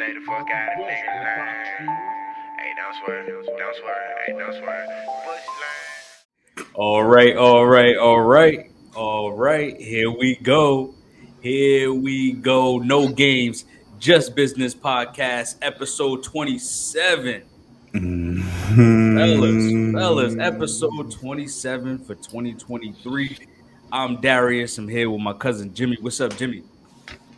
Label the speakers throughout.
Speaker 1: Stay the fuck out of nigga lane. Hey, don't swear, don't swear, hey, don't swear. Push lane.
Speaker 2: All right. Here we go. Here we go. No games, just business podcast, episode 27. Fellas, episode 27 for 2023. I'm Darius. I'm here with my cousin Jimmie. What's up, Jimmie?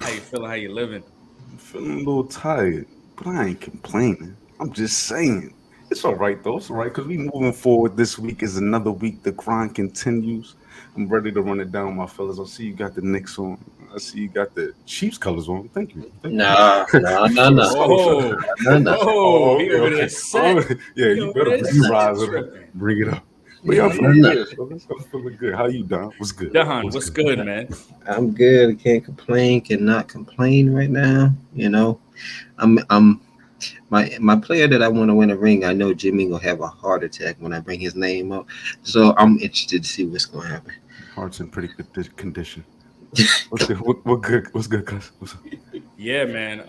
Speaker 2: How you feeling? How you living?
Speaker 3: I'm feeling a little tired, but I ain't complaining. I'm just saying. It's all right, though. It's all right, because we moving forward. This week is another week. The grind continues. I'm ready to run it down, my fellas. I see you got the Knicks on. I see you got the Chiefs colors on. Thank you. Thank you.
Speaker 4: Nah, nah, nah, nah,
Speaker 2: Whoa,
Speaker 4: nah, nah.
Speaker 2: whoa,
Speaker 3: Oh,
Speaker 2: he
Speaker 3: okay,
Speaker 2: over there
Speaker 3: okay.
Speaker 2: set.
Speaker 3: Yeah,
Speaker 2: He
Speaker 3: you
Speaker 2: over
Speaker 3: better
Speaker 2: there
Speaker 3: you
Speaker 2: set
Speaker 3: rise it up.
Speaker 2: tripping.
Speaker 3: Bring it up. But yeah, I'm
Speaker 4: Nah,
Speaker 3: feeling
Speaker 4: nah.
Speaker 3: good, fellas. I'm feeling good. How you, Don? What's good?
Speaker 2: Don, what's good, man?
Speaker 4: I'm good. I can't complain. Cannot complain right now. You know, I'm my player that I want to win a ring. I know Jimmie gonna have a heart attack when I bring his name up. So I'm interested to see what's gonna happen.
Speaker 3: Heart's in pretty good condition. What's good? What good? What's good, cuz? What's up?
Speaker 2: Yeah, man.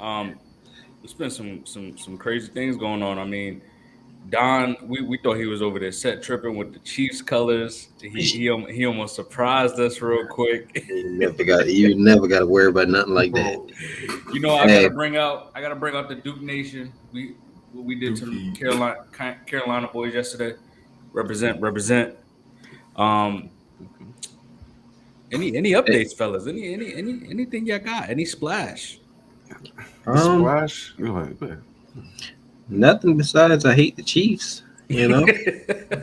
Speaker 2: There's been some crazy things going on. I mean, Don, we thought he was over there set tripping with the Chiefs colors. He almost surprised us real quick.
Speaker 4: You never got to worry about nothing like that.
Speaker 3: Bro,
Speaker 2: You know, I
Speaker 4: Hey,
Speaker 2: gotta bring out the Duke Nation. We did some
Speaker 3: Dookie.
Speaker 2: Carolina boys yesterday. Represent. Um, any updates, fellas? Anything y'all got? Any splash?
Speaker 3: Splash. Go ahead.
Speaker 4: nothing besides I hate the Chiefs. You know.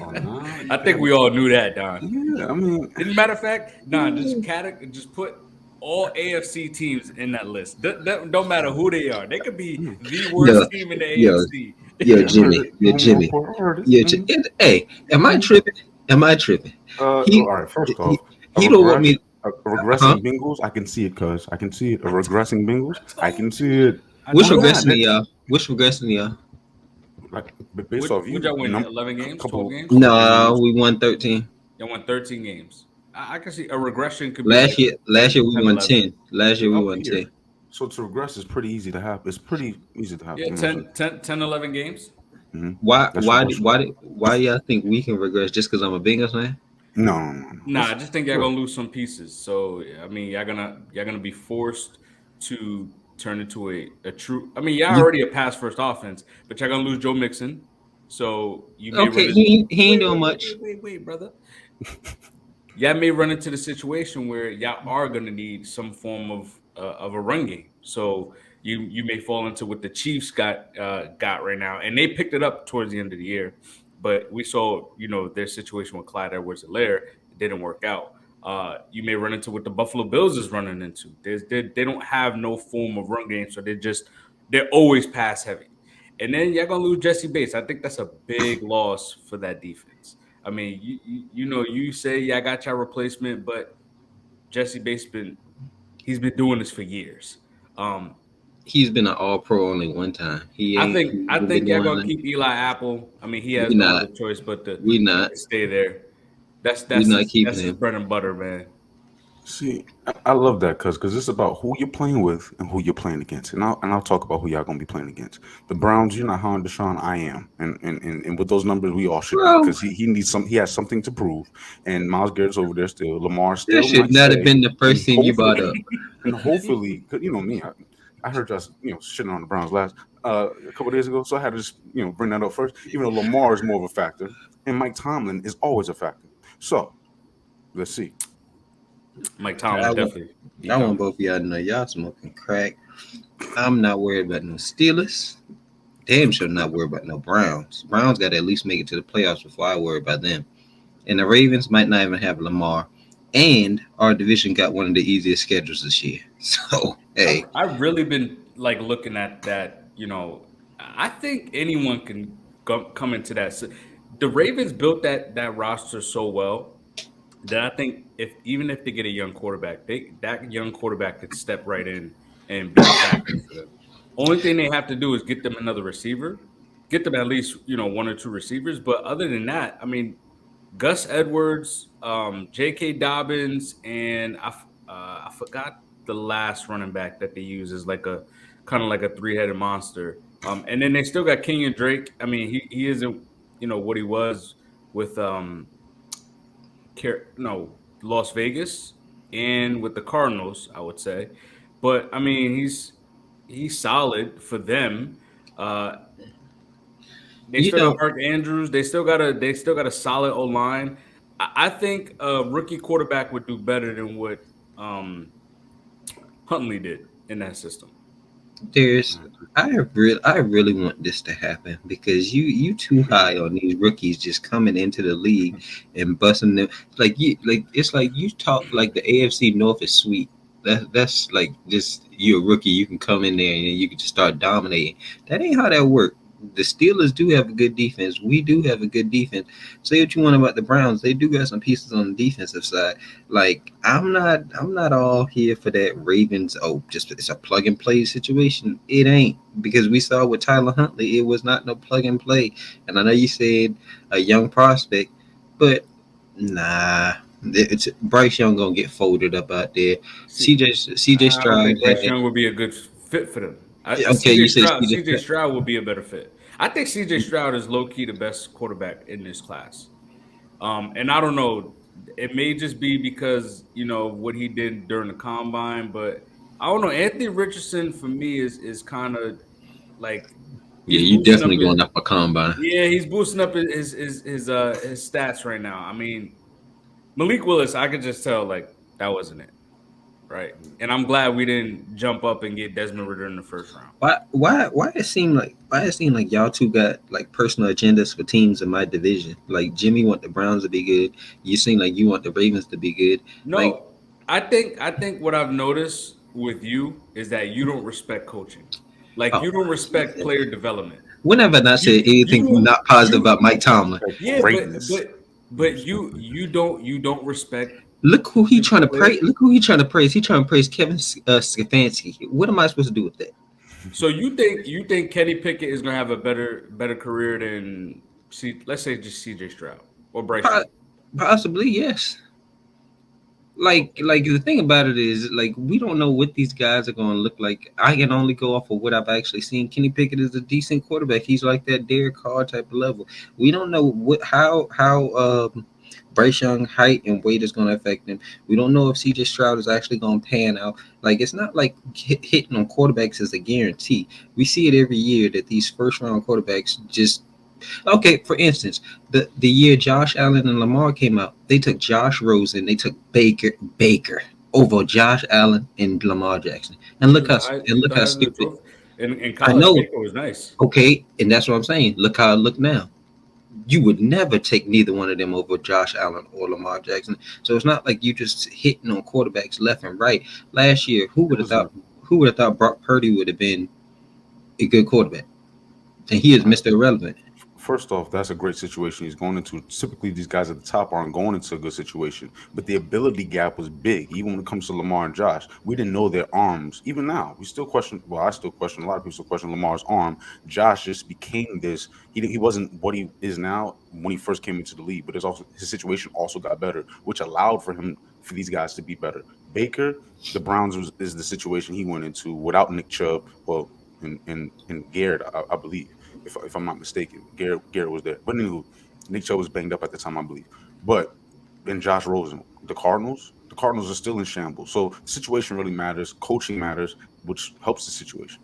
Speaker 3: Oh, nah, you
Speaker 2: I think
Speaker 3: can't.
Speaker 2: we all knew that, Don.
Speaker 3: Yeah, I mean,
Speaker 2: As a matter of fact, Don, just put all AFC teams in that list. Don't matter who they are. They could be the
Speaker 4: Yo,
Speaker 2: worst team in the
Speaker 4: yo,
Speaker 2: AFC.
Speaker 4: yo,
Speaker 3: yeah, I heard
Speaker 4: Jimmie,
Speaker 3: it.
Speaker 4: yo,
Speaker 3: Home
Speaker 4: Jimmie.
Speaker 3: court, I heard it.
Speaker 4: Hey, am I tripping? Am I tripping?
Speaker 3: All
Speaker 4: He
Speaker 3: right. First
Speaker 4: he,
Speaker 3: off,
Speaker 4: he don't want me.
Speaker 3: a
Speaker 4: Huh?
Speaker 3: regressing Bengals. I can see it, cuz I can see it. A regressing Bengals. I
Speaker 2: told
Speaker 3: can see
Speaker 2: you.
Speaker 3: it.
Speaker 2: I
Speaker 4: Which
Speaker 3: Oh
Speaker 2: told
Speaker 3: nah,
Speaker 4: regression,
Speaker 2: you.
Speaker 3: that
Speaker 4: y'all? Which regression, y'all?
Speaker 3: like based off
Speaker 2: Would
Speaker 3: you
Speaker 2: y'all win 11 games, 12
Speaker 3: couple
Speaker 2: games?
Speaker 3: couple
Speaker 4: No,
Speaker 3: games.
Speaker 4: we won 13.
Speaker 2: Y'all won 13 games. I can see a regression could
Speaker 4: Last
Speaker 2: be
Speaker 4: year, last
Speaker 2: 10,
Speaker 4: year we
Speaker 2: 10,
Speaker 4: won
Speaker 2: 11.
Speaker 4: 10. Last year we
Speaker 3: Okay,
Speaker 4: won
Speaker 3: yeah.
Speaker 4: 10.
Speaker 3: So to regress is pretty easy to happen. It's pretty easy to
Speaker 2: Yeah,
Speaker 3: happen. You know what I'm saying?
Speaker 2: 11 games.
Speaker 4: Why?
Speaker 3: That's your
Speaker 4: Why?
Speaker 3: question.
Speaker 4: Why y'all think we can regress just because I'm a Bengals fan?
Speaker 3: No, no, no, no.
Speaker 2: Nah, I just think y'all gonna lose some pieces. So I mean, y'all gonna be forced to turn into a true. I mean, y'all
Speaker 4: You
Speaker 2: already a pass first offense, but y'all gonna lose Joe Mixon. So you may run
Speaker 4: okay?
Speaker 2: it.
Speaker 4: He ain't doing much.
Speaker 2: Brother. Y'all may run into the situation where y'all are gonna need some form of a run game. So you may fall into what the Chiefs got right now, and they picked it up towards the end of the year. But we saw, their situation with Clyde Edwards-Helaire, it didn't work out. You may run into what the Buffalo Bills is running into. They don't have no form of run game, so they're always pass heavy. And then y'all gonna lose Jesse Bates. I think that's a big loss for that defense. I mean, you say I got your replacement, but Jesse Bates he's been doing this for years. Um,
Speaker 4: He's been an All Pro only one time. He
Speaker 2: I
Speaker 4: ain't
Speaker 2: think
Speaker 4: he
Speaker 2: I
Speaker 4: ain't been
Speaker 2: think y'all
Speaker 4: doing
Speaker 2: gonna
Speaker 4: nothing.
Speaker 2: keep Eli Apple. I mean, he has
Speaker 4: We
Speaker 2: no
Speaker 4: not.
Speaker 2: other choice but to
Speaker 4: We not.
Speaker 2: stay there. That's
Speaker 4: We
Speaker 2: that's
Speaker 4: not
Speaker 2: his
Speaker 4: keeping
Speaker 2: that's his
Speaker 4: him.
Speaker 2: bread and butter, man.
Speaker 3: See, I love that because it's about who you're playing with and who you're playing against, and I'll talk about who y'all gonna be playing against. The Browns, you're not Hound Deshaun. I am, and with those numbers, we all should be
Speaker 4: Bro,
Speaker 3: because he needs some. He has something to prove, and Miles Garrett's over there still. Lamar
Speaker 4: that
Speaker 3: still
Speaker 4: should
Speaker 3: might
Speaker 4: not have
Speaker 3: say,
Speaker 4: been the
Speaker 3: and
Speaker 4: first thing you brought up.
Speaker 3: hopefully, 'cause you know me, I heard us shitting on the Browns last a couple days ago, so I had to just bring that up first. Even though Lamar is more of a factor, and Mike Tomlin is always a factor. So let's see.
Speaker 2: Mike
Speaker 4: I
Speaker 2: Tomlin
Speaker 4: want,
Speaker 2: definitely he
Speaker 4: I want
Speaker 2: coming.
Speaker 4: both of y'all to know y'all smoking crack. I'm not worried about no Steelers. Damn sure not worried about no Browns. Browns got to at least make it to the playoffs before I worry about them. And the Ravens might not even have Lamar. And our division got one of the easiest schedules this year. So, hey,
Speaker 2: I've really been like looking at that. I think anyone can come into that. The Ravens built that roster so well that I think even if they get a young quarterback, that young quarterback could step right in and be a factor for them. Only thing they have to do is get them another receiver, get them at least one or two receivers. But other than that, I mean, Gus Edwards, J.K. Dobbins, and I forgot the last running back that they use as like a kind of like a three-headed monster. And then they still got Kenyon Drake. I mean, he isn't what he was with Las Vegas and with the Cardinals, I would say. But I mean, he's solid for them. Uh, they
Speaker 4: You
Speaker 2: still got
Speaker 4: know,
Speaker 2: Mark Andrews. They still got a solid O line. I think a rookie quarterback would do better than what um, Huntley did in that system.
Speaker 4: there's I really want this to happen because you too high on these rookies just coming into the league and busting them like it's like you talk like the AFC North is sweet. That's like just you're a rookie, you can come in there and you can just start dominating. That ain't how that works. The Steelers do have a good defense. We do have a good defense. Say what you want about the Browns, they do got some pieces on the defensive side. Like I'm not all here for that Ravens. Oh, just it's a plug and play situation. It ain't because we saw with Tyler Huntley, it was not no plug and play. And I know you said a young prospect, but nah, it's Bryce Young gonna get folded up out there.
Speaker 2: See,
Speaker 4: CJ
Speaker 2: I don't
Speaker 4: Stroud
Speaker 2: think Bryce
Speaker 4: had
Speaker 2: Young would be a good fit for them.
Speaker 4: okay. You
Speaker 2: CJ
Speaker 4: say
Speaker 2: Stroud,
Speaker 4: CJ
Speaker 2: CJ
Speaker 4: Stroud.
Speaker 2: Stroud would be a better fit. I think CJ Stroud is low key the best quarterback in this class. And I don't know, it may just be because what he did during the combine, but I don't know. Anthony Richardson for me is kind of like
Speaker 4: Yeah,
Speaker 2: he's
Speaker 4: you
Speaker 2: boosting up
Speaker 4: definitely
Speaker 2: his
Speaker 4: going up a combine.
Speaker 2: yeah he's boosting up his stats right now. I mean Malik Willis, I could just tell like that wasn't it, right? And I'm glad we didn't jump up and get Desmond Ridder in the first round.
Speaker 4: Why it seemed like y'all two got like personal agendas for teams in my division? Like Jimmy want the Browns to be good. You seem like you want the Ravens to be good. Like
Speaker 2: No, I think what I've noticed with you is that you don't respect coaching. Like
Speaker 4: oh,
Speaker 2: you don't respect player development.
Speaker 4: when have I not
Speaker 2: You
Speaker 4: said anything
Speaker 2: you
Speaker 4: not positive
Speaker 2: you
Speaker 4: about Mike Tomlin?
Speaker 2: yeah,
Speaker 3: Greatness.
Speaker 2: but you don't respect
Speaker 4: Look who he
Speaker 2: the
Speaker 4: trying to
Speaker 2: player.
Speaker 4: praise. Look who he trying to praise. He trying to praise Kevin Stefanski. What am I supposed to do with that?
Speaker 2: So you think Kenny Pickett is gonna have a better career than let's say just CJ Stroud or Bryce
Speaker 4: Po-
Speaker 2: Young?
Speaker 4: Possibly yes. Like the thing about it is like we don't know what these guys are going to look like. I can only go off of what I've actually seen. Kenny Pickett is a decent quarterback. He's like that Derek Carr type of level. We don't know how Bryce Young height and weight is going to affect him. We don't know if CJ Stroud is actually going to pan out. Like it's not like hitting on quarterbacks is a guarantee. We see it every year that these first round quarterbacks just okay, for instance, the year Josh Allen and Lamar came out, they took Josh Rosen, they took Baker over Josh Allen and Lamar Jackson. And
Speaker 2: He
Speaker 4: look
Speaker 2: was the
Speaker 4: how
Speaker 2: high, he
Speaker 4: and
Speaker 2: was
Speaker 4: look
Speaker 2: the
Speaker 4: how
Speaker 2: Heisman
Speaker 4: stupid.
Speaker 2: Trophy. In
Speaker 4: I
Speaker 2: college,
Speaker 4: know.
Speaker 2: Baker was nice.
Speaker 4: Okay, and that's what I'm saying. Look how I look now. You would never take neither one of them over Josh Allen or Lamar Jackson. So it's not like you just hitting on quarterbacks left and right. Last year, who
Speaker 3: It
Speaker 4: would have
Speaker 3: was a
Speaker 4: thought Brock Purdy would have been a good quarterback? And he is Mr. Irrelevant.
Speaker 3: First off, that's a great situation he's going into. Typically, these guys at the top aren't going into a good situation, but the ability gap was big. Even when it comes to Lamar and Josh, we didn't know their arms. Even now, we still question. Well, I still question. A lot of people still question Lamar's arm. Josh just became this. He wasn't what he is now when he first came into the league, but his situation also got better, which allowed for these guys to be better. Baker, the Browns is the situation he went into without Nick Chubb. Well, and Garrett, I believe if I'm not mistaken. Garrett was there. But anywho, Nick Chubb was banged up at the time, I believe. But then Josh Rosen, the Cardinals are still in shambles. So the situation really matters. Coaching matters, which helps the situation.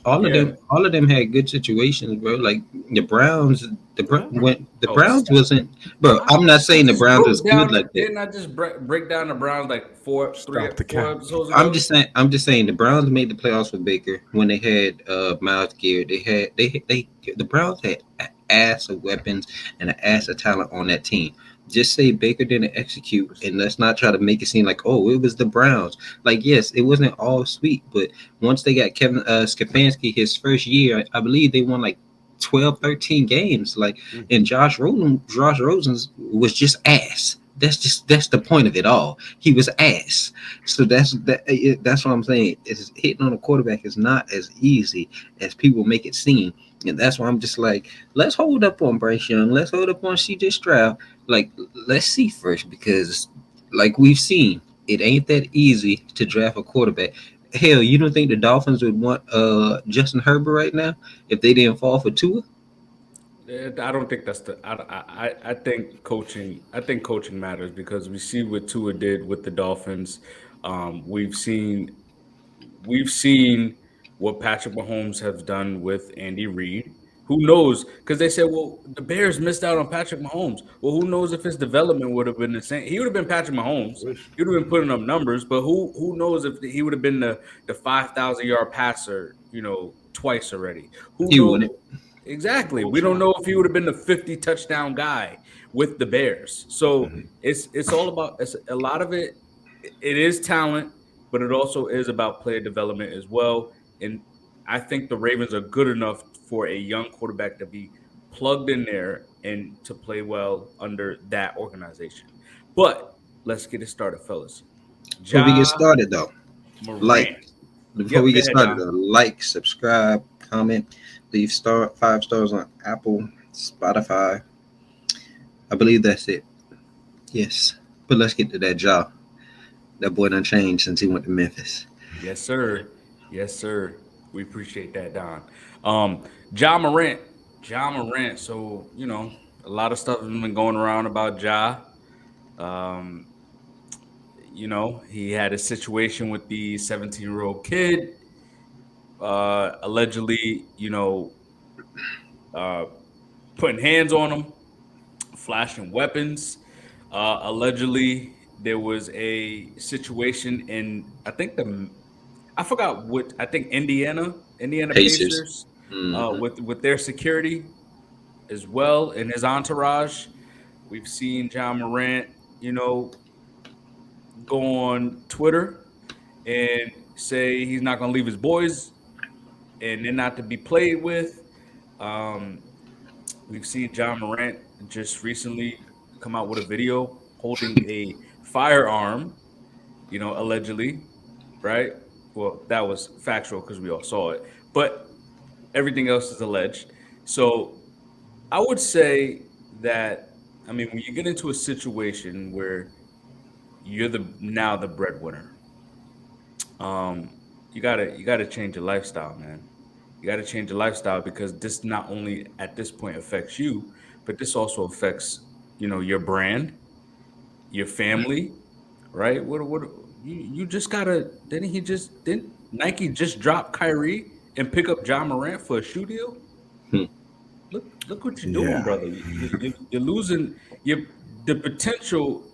Speaker 2: Yeah.
Speaker 4: All of them had good situations, bro. Like the Browns, when the
Speaker 2: Oh,
Speaker 4: Browns wasn't, bro. I'm not
Speaker 2: I
Speaker 4: saying the
Speaker 2: just
Speaker 4: Browns was
Speaker 2: broke
Speaker 4: good
Speaker 2: down.
Speaker 4: like that.
Speaker 2: Didn't I just break down the Browns like
Speaker 3: Stop the
Speaker 2: four
Speaker 3: cap.
Speaker 2: episodes
Speaker 4: I'm
Speaker 2: ago?
Speaker 4: just saying the Browns made the playoffs with Baker when they had Miles Garrett. The Browns had an ass of weapons and an ass of talent on that team. Just say Baker didn't execute, and let's not try to make it seem like it was the Browns. Like yes, it wasn't all sweet, but once they got Kevin Stefanski his first year, I believe they won like 12, 13 games. Like and Josh Rosen was just ass. That's the point of it all. He was ass. So that's what I'm saying. Is hitting on a quarterback is not as easy as people make it seem. And that's why I'm just like, let's hold up on Bryce Young. Let's hold up on CJ Stroud. Like, let's see first because, like we've seen, it ain't that easy to draft a quarterback. Hell, you don't think the Dolphins would want Justin Herbert right now if they didn't fall for Tua?
Speaker 2: I don't think that's the. I think coaching. I think coaching matters because we see what Tua did with the Dolphins. Um, we've seen we've seen what Patrick Mahomes has done with Andy Reid. Who knows? Because they said, well, the Bears missed out on Patrick Mahomes. Well, who knows if his development would have been the same? He would have been Patrick Mahomes.
Speaker 3: Wish.
Speaker 2: He would have been putting up numbers, but who knows if he would have been the 5,000 yard passer, twice already? Who
Speaker 4: He
Speaker 2: knows?
Speaker 4: wouldn't.
Speaker 2: Exactly. We don't
Speaker 3: Coaching.
Speaker 2: know if he would have been the 50 touchdown guy with the Bears. So
Speaker 3: Mhm.
Speaker 2: it's all about a lot of it. It is talent, but it also is about player development as well. And I think the Ravens are good enough for a young quarterback to be plugged in there and to play well under that organization. But let's get it started, fellas.
Speaker 4: Before we get
Speaker 2: Ja
Speaker 4: started, though, like
Speaker 2: Morant.
Speaker 4: before we
Speaker 2: Yep, go
Speaker 4: get
Speaker 2: ahead,
Speaker 4: started,
Speaker 2: Don.
Speaker 4: though, like, subscribe, comment, leave 5 stars on Apple, Spotify. I believe that's it. Yes, but let's get to that jaw. That boy done changed since he went to Memphis.
Speaker 2: Yes, sir. Yes, sir. We appreciate that, Don. Ja Morant. Ja Morant. So, a lot of stuff has been going around about Ja. Um, he had a situation with the 17-year-old kid, allegedly, uh, putting hands on him, flashing weapons. Allegedly, there was a situation in, I forgot what, I think Indiana
Speaker 4: Pacers.
Speaker 2: Pacers,
Speaker 4: Hmm.
Speaker 2: with their security as well and his entourage. We've seen John Morant, you know, go on Twitter and say he's not going to leave his boys and they're not to be played with. Um, we've seen John Morant just recently come out with a video holding a firearm, allegedly, right? Well, that was factual because we all saw it, but everything else is alleged. So I would say that, I mean, when you get into a situation where you're the breadwinner, um, you gotta change your lifestyle, man. You gotta change your lifestyle because this not only at this point affects you, but this also affects your brand, your family, right? What you just gotta didn't Nike just drop Kyrie and pick up John Morant for a shoe deal?
Speaker 4: Hmm.
Speaker 2: Look what you're doing,
Speaker 3: Yeah.
Speaker 2: brother. You're losing your the potential,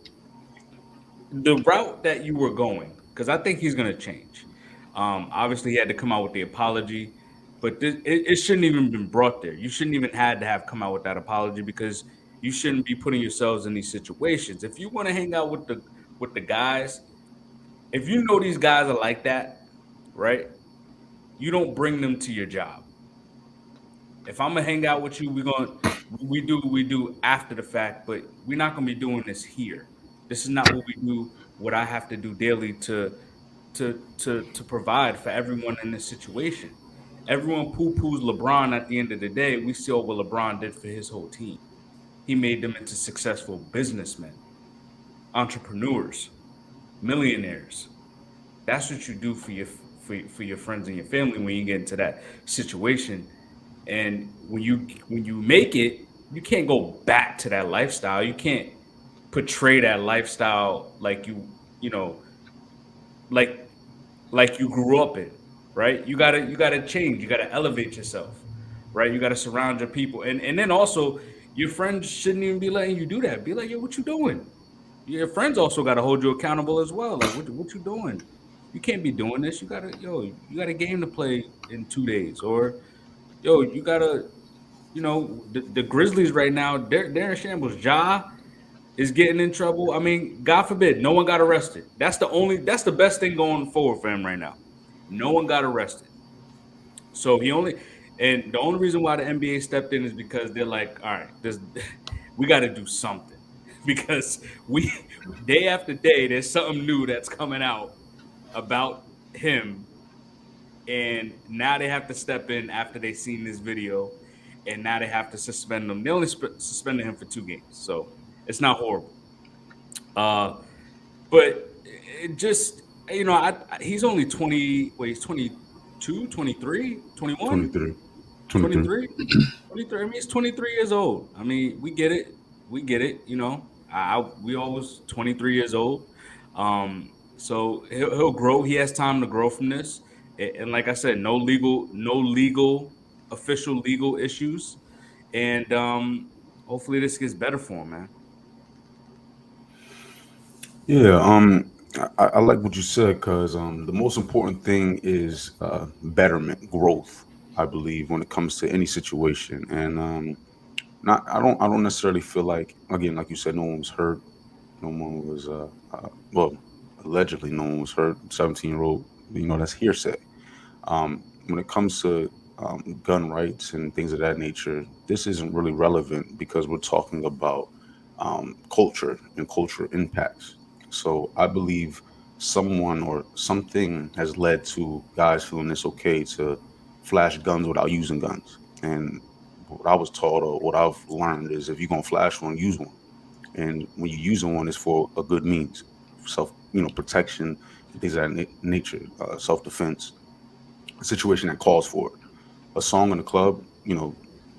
Speaker 2: the route that you were going, because I think he's going to change. Obviously, he had to come out with the apology, but it shouldn't even been brought there. You shouldn't even had to have come out with that apology because you shouldn't be putting yourselves in these situations. If you want to hang out with the guys, if you know these guys are like that, right? You don't bring them to your job. If I'm gonna hang out with you, we do what we do after the fact, but we're not gonna be doing this here. This is not what we do. What I have to do daily to provide for everyone in this situation. Everyone poo-poos LeBron at the end of the day. We saw what LeBron did for his whole team. He made them into successful businessmen, entrepreneurs, millionaires. That's what you do for your friends and your family when you get into that situation. And when you make it, you can't go back to that lifestyle. You can't portray that lifestyle like you know like like you grew up in, right? You gotta change. You gotta elevate yourself, right? You gotta surround your people, and then also your friends shouldn't even be letting you do that. Be like, yo, what you doing? Your friends also gotta hold you accountable as well. Like, what you doing? You can't be doing this. You got a game to play in 2 days, or you gotta, the Grizzlies right now, they're in shambles. Ja is getting in trouble. I mean, God forbid, no one got arrested. That's the best thing going forward for him right now. No one got arrested. So and the only reason why the NBA stepped in is because they're like, all right, this we got to do something because we day after day there's something new that's coming out about him, and now they have to step in after they seen this video, and now they have to suspend him. They only suspended him for 2 games, so it's not horrible. Uh, but it just You know, he's only 20. Wait, he's 22, 23, 21,
Speaker 3: 23. 23.
Speaker 2: 23, 23. I mean, he's 23 years old. I mean, we get it. We get it. You know, we always 23 years old. So he'll grow. He has time to grow from this. And like I said, no legal, official legal issues. And hopefully this gets better for him, man.
Speaker 3: Yeah, I like what you said because the most important thing is betterment, growth. I believe when it comes to any situation, and not I don't necessarily feel like, again, like you said, no one was hurt, no one was well, allegedly no one was hurt. 17-year old, that's hearsay. When it comes to gun rights and things of that nature, this isn't really relevant because we're talking about culture and culture impacts. So I believe someone or something has led to guys feeling it's okay to flash guns without using guns. And what I was taught or what I've learned is if you're gonna flash one, use one. And when you're using one, it's for a good means, self, protection, and things of that nature, self defense, a situation that calls for it. A song in the club,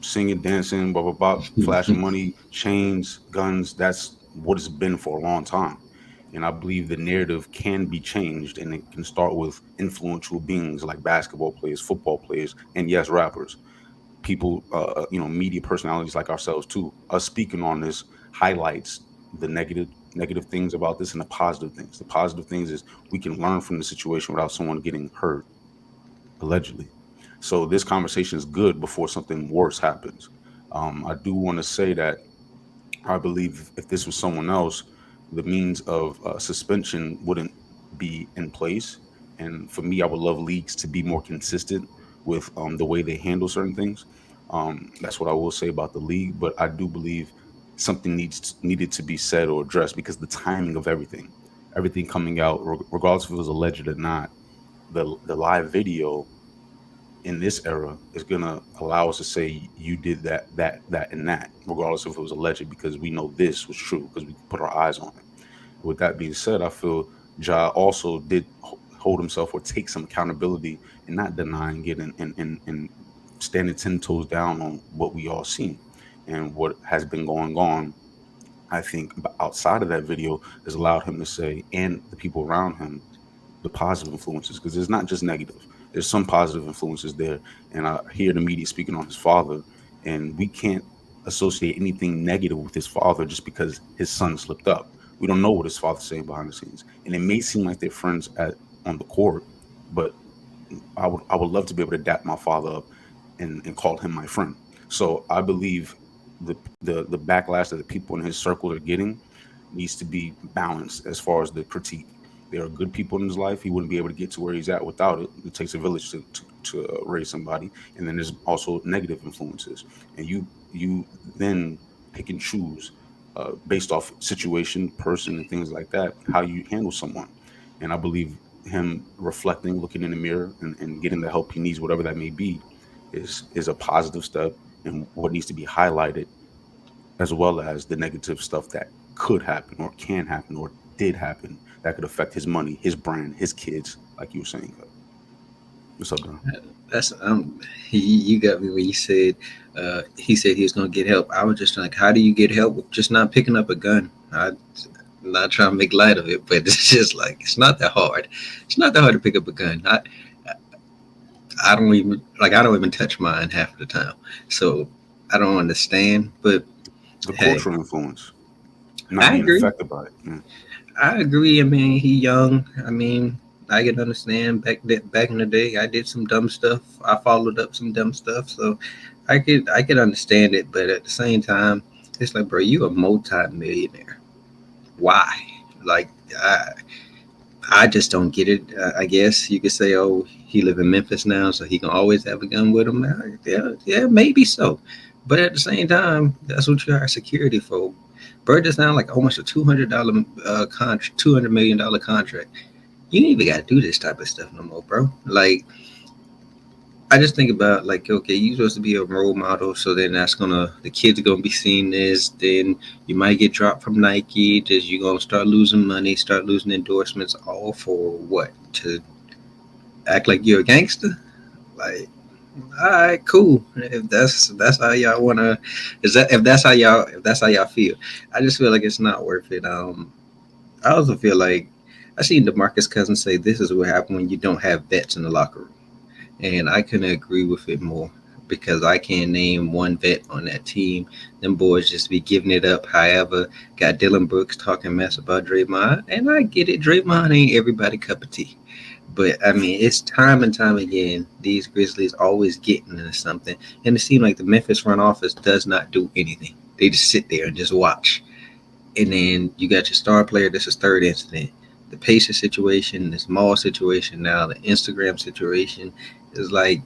Speaker 3: singing, dancing, blah blah blah, flashing money, chains, guns. That's what it's been for a long time. And I believe the narrative can be changed, and it can start with influential beings like basketball players, football players, and yes, rappers. People, media personalities like ourselves too. Us speaking on this highlights the negative things about this and the positive things. The positive things is we can learn from the situation without someone getting hurt allegedly. So this conversation is good before something worse happens. I do want to say that I believe if this was someone else, the means of suspension wouldn't be in place. And for me, I would love leagues to be more consistent with the way they handle certain things. That's what I will say about the league. But I do believe something needed to be said or addressed because the timing of everything coming out, regardless if it was alleged or not, the live video in this era is gonna allow us to say you did that, and that, regardless if it was alleged, because we know this was true because we put our eyes on it. With that being said, I feel Ja also did hold himself or take some accountability and not denying it and standing 10 toes down on what we all seen and what has been going on. I think outside of that video has allowed him to say, and the people around him, the positive influences, because it's not just negative. There's some positive influences there. And I hear the media speaking on his father, and we can't associate anything negative with his father just because his son slipped up. We don't know what his father's saying behind the scenes. And it may seem like they're friends on the court, but I would love to be able to dap my father up and call him my friend. So I believe the backlash that the people in his circle are getting needs to be balanced as far as the critique. There are good people in his life. He wouldn't be able to get to where he's at without it. It takes a village to raise somebody. And then there's also negative influences. And you then pick and choose based off situation, person, and things like that, how you handle someone. And I believe him reflecting, looking in the mirror, and getting the help he needs, whatever that may be, is a positive step and what needs to be highlighted, as well as the negative stuff that could happen or can happen or did happen that could affect his money, his brand, his kids, like you were saying. What's up, Don?
Speaker 4: That's you got me when you said he said he was gonna get help. I was just like, how do you get help with just not picking up a gun? I'm not trying to make light of it, but it's just like it's not that hard. It's not that hard to pick up a gun. I don't even touch mine half the time, so I don't understand. But
Speaker 3: The
Speaker 4: hey,
Speaker 3: cultural influence, not
Speaker 4: I
Speaker 3: being
Speaker 4: agree.
Speaker 3: affected by it. Yeah.
Speaker 4: I agree. I mean, he young. I mean, I can understand back in the day. I did some dumb stuff. I followed up some dumb stuff, so I could understand it. But at the same time, it's like, bro, you a multi-millionaire. Why? Like, I just don't get it. I guess you could say, oh, he live in Memphis now, so he can always have a gun with him. Yeah, maybe so. But at the same time, that's what you hire security for. Bro, just now like almost a $200 contract, $200 million contract. You ain't even got to do this type of stuff no more, bro. Like, I just think about like, okay, you're supposed to be a role model, so then the kids are gonna be seeing this. Then you might get dropped from Nike. Just you're gonna start losing money, start losing endorsements, all for what? To act like you're a gangster? Like, all right, cool. If that's how y'all wanna, is that if that's how y'all feel, I just feel like it's not worth it. I also feel like I seen DeMarcus Cousins say this is what happened when you don't have vets in the locker room. And I couldn't agree with it more because I can't name one vet on that team. Them boys just be giving it up. However, got Dylan Brooks talking mess about Draymond, and I get it. Draymond ain't everybody cup of tea. But I mean, it's time and time again. These Grizzlies always getting into something, and it seems like the Memphis front office does not do anything. They just sit there and just watch. And then you got your star player. This is third incident. The Pacers situation, this mall situation, now the Instagram situation is like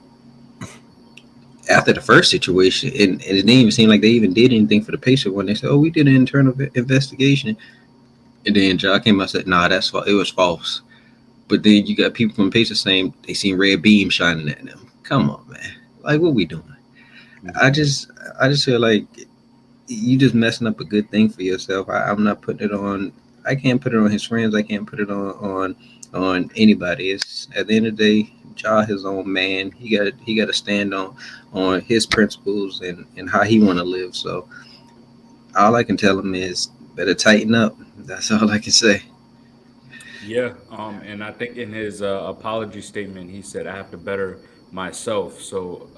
Speaker 4: after the first situation, and it didn't even seem like they even did anything for the Pacers when they said, "Oh, we did an internal investigation," and then Ja came out and said, "Nah, it was false." But then you got people from Pacers saying they seen red beam shining at them. Come on, man! Like, what we doing? I just feel like you just messing up a good thing for yourself. I'm not putting it on. I can't put it on his friends. I can't put it on anybody. It's at the end of the day, Ja his own man. He got to stand on his principles and how he want to live. So all I can tell him is better tighten up. That's all I can say.
Speaker 2: Yeah, and I think in his apology statement, he said, "I have to better myself." So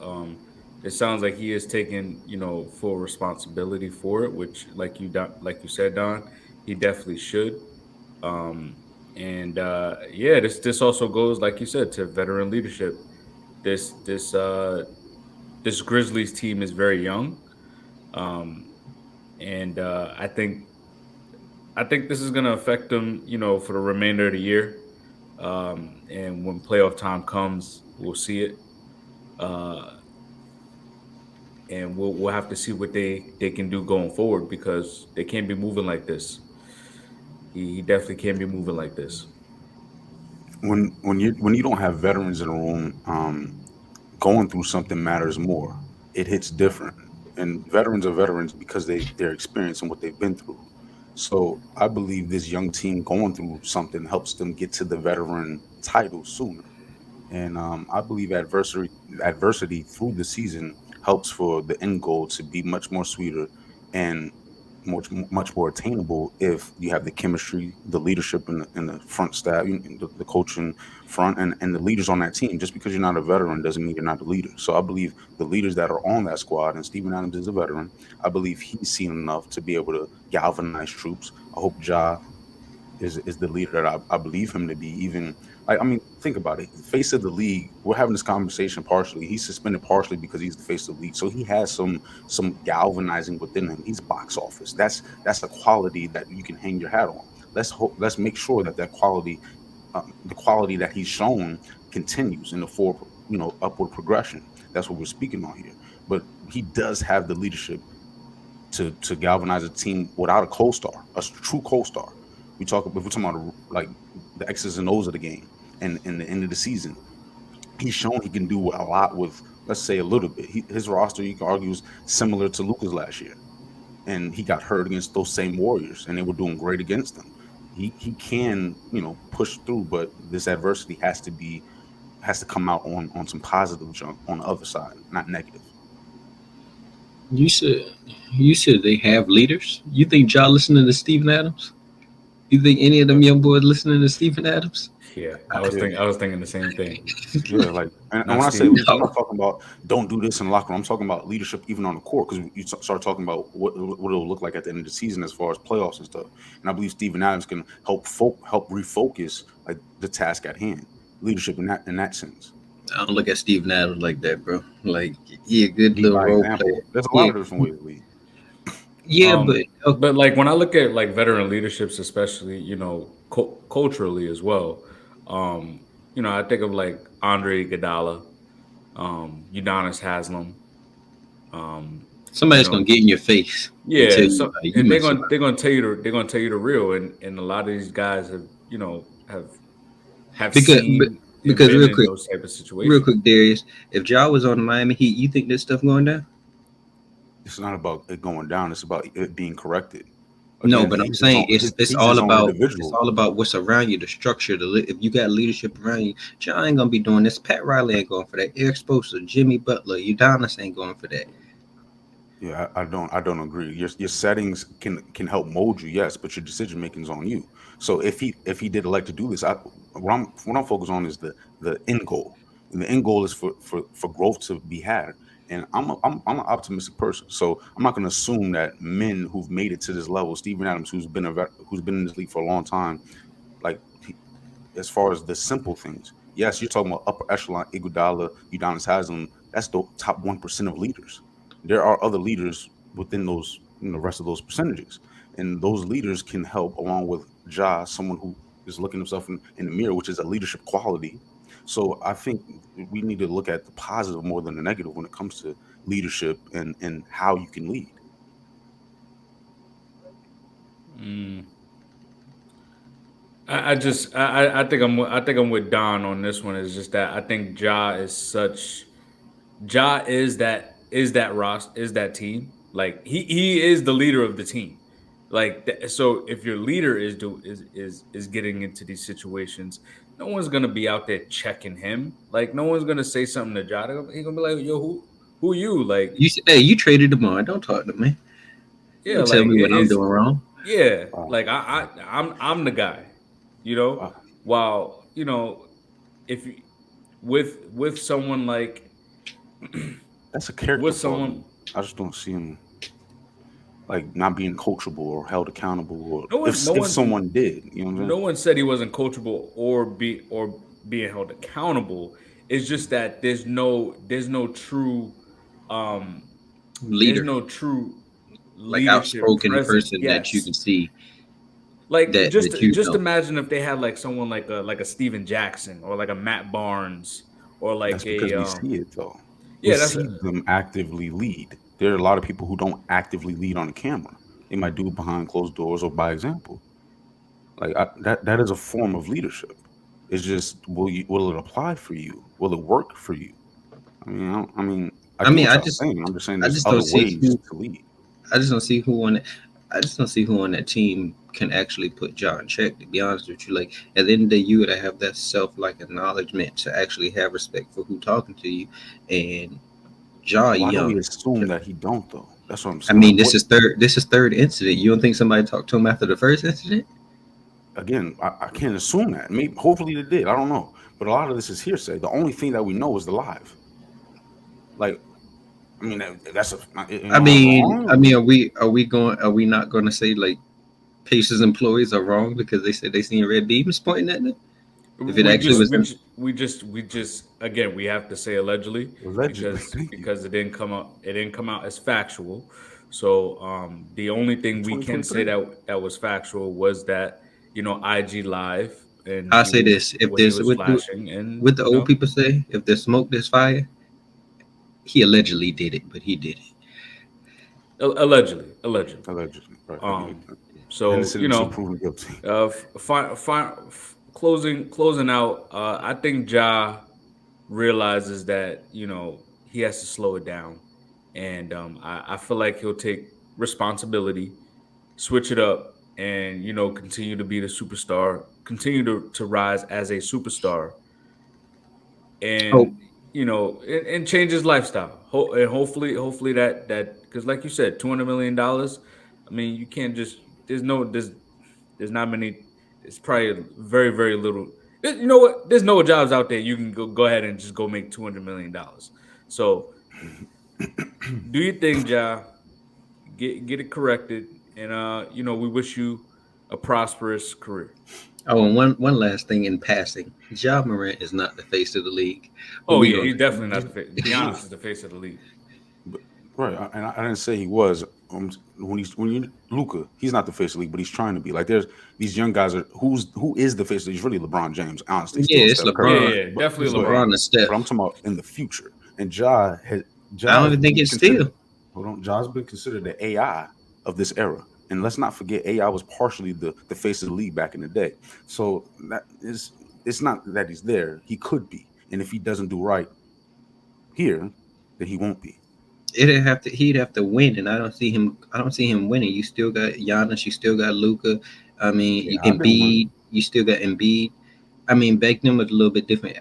Speaker 2: it sounds like he is taking, full responsibility for it, which, like you said, Don, he definitely should. Um, and yeah, this also goes, like you said, to veteran leadership. This this uh, this Grizzlies team is very young, um, and I think this is going to affect them, for the remainder of the year. And when playoff time comes, we'll see it, uh, and we'll have to see what they can do going forward because they can't be moving like this. He definitely can't be moving like this.
Speaker 3: When you don't have veterans in the room, going through something matters more. It hits different, and veterans are veterans because they're experiencing what they've been through. So I believe this young team going through something helps them get to the veteran title sooner. And I believe adversity through the season helps for the end goal to be much more sweeter and much more attainable if you have the chemistry, the leadership in the front staff, the coaching front, and the leaders on that team. Just because you're not a veteran doesn't mean you're not a leader. So I believe the leaders that are on that squad, and Steven Adams is a veteran, I believe he's seen enough to be able to galvanize troops. I hope Ja is the leader that I believe him to be. Even I mean, think about it. Face of the league. We're having this conversation partially. He's suspended partially because he's the face of the league. So he has some galvanizing within him. He's box office. That's a quality that you can hang your hat on. Let's make sure that quality, the quality that he's shown, continues in the forward, upward progression. That's what we're speaking on here. But he does have the leadership to galvanize a team without a co-star, a true co-star. If we're talking about like the X's and O's of the game and in the end of the season, he's shown he can do a lot with, let's say, a little bit. His roster, you can argue, is similar to Luca's last year, and he got hurt against those same Warriors, and they were doing great against them. He can push through, but this adversity has to come out on some positive junk on the other side, not negative.
Speaker 4: You said you said they have leaders. You think Ja listening to Steven Adams? You think any of them young boys listening to Steven Adams?
Speaker 2: Yeah, I was thinking the same thing.
Speaker 3: Yeah, like, and
Speaker 2: Not
Speaker 3: when I say
Speaker 2: Steve.
Speaker 3: leadership, I'm not talking about don't do this in the locker room. I'm talking about leadership even on the court because you start talking about what it'll look like at the end of the season as far as playoffs and stuff. And I believe Steven Adams can help refocus like the task at hand, leadership in that sense.
Speaker 4: I don't look at Steven Adams like that, bro. Like he a good
Speaker 3: Lead
Speaker 4: little
Speaker 3: by
Speaker 4: role
Speaker 3: example.
Speaker 4: player.
Speaker 3: There's a lot
Speaker 4: Yeah,
Speaker 3: of different ways to lead.
Speaker 4: yeah, but okay.
Speaker 2: But like when I look at like veteran leaderships, especially culturally as well, I think of like Andre Iguodala, Udonis Haslam, um, you
Speaker 4: Somebody's gonna
Speaker 2: know,
Speaker 4: get in your face and tell
Speaker 2: yeah.
Speaker 4: you
Speaker 2: So
Speaker 4: like, you
Speaker 2: and they're
Speaker 4: messing
Speaker 2: gonna
Speaker 4: up.
Speaker 2: they're gonna tell you the real, and a lot of these guys have
Speaker 4: Because but
Speaker 2: seen.
Speaker 4: Because
Speaker 2: been
Speaker 4: real
Speaker 2: in
Speaker 4: quick,
Speaker 2: those type of situations.
Speaker 4: Darius, if Ja was on Miami Heat, you think this stuff going down?
Speaker 3: It's not about it going down. It's about it being corrected.
Speaker 4: No,
Speaker 3: Again,
Speaker 4: but I'm saying
Speaker 3: he's his own
Speaker 4: it's
Speaker 3: individual.
Speaker 4: all about what's around you, the structure. If you got leadership around you, Ja ain't gonna be doing this. Pat Riley ain't going for that. Eric Spoelstra, Jimmy Butler, Udonis ain't going for that.
Speaker 3: Yeah, I don't agree. Your settings can help mold you, yes, but your decision making is on you. So if he did elect to do this, what I'm focused on is the end goal, and the end goal is for growth to be had. And I'm an optimistic person, so I'm not going to assume that men who've made it to this level, Steven Adams, who's been in this league for a long time, like as far as the simple things. Yes, you're talking about upper echelon, Iguodala, Udonis Haslam. That's the top 1% of leaders. There are other leaders within those, the rest of those percentages, and those leaders can help along with Ja, someone who is looking himself in the mirror, which is a leadership quality. So I think we need to look at the positive more than the negative when it comes to leadership and how you can lead.
Speaker 2: Mm. I think I'm with Don on this one. It's just that I think Ja is that is that team. Like he is the leader of the team. So if your leader is getting into these situations, no one's gonna be out there checking him. Like no one's gonna say something to Ja. He's gonna be like, yo, who you? Like
Speaker 4: Hey, you traded DeMar. Don't talk to me.
Speaker 2: yeah,
Speaker 4: Don't tell
Speaker 2: like
Speaker 4: me what I'm doing wrong.
Speaker 2: yeah,
Speaker 3: Wow.
Speaker 2: like I'm the guy, you know.
Speaker 3: Wow.
Speaker 2: While if you, with someone like
Speaker 3: That's a character
Speaker 2: with
Speaker 3: flaw to
Speaker 2: someone,
Speaker 3: me. I just don't see him like not being coachable or held accountable, or
Speaker 2: no one, no
Speaker 3: if
Speaker 2: one,
Speaker 3: someone did, you know what I'm
Speaker 2: no
Speaker 3: saying?
Speaker 2: one said he wasn't coachable or being held accountable. It's just that there's no true um there's
Speaker 4: Leader,
Speaker 2: no true
Speaker 4: like
Speaker 2: leadership
Speaker 4: outspoken
Speaker 2: present.
Speaker 4: person that you
Speaker 2: Yes.
Speaker 4: can see
Speaker 2: Like just
Speaker 4: that you
Speaker 2: just
Speaker 4: know.
Speaker 2: imagine if they had like someone like a Steven Jackson or like a Matt Barnes or like
Speaker 3: That's because
Speaker 2: a
Speaker 3: we see it though. We
Speaker 2: yeah, that's
Speaker 3: see them actively lead. There are a lot of people who don't actively lead on the camera. They might do it behind closed doors or by example. That is a form of leadership. It's just will it apply for you? Will it work for you? I
Speaker 4: I
Speaker 3: get
Speaker 4: mean,
Speaker 3: what y'all saying. I'm just saying
Speaker 4: I
Speaker 3: there's
Speaker 4: just don't
Speaker 3: other
Speaker 4: see
Speaker 3: ways
Speaker 4: who
Speaker 3: to lead.
Speaker 4: I just don't see who on that team can actually put Ja in check. To be honest with you, like at the end of the day, you gotta have that self acknowledgement to actually have respect for who talking to you. And Ja
Speaker 3: Why do we
Speaker 4: Young,
Speaker 3: assume that he don't though? That's what I'm
Speaker 4: I
Speaker 3: saying.
Speaker 4: mean,
Speaker 3: Like what
Speaker 4: this is third incident. You don't think somebody talked to him after the first incident?
Speaker 3: again, I can't assume that. Maybe hopefully they did. I don't know. But a lot of this is hearsay. The only thing that we know is the live. Like, that's a. Am I
Speaker 4: I
Speaker 3: wrong?
Speaker 4: mean, are we not going to say like Pacers employees are wrong because they said they seen red beams pointing at them? If it
Speaker 2: we
Speaker 4: actually
Speaker 2: just
Speaker 4: was
Speaker 2: we
Speaker 4: them,
Speaker 2: just we just we just again we have to say allegedly
Speaker 3: Allegedly.
Speaker 2: because
Speaker 3: Thank you.
Speaker 2: because it didn't come out as factual. So the only
Speaker 3: In
Speaker 2: thing we can say
Speaker 3: 2023.
Speaker 2: that was factual was that IG live and
Speaker 4: I'll
Speaker 2: he
Speaker 4: say
Speaker 2: was
Speaker 4: this: if
Speaker 2: what he
Speaker 4: there's
Speaker 2: was flashing and
Speaker 4: what the old people say, if there's smoke, there's fire. He allegedly did it, but he did it.
Speaker 2: allegedly.
Speaker 3: Allegedly. Right. I get
Speaker 2: Um,
Speaker 3: that.
Speaker 2: so
Speaker 3: Innocent until proven guilty.
Speaker 2: closing out. I think Ja realizes that he has to slow it down, and I feel like he'll take responsibility, switch it up, and continue to be the superstar, continue to rise as a superstar,
Speaker 4: Oh,
Speaker 2: and and change his lifestyle. And hopefully that because like you said, $200 million. I mean, you can't just there's not many. It's probably very very little. You know what? There's no jobs out there. You can go ahead and just go make $200 million. So, do you think, Ja, get it corrected, and we wish you a prosperous career.
Speaker 4: and one last thing in passing, Ja Morant is not the face of the league. What
Speaker 2: Oh
Speaker 4: we
Speaker 2: yeah,
Speaker 4: gonna
Speaker 2: he's definitely not the face.
Speaker 3: He's
Speaker 2: Giannis
Speaker 3: not.
Speaker 2: is the face of the league.
Speaker 3: But, right. And I didn't say he was. When you Luca, he's not the face of the league, but he's trying to be. Like there's these young guys are who is the face of the league? He's really LeBron James, honestly,
Speaker 4: Yeah,
Speaker 3: still
Speaker 4: it's
Speaker 3: Steph
Speaker 2: Yeah,
Speaker 3: Curry.
Speaker 4: LeBron.
Speaker 2: yeah,
Speaker 3: But
Speaker 2: definitely
Speaker 4: It's
Speaker 3: but
Speaker 2: LeBron.
Speaker 4: LeBron and Steph.
Speaker 3: but I'm talking about in the future. And
Speaker 4: I
Speaker 3: Ja
Speaker 4: don't
Speaker 3: has
Speaker 4: even think
Speaker 3: been
Speaker 4: it's still.
Speaker 3: considered hold on, Ja's been considered the AI of this era. And let's not forget AI was partially the face of the league back in the day. So that is it's not that he's there. He could be, and if he doesn't do right here, then he won't be.
Speaker 4: He'd have to win, and I don't see him. I don't see him winning. You still got Giannis. You still got Luka. I mean,
Speaker 3: Yeah, I've been
Speaker 4: Embiid. You still got Embiid. I mean, back then was a little bit different.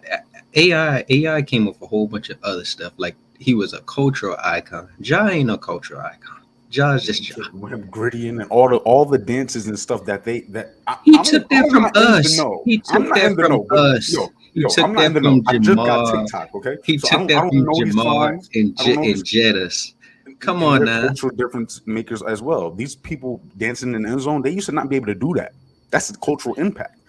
Speaker 4: AI came with a whole bunch of other stuff. Like he was a cultural icon. Ja ain't no cultural icon. Ja's just Ja.
Speaker 3: with him grittying and all the dances and stuff that
Speaker 4: He took that from
Speaker 3: not in the
Speaker 4: us.
Speaker 3: know.
Speaker 4: He
Speaker 3: I'm
Speaker 4: took
Speaker 3: not
Speaker 4: that
Speaker 3: in the
Speaker 4: from
Speaker 3: know, but
Speaker 4: us.
Speaker 3: yo,
Speaker 4: He
Speaker 3: yo,
Speaker 4: took
Speaker 3: I'm not in
Speaker 4: that
Speaker 3: the know.
Speaker 4: from
Speaker 3: I just got
Speaker 4: Jamar.
Speaker 3: TikTok, okay?
Speaker 4: He
Speaker 3: So
Speaker 4: took
Speaker 3: I
Speaker 4: that
Speaker 3: don't
Speaker 4: from
Speaker 3: know these
Speaker 4: Jamar
Speaker 3: signs.
Speaker 4: and
Speaker 3: I don't know these,
Speaker 4: Jettis. Come
Speaker 3: and
Speaker 4: on
Speaker 3: they're
Speaker 4: now.
Speaker 3: cultural difference makers as well. These people dancing in the end zone, they used to not be able to do that. That's the cultural impact.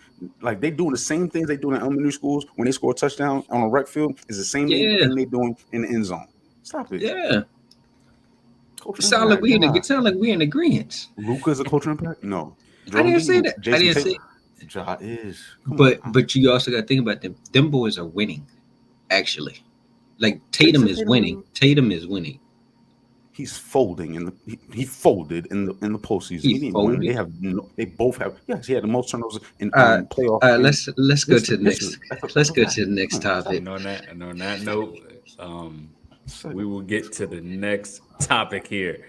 Speaker 3: Like they doing the same things they do in elementary schools when they score a touchdown on a rec field is the same
Speaker 4: Yeah,
Speaker 3: thing they doing in the end zone. Stop it.
Speaker 4: yeah. It
Speaker 3: Cultural
Speaker 4: sound like
Speaker 3: impact.
Speaker 4: it sound like we're in agreement.
Speaker 3: Luka's a cultural impact? No.
Speaker 4: I
Speaker 3: Joel
Speaker 4: didn't say
Speaker 3: Embiid,
Speaker 4: that. I
Speaker 3: Jason
Speaker 4: didn't
Speaker 3: Tatum.
Speaker 4: say.
Speaker 3: Ja is. Come on
Speaker 4: But
Speaker 3: now.
Speaker 4: you also got to think about them. Them boys are winning. Actually, like Tatum
Speaker 3: Jason
Speaker 4: is winning.
Speaker 3: Tatum,
Speaker 4: Tatum is winning.
Speaker 3: he's folding in he folded in the postseason.
Speaker 4: He
Speaker 3: He didn't win.
Speaker 4: folded.
Speaker 3: They both have, yes, he had the most turnovers in
Speaker 4: Uh,
Speaker 3: playoff in
Speaker 4: let's go to the
Speaker 3: history.
Speaker 4: next.
Speaker 3: That's
Speaker 4: Let's
Speaker 3: a
Speaker 4: go
Speaker 3: fact.
Speaker 4: to the next
Speaker 3: Come on, say
Speaker 4: topic.
Speaker 3: it.
Speaker 2: And on that note,
Speaker 3: Say
Speaker 2: we
Speaker 3: it.
Speaker 2: will get to the next topic here.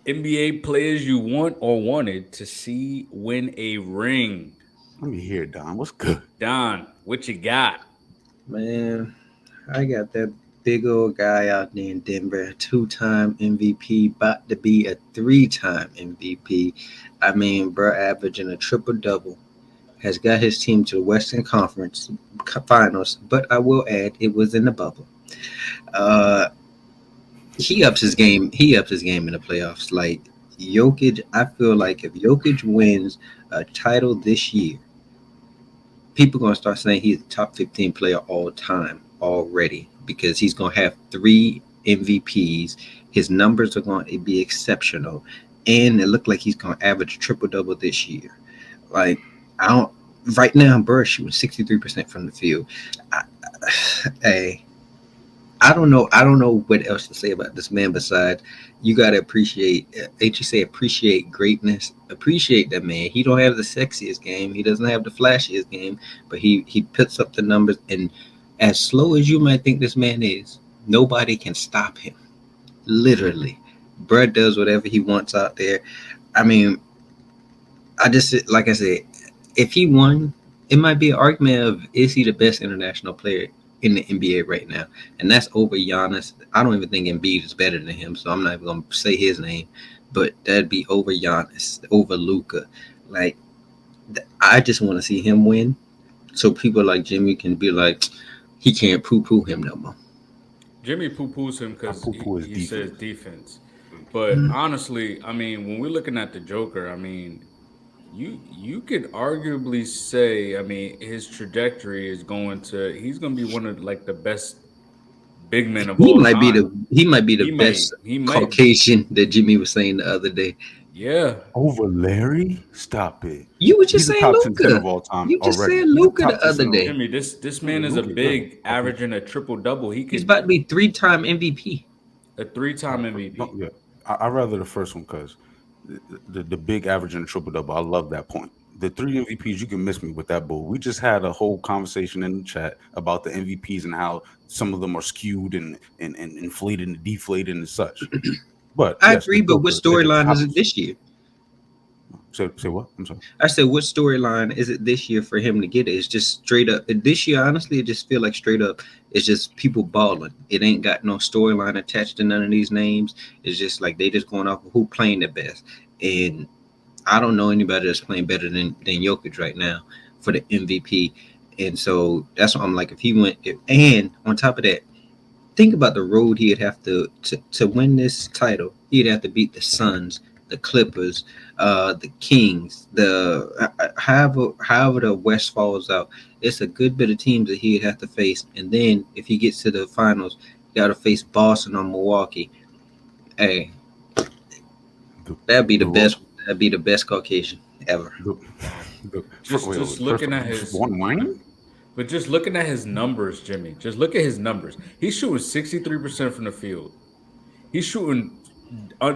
Speaker 2: NBA players you want or wanted to see win a ring.
Speaker 3: Let me hear it, Don. What's good?
Speaker 2: Don, what you got?
Speaker 4: Man, I got that big old guy out there in Denver, 2-time MVP, about to be a 3-time MVP. I mean, bro, averaging a triple double, has got his team to the Western Conference Finals. But I will add, it was in the bubble. Uh, he ups his game. He ups his game in the playoffs. Like Jokic, I feel like if Jokic wins a title this year, people gonna start saying he's a top 15 player all time already because he's gonna have 3 MVPs. His numbers are going to be exceptional, and it looked like he's gonna average a triple double this year. Like I don't. Right now, Burr shooting 63% from the field. I, hey, I don't know. I don't know what else to say about this man besides you gotta appreciate. Ain't you say appreciate greatness? Appreciate that man. He don't have the sexiest game. He doesn't have the flashiest game, but he puts up the numbers. And as slow as you might think this man is, nobody can stop him. Literally, Brad does whatever he wants out there. I mean, I just like I said, if he won, it might be an argument of is he the best international player in the NBA right now, and that's over Giannis. I don't even think Embiid is better than him, so I'm not even gonna say his name, but that'd be over Giannis, over Luka. Like, I just want to see him win, so people like Jimmie can be like, he can't poo-poo him no more.
Speaker 2: Jimmie poo-poos him
Speaker 3: I
Speaker 2: because
Speaker 3: poo-poo his
Speaker 2: he says
Speaker 3: defense.
Speaker 2: defense. But honestly, I mean, when we're looking at the Joker, I mean, you could arguably say, I mean, his trajectory is he's going to be one of like the best big men of all time.
Speaker 4: He might be the
Speaker 2: He might
Speaker 4: best
Speaker 2: he might
Speaker 4: Caucasian that Jimmie was saying the other day.
Speaker 2: yeah.
Speaker 3: Over Larry? Stop it.
Speaker 4: You were just
Speaker 3: He's a
Speaker 4: saying
Speaker 3: top 10
Speaker 4: Luka.
Speaker 3: of all time
Speaker 4: You just
Speaker 3: already.
Speaker 4: said
Speaker 3: He's a
Speaker 4: Luka
Speaker 3: top
Speaker 4: the
Speaker 3: 10
Speaker 4: other
Speaker 3: center.
Speaker 4: day.
Speaker 2: Jimmy, this
Speaker 3: Yeah,
Speaker 2: man is a
Speaker 3: Luka,
Speaker 2: big
Speaker 3: okay.
Speaker 2: averaging a triple double. He
Speaker 4: He's
Speaker 2: could
Speaker 4: about to be 3-time MVP.
Speaker 2: a 3-time MVP.
Speaker 3: No, yeah, I rather the first one because the big average and the triple double. I love that point. The 3 MVPs, you can miss me with that bull. We just had a whole conversation in the chat about the MVPs and how some of them are skewed and inflated and deflated and such. But
Speaker 4: I
Speaker 3: yes, the
Speaker 4: agree, but what
Speaker 3: Joker is a
Speaker 4: storyline
Speaker 3: top.
Speaker 4: is it this year?
Speaker 3: Say what? I'm sorry.
Speaker 4: I said, what storyline is it this year for him to get it? It's just straight up. This year, honestly, it just feel like straight up. It's just people balling. It ain't got no storyline attached to none of these names. It's just like they just going off of who playing the best. And I don't know anybody that's playing better than Jokic right now for the MVP. And so that's why I'm like, if he went, and on top of that, think about the road he'd have to win this title. He'd have to beat the Suns, the Clippers, the Kings, the however the West falls out. It's a good bit of teams that he'd have to face. And then if he gets to the finals, you got to face Boston or Milwaukee. Hey, that'd be the best. That'd be the best Caucasian ever.
Speaker 2: Just looking at his
Speaker 3: one ring.
Speaker 2: But just looking at his numbers, Jimmy, just look at his numbers. He's shooting 63% from the field. He's shooting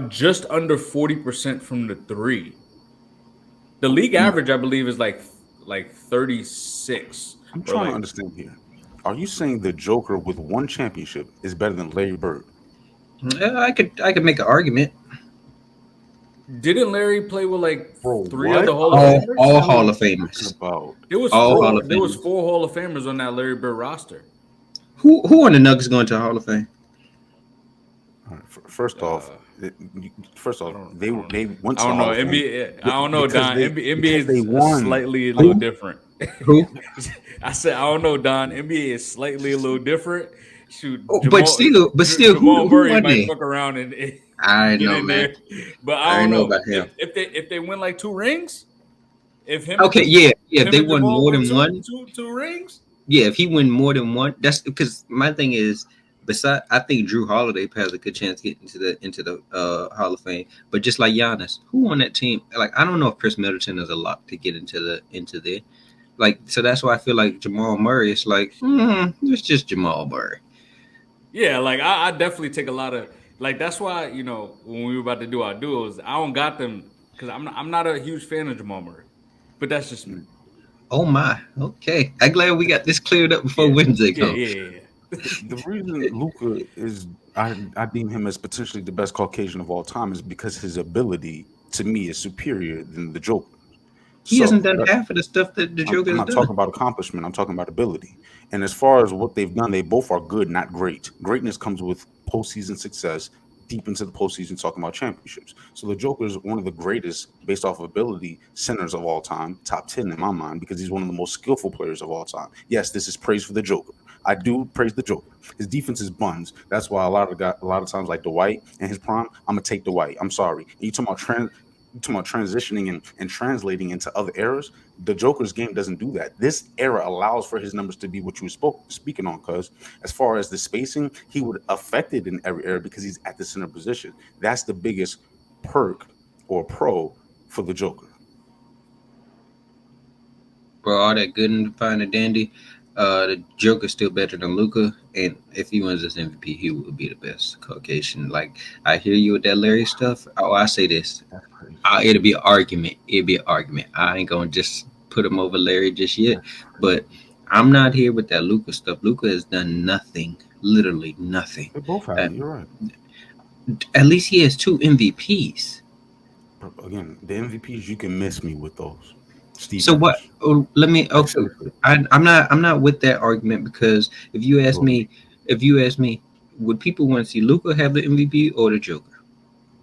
Speaker 2: just under 40% from the three. The league average, I believe, is like like 36.
Speaker 3: I'm
Speaker 2: or
Speaker 3: trying to
Speaker 2: like
Speaker 3: understand here. Are you saying the Joker with one championship is better than Larry Bird?
Speaker 4: Yeah, I could make an argument.
Speaker 2: didn't Larry play with like
Speaker 3: Bro,
Speaker 2: three other
Speaker 3: what?
Speaker 2: Hall of
Speaker 4: All
Speaker 2: Famers?
Speaker 4: all
Speaker 3: What are
Speaker 4: Hall
Speaker 3: you
Speaker 4: of
Speaker 3: talking
Speaker 4: Famers.
Speaker 3: about?
Speaker 4: All Hall of
Speaker 2: There was
Speaker 4: Famers.
Speaker 2: 4 Hall of Famers on that Larry Bird roster.
Speaker 4: Who on the Nuggets going to the Hall of Fame?
Speaker 3: All right, first off,
Speaker 2: Uh,
Speaker 3: first
Speaker 2: I
Speaker 3: off,
Speaker 2: don't.
Speaker 3: they
Speaker 2: I don't.
Speaker 3: went
Speaker 2: I
Speaker 3: to the
Speaker 2: don't know.
Speaker 3: Hall of Fame
Speaker 2: NBA. I don't know,
Speaker 3: because
Speaker 2: Don.
Speaker 3: they
Speaker 2: NBA
Speaker 3: because they
Speaker 2: is
Speaker 3: won.
Speaker 2: slightly a little
Speaker 4: Who?
Speaker 2: different.
Speaker 4: Who?
Speaker 2: I said I don't know, Don. NBA is slightly a little different. Shoot,
Speaker 4: Oh, but still,
Speaker 2: Jamal
Speaker 4: who
Speaker 2: Murray
Speaker 4: won
Speaker 2: might
Speaker 4: there?
Speaker 2: fuck around and
Speaker 4: I
Speaker 2: get
Speaker 4: know,
Speaker 2: in
Speaker 4: man.
Speaker 2: there, but I
Speaker 4: I
Speaker 2: don't
Speaker 4: know
Speaker 2: know
Speaker 4: about him.
Speaker 2: if they win like 2 rings. If
Speaker 4: Okay, yeah, yeah. If
Speaker 2: him
Speaker 4: they
Speaker 2: and
Speaker 4: won
Speaker 2: Jamal
Speaker 4: more
Speaker 2: win
Speaker 4: than one,
Speaker 2: two rings.
Speaker 4: yeah. If he win more than one, that's because my thing is. Besides, I think Drew Holiday has a good chance to get into the Hall of Fame. But just like Giannis, who on that team? Like I don't know if Chris Middleton is a lock to get into there. Like so that's why I feel like Jamal Murray is like it's just Jamal Murray.
Speaker 2: Yeah, like I definitely take a lot of like that's why when we were about to do our duels, I don't got them because I'm not a huge fan of Jamal Murray, but that's just me.
Speaker 4: Oh my, okay. I'm glad we got this cleared up before
Speaker 2: Yeah,
Speaker 4: Wednesday
Speaker 2: yeah,
Speaker 4: comes.
Speaker 2: yeah, yeah.
Speaker 3: The reason Luca is I deem him as potentially the best Caucasian of all time is because his ability to me is superior than the Joker.
Speaker 4: He hasn't
Speaker 3: So
Speaker 4: done half of the stuff that the Joker
Speaker 3: I'm
Speaker 4: has
Speaker 3: not talking
Speaker 4: done.
Speaker 3: about accomplishment. I'm talking about ability. And as far as what they've done, they both are good, not great. Greatness comes with postseason success, deep into the postseason, talking about championships. So the Joker is one of the greatest, based off of ability, centers of all time, top 10 in my mind, because he's one of the most skillful players of all time. Yes, this is praise for the Joker. I do praise the Joker. His defense is buns. That's why a lot of times, like Dwight and his prime, I'm gonna take Dwight. I'm sorry. And you talking about transitioning and translating into other eras. The Joker's game doesn't do that. This era allows for his numbers to be what you were speaking on. Because as far as the spacing, he would affect it in every era because he's at the center position. That's the biggest perk or pro for the Joker.
Speaker 4: For all that good and fine and dandy, the Joker's still better than Luca. And if he wins this MVP, he will be the best Caucasian. Like I hear you with that Larry stuff. Oh, I say this.
Speaker 3: That's crazy.
Speaker 4: It'll be an argument. It'll be an argument. I ain't gonna just put him over Larry just yet. But I'm not here with that Luca stuff. Luca has done nothing, literally nothing.
Speaker 3: They both have
Speaker 4: Uh,
Speaker 3: it. You're right.
Speaker 4: at least he has 2 MVPs.
Speaker 3: But again, the MVPs you can miss me with those. Steve
Speaker 4: So what?
Speaker 3: Nash.
Speaker 4: Oh, let me.
Speaker 3: Like
Speaker 4: Okay,
Speaker 3: seriously.
Speaker 4: I'm not with that argument because if you ask me, would people want to see Luca have the MVP or the Joker?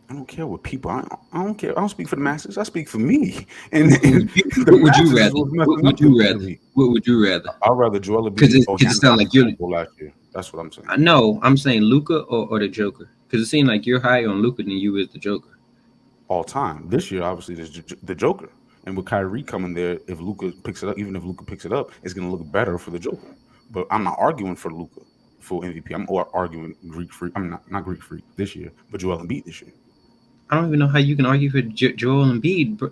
Speaker 3: I don't care what people. I don't care. I don't speak for the masses. I speak for me. And,
Speaker 4: What
Speaker 3: and the
Speaker 4: would you
Speaker 3: masses is
Speaker 4: rather?
Speaker 3: what's
Speaker 4: What
Speaker 3: messing
Speaker 4: would
Speaker 3: up
Speaker 4: you
Speaker 3: the
Speaker 4: rather?
Speaker 3: league.
Speaker 4: What would you rather?
Speaker 3: I'd rather Joel
Speaker 4: Because
Speaker 3: Embiid.
Speaker 4: it sounds like you're.
Speaker 3: last year. That's what I'm saying.
Speaker 4: No, I'm saying Luca or the Joker. Because it seems like you're higher on Luca than you is the Joker.
Speaker 3: All time. This year, obviously, there's the Joker. And with Kyrie coming there, if Luca picks it up, even if Luca picks it up, it's going to look better for the Joker. But I'm not arguing for Luca for MVP. I'm arguing Greek Freak. I'm not Greek Freak this year, but Joel Embiid this year.
Speaker 4: I don't even know how you can argue for Joel Embiid. All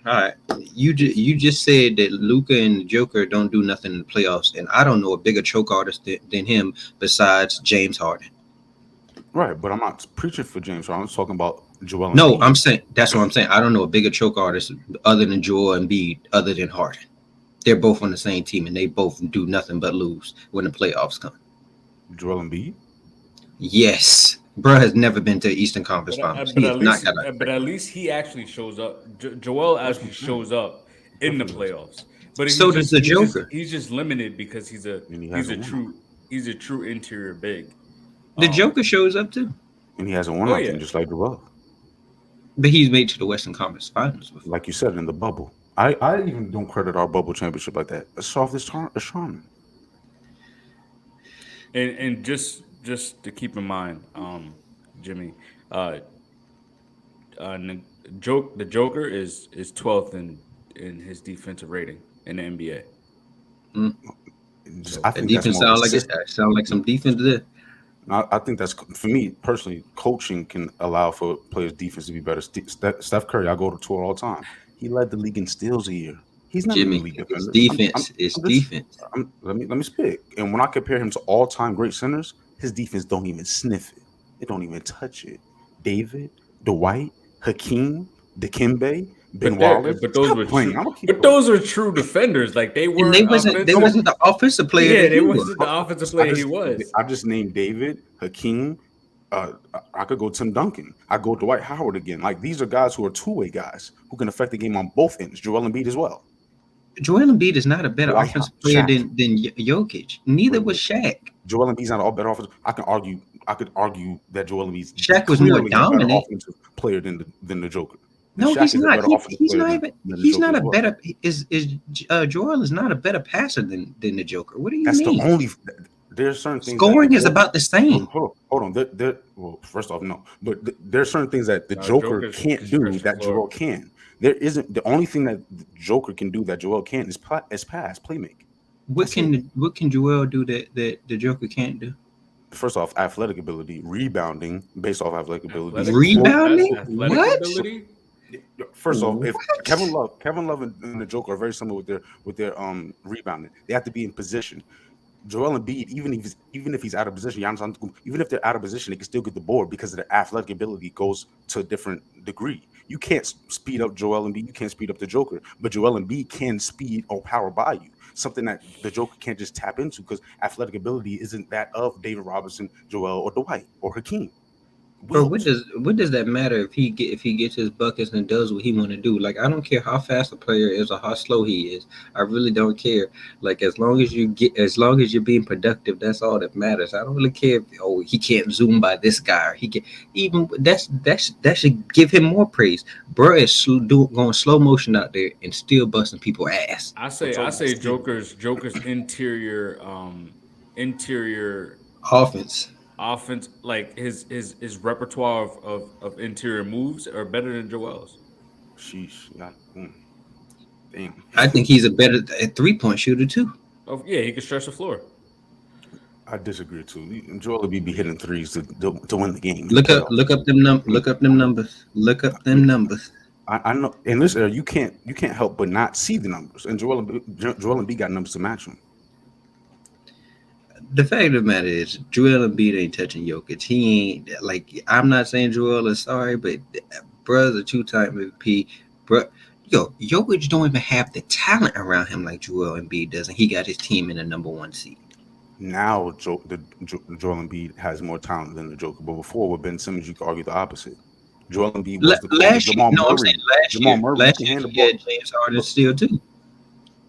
Speaker 4: right, you just said that Luca and the Joker don't do nothing in the playoffs, and I don't know a bigger choke artist than him besides James Harden.
Speaker 3: Right, but I'm not preaching for James Harden. I'm talking about Joel
Speaker 4: No,
Speaker 3: Embiid.
Speaker 4: I'm saying that's what I'm saying. I don't know a bigger choke artist other than Joel Embiid, other than Harden. They're both on the same team, and they both do nothing but lose when the playoffs come.
Speaker 3: Joel Embiid.
Speaker 4: Yes, bro has never been to Eastern Conference Finals. He has not got
Speaker 2: But at least he actually shows up. Joel actually shows up in the playoffs. But
Speaker 4: So does the Joker.
Speaker 2: he's just limited because he's a
Speaker 3: And he
Speaker 2: he's a
Speaker 3: hasn't won.
Speaker 2: true interior big.
Speaker 4: The Joker shows up too,
Speaker 3: And he hasn't won
Speaker 2: Oh,
Speaker 3: nothing,
Speaker 2: yeah.
Speaker 3: just like Joel.
Speaker 4: but he's made to the Western Conference Finals before.
Speaker 3: Like you said, in the bubble. I even don't credit our bubble championship like that. It's off this Charmin.
Speaker 2: And just to keep in mind, Jimmy, the Joker is 12th in his defensive rating in the NBA.
Speaker 3: I
Speaker 4: That
Speaker 3: think that's
Speaker 4: defense
Speaker 3: more of a system.
Speaker 4: sound like some defense there.
Speaker 3: I think that's for me personally. Coaching can allow for players' defense to be better. Steph Curry, I go to tour all the time. He led the league in steals a year. He's not an
Speaker 4: Jimmy,
Speaker 3: elite
Speaker 4: it's
Speaker 3: defender.
Speaker 4: defense. It's
Speaker 3: I'm just-
Speaker 4: defense.
Speaker 3: let me speak. And when I compare him to all-time great centers, his defense don't even sniff it. It don't even touch it. David, Dwight, Hakeem, Dikembe, Ben
Speaker 2: But they're
Speaker 3: Wallace.
Speaker 2: but those
Speaker 3: Stop
Speaker 2: were
Speaker 3: playing.
Speaker 2: true.
Speaker 3: I'm gonna keep
Speaker 2: But those are true defenders. Like they
Speaker 4: And
Speaker 2: were
Speaker 4: they
Speaker 2: offensive.
Speaker 4: wasn't the offensive player
Speaker 2: Yeah,
Speaker 4: that
Speaker 2: they
Speaker 4: he was.
Speaker 2: wasn't the offensive player he was.
Speaker 3: I just named David, Hakeem. I could go Tim Duncan. I go Dwight Howard again. Like these are guys who are two-way guys who can affect the game on both ends. Joel Embiid as well.
Speaker 4: Joel Embiid is not a better
Speaker 3: Dwight
Speaker 4: offensive player
Speaker 3: Shaq.
Speaker 4: than Jokic. Neither
Speaker 3: Wait,
Speaker 4: was Shaq.
Speaker 3: Joel Embiid's not a better offensive. I could argue that Joel Embiid's
Speaker 4: Shaq was more
Speaker 3: clearly a better
Speaker 4: dominant.
Speaker 3: offensive player than the Joker. And
Speaker 4: No,
Speaker 3: Shaq
Speaker 4: he's
Speaker 3: is a
Speaker 4: not.
Speaker 3: better offensive
Speaker 4: He's
Speaker 3: player
Speaker 4: not
Speaker 3: than
Speaker 4: even.
Speaker 3: the
Speaker 4: He's
Speaker 3: Joker
Speaker 4: not
Speaker 3: as
Speaker 4: a
Speaker 3: well.
Speaker 4: better. Joel is not a better passer than the Joker. What do you
Speaker 3: That's
Speaker 4: mean?
Speaker 3: the only. There's certain things.
Speaker 4: Scoring
Speaker 3: that
Speaker 4: is about the same.
Speaker 3: Hold on. Well, first off, no. But there's certain things that the
Speaker 2: No,
Speaker 3: Joker
Speaker 2: Joker's
Speaker 3: can't
Speaker 2: can
Speaker 3: do
Speaker 2: stretch the
Speaker 3: that
Speaker 2: floor.
Speaker 3: Joel can. There isn't the only thing that the Joker can do that Joel can't is pass, playmake.
Speaker 4: What can Joel do that the Joker can't do?
Speaker 3: First off, athletic ability, rebounding based off athletic ability.
Speaker 4: Rebounding?
Speaker 2: Athletic
Speaker 4: What?
Speaker 2: ability?
Speaker 3: First off, if
Speaker 4: What?
Speaker 3: Kevin Love and the Joker are very similar with their rebounding. They have to be in position. Joel Embiid, even if he's out of position, Giannis Antetokounmpo, even if they're out of position, they can still get the board because of their athletic ability goes to a different degree. You can't speed up Joel Embiid, you can't speed up the Joker, but Joel Embiid can speed or power by you. Something that the Joker can't just tap into because athletic ability isn't that of David Robinson, Joel, or Dwight or Hakeem.
Speaker 4: Bro, what does that matter if he gets his buckets and does what he want to do? Like, I don't care how fast a player is or how slow he is. I really don't care. Like, as long as you're being productive, that's all that matters. I don't really care if he can't zoom by this guy or he can even that should give him more praise. Bro is going slow motion out there and still busting people's ass.
Speaker 2: I say Joker's interior
Speaker 4: Offense.
Speaker 2: like his repertoire of interior moves are better than Joel's.
Speaker 3: Sheesh. Damn.
Speaker 4: I think he's a better 3-point shooter too.
Speaker 2: Oh yeah, he can stretch the floor.
Speaker 3: I disagree too. Joel Embiid be hitting threes to win the game.
Speaker 4: Look up them numbers.
Speaker 3: I know in this era you can't help but not see the numbers, and Joel Embiid got numbers to match them.
Speaker 4: The fact of the matter is, Joel Embiid ain't touching Jokic. He ain't like. I'm not saying Joel is sorry, but brother's a 2-time MVP. Bro, Jokic don't even have the talent around him like Joel Embiid does, and he got his team in the number 1 seed.
Speaker 3: Now Joel Embiid has more talent than the Joker, but before with Ben Simmons, you could argue the opposite. Joel Embiid was the
Speaker 4: last year.
Speaker 3: Jamal
Speaker 4: No,
Speaker 3: Murray.
Speaker 4: I'm saying last year.
Speaker 3: Murray
Speaker 4: Last
Speaker 3: can
Speaker 4: year
Speaker 3: hand the
Speaker 4: he
Speaker 3: ball.
Speaker 4: had James Harden still too.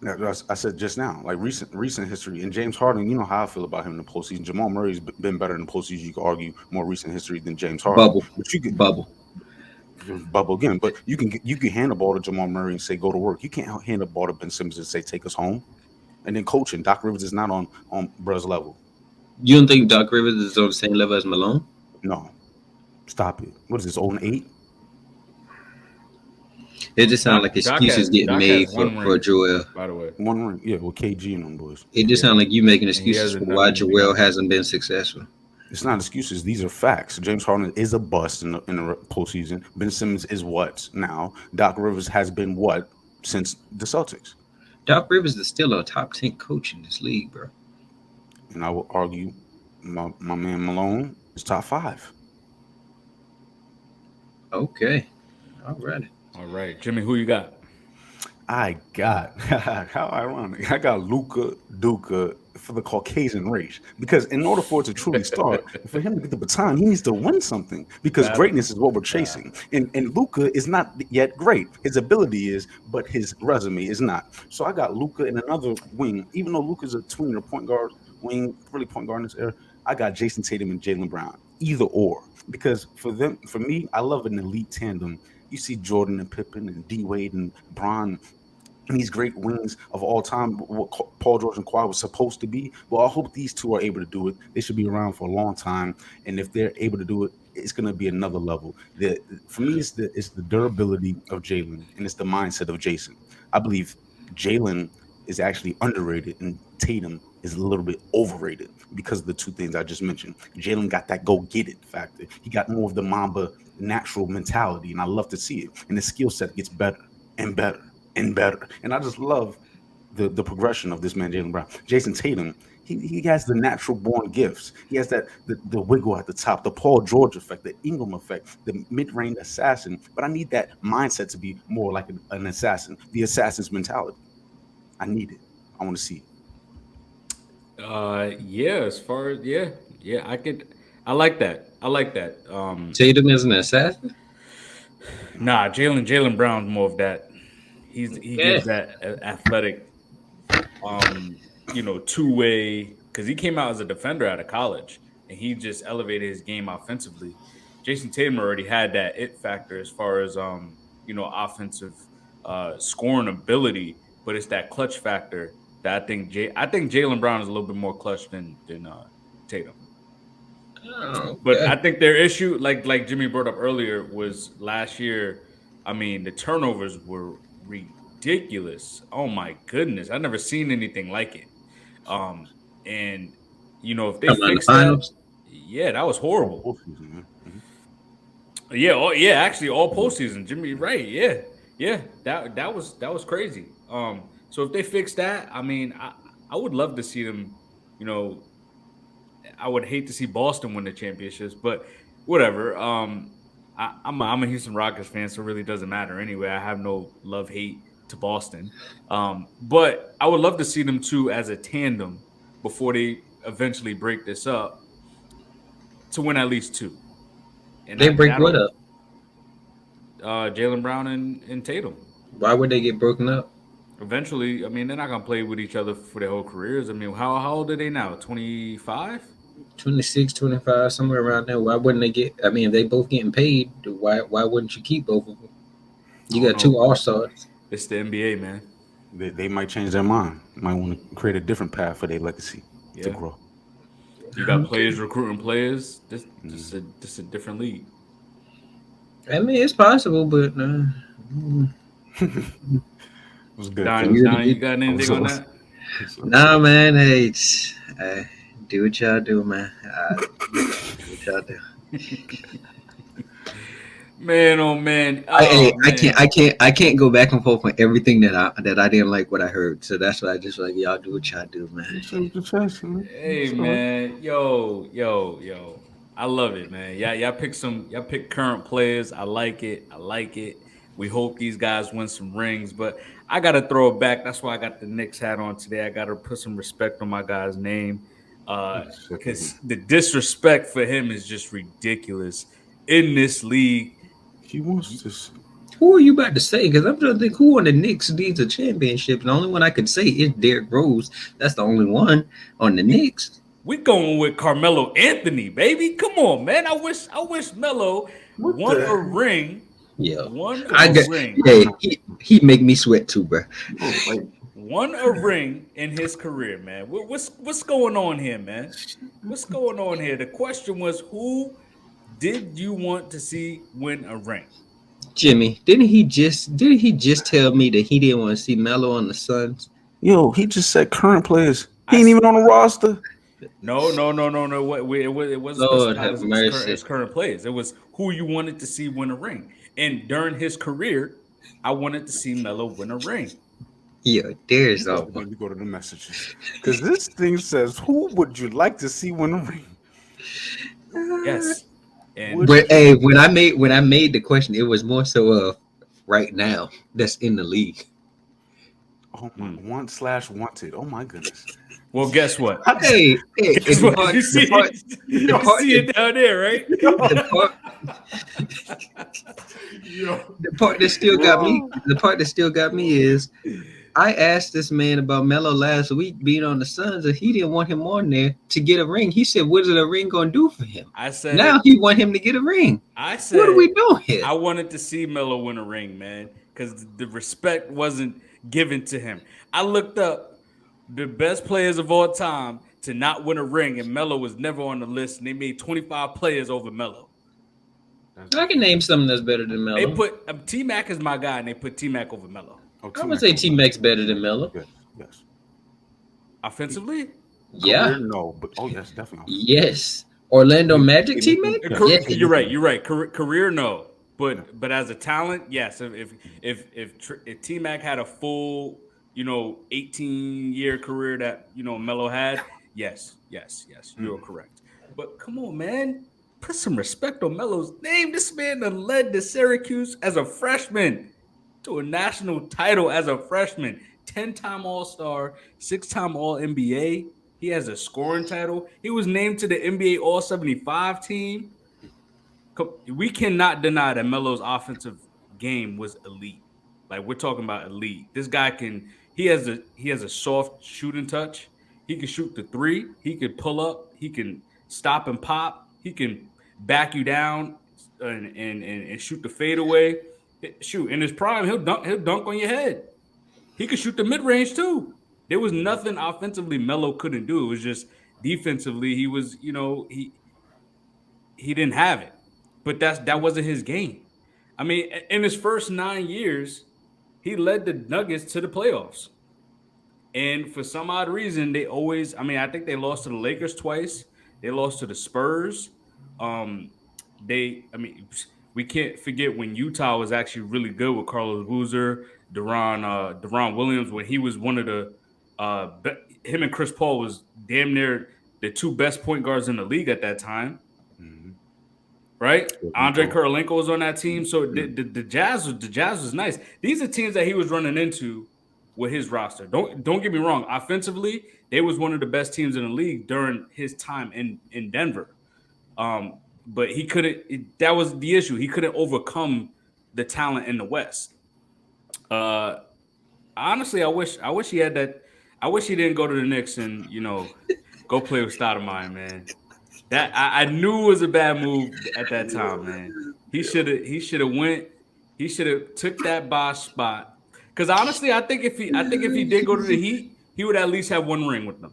Speaker 3: I said just now, like recent history. And James Harden, you know how I feel about him in the postseason. Jamal Murray's been better in the postseason. You could argue more recent history than James Harden.
Speaker 4: Bubble.
Speaker 3: But you could
Speaker 4: Bubble.
Speaker 3: again. But you can hand the ball to Jamal Murray and say go to work. You can't hand the ball to Ben Simmons and say take us home. And then coaching, Doc Rivers is not on Bruh's level.
Speaker 4: You don't think Doc Rivers is on the same level as Malone?
Speaker 3: No, stop it. What is this? 0-8?
Speaker 4: It just sounds like excuses getting made for Joel.
Speaker 2: By the way,
Speaker 3: 1 ring, yeah, with KG and them boys.
Speaker 4: It just sounds like you making
Speaker 2: he
Speaker 4: excuses
Speaker 2: hasn't
Speaker 4: for
Speaker 2: done
Speaker 4: why
Speaker 2: anything
Speaker 4: Joel
Speaker 2: else.
Speaker 4: hasn't been successful.
Speaker 3: It's not excuses. These are facts. James Harden is a bust in the postseason. Ben Simmons is what now? Doc Rivers has been what since the Celtics?
Speaker 4: Doc Rivers is still a top 10 coach in this league, bro.
Speaker 3: And I will argue my man Malone is top 5.
Speaker 4: Okay. All right.
Speaker 2: all right, Jimmy, who you got?
Speaker 3: I got how ironic. I got Luka Duka for the Caucasian race because in order for it to truly start, for him to get the baton, he needs to win something because greatness is what we're chasing. And Luka is not yet great. His ability is, but his resume is not. So I got Luka in another wing. Even though Luka's a tweener, point guard, wing, really point guard in this era, I got Jason Tatum and Jaylen Brown. Either or, because for me, I love an elite tandem. You see Jordan and Pippen and D Wade and Bron and these great wings of all time, what Paul George and Kawhi was supposed to be. Well, I hope these two are able to do it. They should be around for a long time, and if they're able to do it, it's going to be another level. For me, it's the durability of Jalen, and it's the mindset of Jason. I believe Jalen is actually underrated, and Tatum is a little bit overrated because of the two things I just mentioned. Jalen got that go-get-it factor. He got more of the Mamba natural mentality, and I love to see it. And the skill set gets better and better and better. And I just love the progression of this man, Jaylen Brown. Jason Tatum He has the natural born gifts. He has that the wiggle at the top, the Paul George effect, the Ingram effect, the mid range assassin. But I need that mindset to be more like an assassin, the assassin's mentality. I need it. I want to see it.
Speaker 2: Yeah, as far as I like that. I like that.
Speaker 4: Tatum is an assassin.
Speaker 2: Nah, Jalen Brown's more of that. He
Speaker 4: Yeah.
Speaker 2: gives that athletic, two way because he came out as a defender out of college and he just elevated his game offensively. Jason Tatum already had that it factor as far as offensive scoring ability, but it's that clutch factor that I think Jalen Brown is a little bit more clutch than Tatum.
Speaker 4: Oh,
Speaker 2: But I
Speaker 4: okay.
Speaker 2: think their issue, like Jimmie brought up earlier, was last year. I mean, the turnovers were ridiculous. Oh my goodness, I never seen anything like it. And if they
Speaker 4: Come on, the
Speaker 2: fix that,
Speaker 4: finals.
Speaker 2: yeah, that was
Speaker 3: Oh,
Speaker 2: horrible.
Speaker 3: postseason, man.
Speaker 2: Yeah, actually, all postseason. Jimmy, right? Yeah, that was crazy. So if they fix that, I mean, I would love to see them. You know, I would hate to see Boston win the championships, but whatever. I'm a Houston Rockets fan, so it really doesn't matter anyway. I have no love hate to Boston, but I would love to see them two as a tandem before they eventually break this up to win at least two, and
Speaker 4: They break what
Speaker 2: that'll
Speaker 4: up?
Speaker 2: Jalen Brown and Tatum.
Speaker 4: Why would they get broken up?
Speaker 2: Eventually, I mean, they're not gonna play with each other for their whole careers. I mean, how old are they now? 25.
Speaker 4: 26, 25, somewhere around there. Why wouldn't they get? I mean, if they both getting paid, why wouldn't you keep both of them? You
Speaker 2: I don't
Speaker 4: got two
Speaker 2: know.
Speaker 4: All Stars.
Speaker 2: It's the NBA, man.
Speaker 3: They might change their mind. Might want to create a different path for their legacy to
Speaker 2: Yeah,
Speaker 3: grow.
Speaker 2: you got players recruiting players. This a different league.
Speaker 4: I mean, it's possible, but
Speaker 3: It was good.
Speaker 2: Don,
Speaker 3: Fellas.
Speaker 2: You got anything on that?
Speaker 4: nah, man. Hey, do what y'all do, man. Do what y'all do.
Speaker 2: Man, oh man,
Speaker 4: I
Speaker 2: man.
Speaker 4: I can't go back and forth on everything that I didn't like what I heard. So that's why I just like y'all do what y'all do, man.
Speaker 2: Hey man, yo. I love it, man. Y'all pick current players. I like it. We hope these guys win some rings, but I gotta throw it back. That's why I got the Knicks hat on today. I gotta put some respect on my guy's name. Because the disrespect for him is just ridiculous in this league.
Speaker 3: He wants this.
Speaker 4: Who are you about to say? Because I'm trying to think who on the Knicks needs a championship. And the only one I could say is Derrick Rose. That's the only one on the Knicks.
Speaker 2: We going with Carmelo Anthony, baby. Come on, man. I wish Melo won a ring.
Speaker 4: Yeah,
Speaker 2: Won
Speaker 4: I
Speaker 2: a
Speaker 4: got.
Speaker 2: ring.
Speaker 4: Hey, he make me sweat too, bro.
Speaker 2: Won a ring in his career, man. What's going on here, man? What's going on here? The question was, who did you want to see win a ring?
Speaker 4: Jimmie, didn't he just tell me that he didn't want to see Melo on the Suns?
Speaker 3: Yo, he just said current players. He ain't even on the roster.
Speaker 2: No. It wasn't
Speaker 4: Lord
Speaker 2: specified
Speaker 4: have mercy.
Speaker 2: as current players. It was who you wanted to see win a ring. And during his career, I wanted to see Melo win a ring.
Speaker 4: Yeah, there's
Speaker 3: Let me go to the messages because this thing says, "Who would you like to see win a ring?"
Speaker 2: Yes. And
Speaker 4: But hey, when I made the question, it was more so of right now that's in the league.
Speaker 3: Oh my, /wanted. Oh my goodness.
Speaker 2: well, guess what?
Speaker 4: Hey,
Speaker 2: Guess
Speaker 4: and
Speaker 2: what? You see it down there, right?
Speaker 4: The part that still got me. The part that still got me is I asked this man about Melo last week being on the Suns, and he didn't want him on there to get a ring. He said, "What is a ring going to do for him?"
Speaker 2: I said
Speaker 4: now he want him to get a ring.
Speaker 2: I said,
Speaker 4: what are we doing here?
Speaker 2: I wanted to see Melo win a ring, man, because the respect wasn't given to him. I looked up the best players of all time to not win a ring, and Melo was never on the list, and they made 25 players over Melo.
Speaker 4: I can name something that's better than Melo.
Speaker 2: They put T-Mac is my guy, and they put T-Mac over Melo.
Speaker 4: I would say T-Mac's better than Melo.
Speaker 3: Yes.
Speaker 2: Offensively?
Speaker 4: Yeah.
Speaker 3: Career, no, but yes, definitely.
Speaker 4: Yes. Orlando Magic T-Mac?
Speaker 2: Yes. You're right. Career, no. But as a talent, yes. If T-Mac had a full, 18-year career that, Melo had, Yes. You're correct. But come on, man. Put some respect on Melo's name. This man done led the Syracuse as a freshman to a national title as a freshman. 10-time All-Star, 6-time All-NBA. He has a scoring title. He was named to the NBA All-75 team. We cannot deny that Melo's offensive game was elite. Like we're talking about elite. This guy can. He has a soft shooting touch. He can shoot the three. He can pull up. He can stop and pop. He can back you down and shoot the fadeaway. Shoot in his prime, he'll dunk on your head. He could shoot the mid range too. There was nothing offensively Melo couldn't do. It was just defensively he was he didn't have it. But that wasn't his game. I mean, in his first 9 years, he led the Nuggets to the playoffs. And for some odd reason, they always, I mean, I think they lost to the Lakers twice. They lost to the Spurs. Um, I mean, we can't forget when Utah was actually really good with Carlos Boozer, Deron Williams, when he was one of the, him and Chris Paul was damn near the two best point guards in the league at that time. Right, Andre Kirilenko was on that team, so the Jazz was nice. These are teams that he was running into with his roster. Don't get me wrong. Offensively, they was one of the best teams in the league during his time in Denver. But he couldn't. That was the issue. He couldn't overcome the talent in the West. Honestly, I wish he had that. I wish he didn't go to the Knicks and go play with Stoudemire, man. That I knew it was a bad move at that time, man. He should have went. He should have took that Bosh spot. Because honestly, I think if he did go to the Heat, he would at least have one ring with them.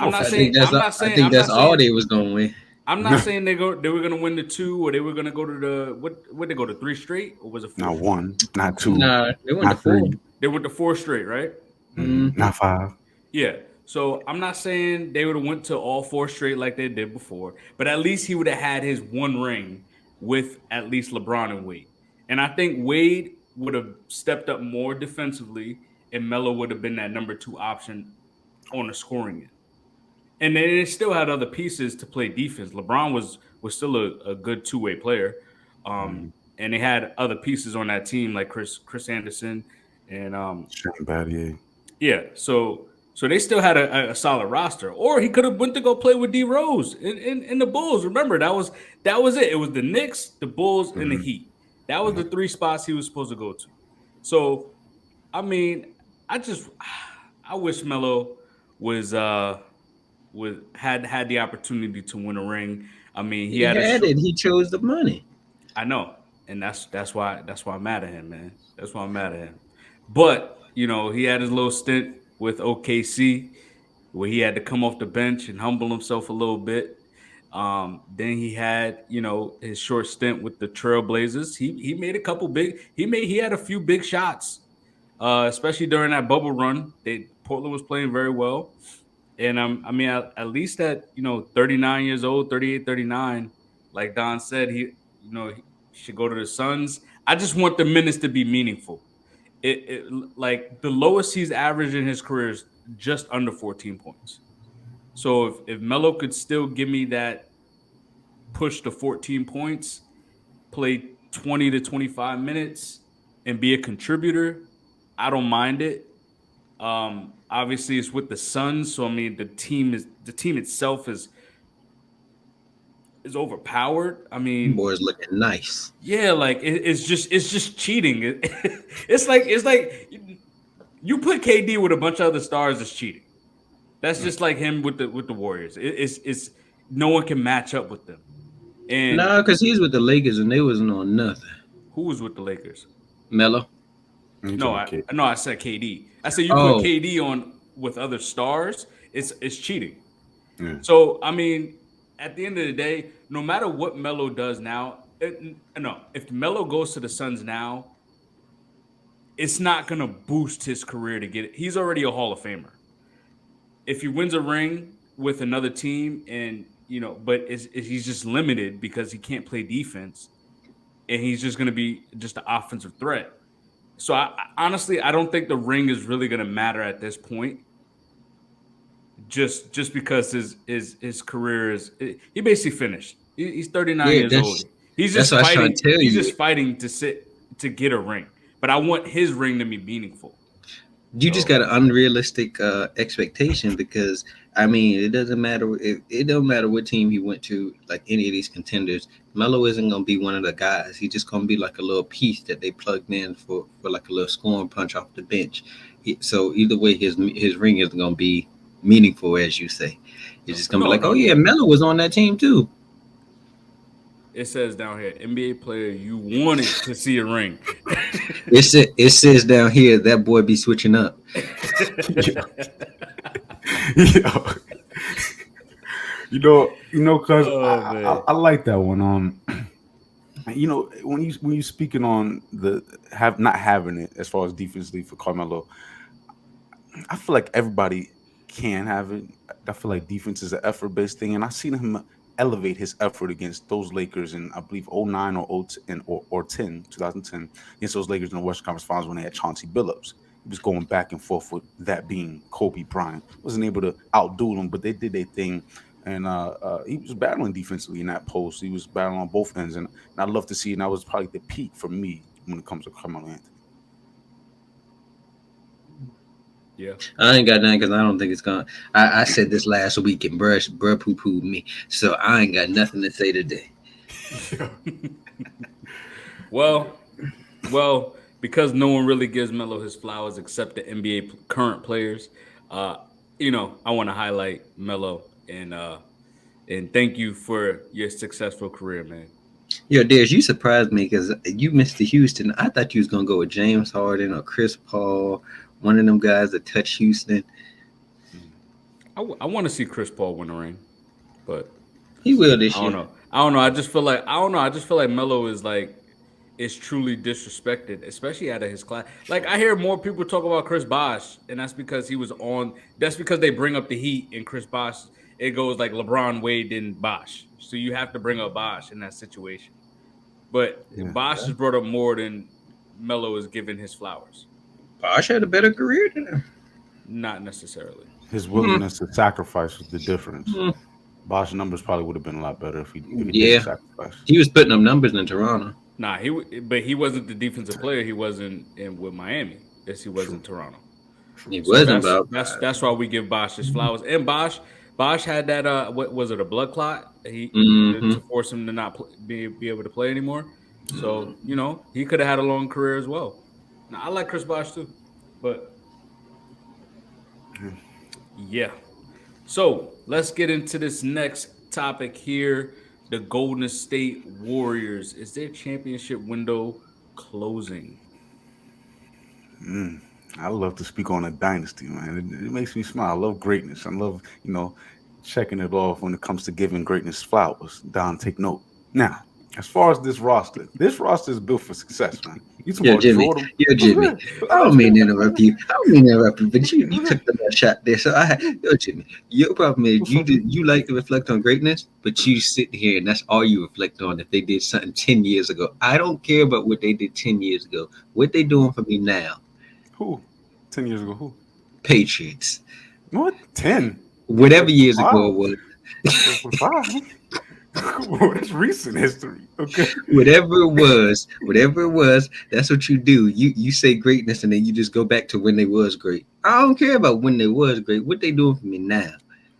Speaker 2: I'm not saying
Speaker 4: that's all they was gonna win.
Speaker 2: I'm not saying they were gonna win the two or they were gonna go to the what they go to 3 straight or was it 4?
Speaker 3: Not 1, not 2.
Speaker 4: Nah, they went to 4.
Speaker 2: They went to 4 straight, right?
Speaker 3: Not 5.
Speaker 2: Yeah. So I'm not saying they would have went to all 4 straight like they did before, but at least he would have had his one ring with at least LeBron and Wade. And I think Wade would have stepped up more defensively, and Melo would have been that number 2 option on the scoring end. And then they still had other pieces to play defense. LeBron was still a good 2-way player, and they had other pieces on that team like Chris Anderson and
Speaker 3: Shane Battier.
Speaker 2: Yeah, so they still had a solid roster. Or he could have went to go play with D Rose in the Bulls. Remember, that was it. It was the Knicks, the Bulls, and the Heat. That was the 3 spots he was supposed to go to. So, I mean, I wish Melo had the opportunity to win a ring. I mean, he had it.
Speaker 4: He chose the money.
Speaker 2: I know, and that's why I'm mad at him, man. That's why I'm mad at him. But he had his little stint with OKC where he had to come off the bench and humble himself a little bit. Then he had his short stint with the Trailblazers. He made a couple he had a few big shots, especially during that bubble run. Portland was playing very well. And I mean, at least at 39 years old, 38, 39, like Don said, he should go to the Suns. I just want the minutes to be meaningful. Like the lowest he's averaged in his career is just under 14 points. So if Melo could still give me that push to 14 points, play 20 to 25 minutes, and be a contributor, I don't mind it. Obviously, it's with the Suns, so I mean the team itself is overpowered. I mean,
Speaker 4: boys looking nice.
Speaker 2: Yeah, like it's just cheating. It's like you put KD with a bunch of other stars, it's cheating. That's just like him with the Warriors. It's no one can match up with them. And
Speaker 4: because he's with the Lakers and they wasn't on nothing.
Speaker 2: Who was with the Lakers?
Speaker 4: Melo.
Speaker 2: No, I said KD. I said you put KD on with other stars, it's cheating. Yeah. So I mean, at the end of the day, no matter what Melo does now, if Melo goes to the Suns now, it's not gonna boost his career to get it. He's already a Hall of Famer. If he wins a ring with another team, and but he's just limited because he can't play defense, and he's just gonna be just an offensive threat. So honestly, I don't think the ring is really going to matter at this point. just because his career is he basically finished. He's 39
Speaker 4: Yeah,
Speaker 2: years old. He's
Speaker 4: that's
Speaker 2: just
Speaker 4: what I was trying
Speaker 2: fighting.
Speaker 4: to tell
Speaker 2: He's
Speaker 4: you.
Speaker 2: just fighting to get a ring. But I want his ring to be meaningful.
Speaker 4: You just
Speaker 2: So
Speaker 4: got an unrealistic expectation because I mean it doesn't matter. It don't matter what team he went to. Like any of these contenders, Melo isn't gonna be one of the guys. He's just gonna be like a little piece that they plugged in for like a little scoring punch off the bench. So either way, his ring isn't gonna be meaningful, as you say. It's just gonna be
Speaker 2: no,
Speaker 4: like, oh
Speaker 2: no.
Speaker 4: yeah, Melo was on that team too.
Speaker 2: It says down here, NBA player you wanted to see a ring.
Speaker 4: It says down here that boy be switching up.
Speaker 3: Yeah. Cause
Speaker 2: Oh man.
Speaker 3: I like that one. When you speaking on the have not having it as far as defensively for Carmelo, I feel like everybody can have it. I feel like defense is an effort based thing, and I seen him elevate his effort against those Lakers in I believe '09 or 0 and or 10 2010 against those Lakers in the Western Conference Finals when they had Chauncey Billups. He was going back and forth with that being Kobe Bryant. Wasn't able to outdo them, but they did their thing. And he was battling defensively in that post. He was battling on both ends, and I love to see. And that was probably the peak for me when it comes to Carmelo Anthony.
Speaker 2: Yeah.
Speaker 4: I ain't got nothing because I don't think it's gonna. I said this last week and bruh poo pooed me, so I ain't got nothing to say today.
Speaker 2: Well, because no one really gives Melo his flowers except the NBA current players. Uh, I want to highlight Melo and thank you for your successful career, man.
Speaker 4: Yo, Darius, you surprised me because you missed the Houston. I thought you was gonna go with James Harden or Chris Paul, one of them guys that touch Houston.
Speaker 2: I want to see Chris Paul win a ring, but
Speaker 4: He will this
Speaker 2: I don't
Speaker 4: year.
Speaker 2: know. I don't know. I just feel like I don't know. I just feel like Melo is truly disrespected, especially out of his class. Like I hear more people talk about Chris Bosh, and that's because he was on. That's because they bring up the Heat and Chris Bosh. It goes like LeBron, Wade, and Bosh. So you have to bring up Bosh in that situation. But
Speaker 3: Yeah.
Speaker 2: Bosh is brought up more than Melo is given his flowers.
Speaker 4: Bosh had a better career than him.
Speaker 2: Not necessarily.
Speaker 3: His willingness to sacrifice was the difference.
Speaker 4: Mm.
Speaker 3: Bosh's numbers probably would have been a lot better if he didn't
Speaker 4: Yeah,
Speaker 3: sacrifice.
Speaker 4: he was putting up numbers in Toronto.
Speaker 2: Nah, but he wasn't the defensive player. He wasn't in with Miami. Yes, he was in Toronto.
Speaker 4: He
Speaker 2: So
Speaker 4: wasn't about.
Speaker 2: that's why we give Bosh his flowers. And Bosh had that what was it, a blood clot? He
Speaker 4: Mm-hmm.
Speaker 2: to force him to not be able to play anymore. So he could have had a long career as well. Now I like Chris Bosh too, but yeah. So let's get into this next topic here. The Golden State Warriors, is their championship window closing?
Speaker 3: I love to speak on a dynasty, man. It makes me smile. I love greatness. I love, checking it off when it comes to giving greatness flowers. Don, take note. Now, as far as this roster is built for success, man. You talking
Speaker 4: Yo,
Speaker 3: about
Speaker 4: Jimmy.
Speaker 3: Jordan?
Speaker 4: Yo, Jimmy. I don't mean to interrupt you. I don't mean to interrupt you, but you took the shot there. So yo, Jimmy, your problem is you like to reflect on greatness, but you sit here and that's all you reflect on. If they did something 10 years ago, I don't care about what they did 10 years ago. What they doing for me now?
Speaker 3: Who? 10 years ago, who?
Speaker 4: Patriots.
Speaker 3: What? 10?
Speaker 4: Whatever years ago it was.
Speaker 3: 5? That's recent history. Okay.
Speaker 4: Whatever it was, that's what you do. You say greatness and then you just go back to when they was great. I don't care about when they was great. What they doing for me now?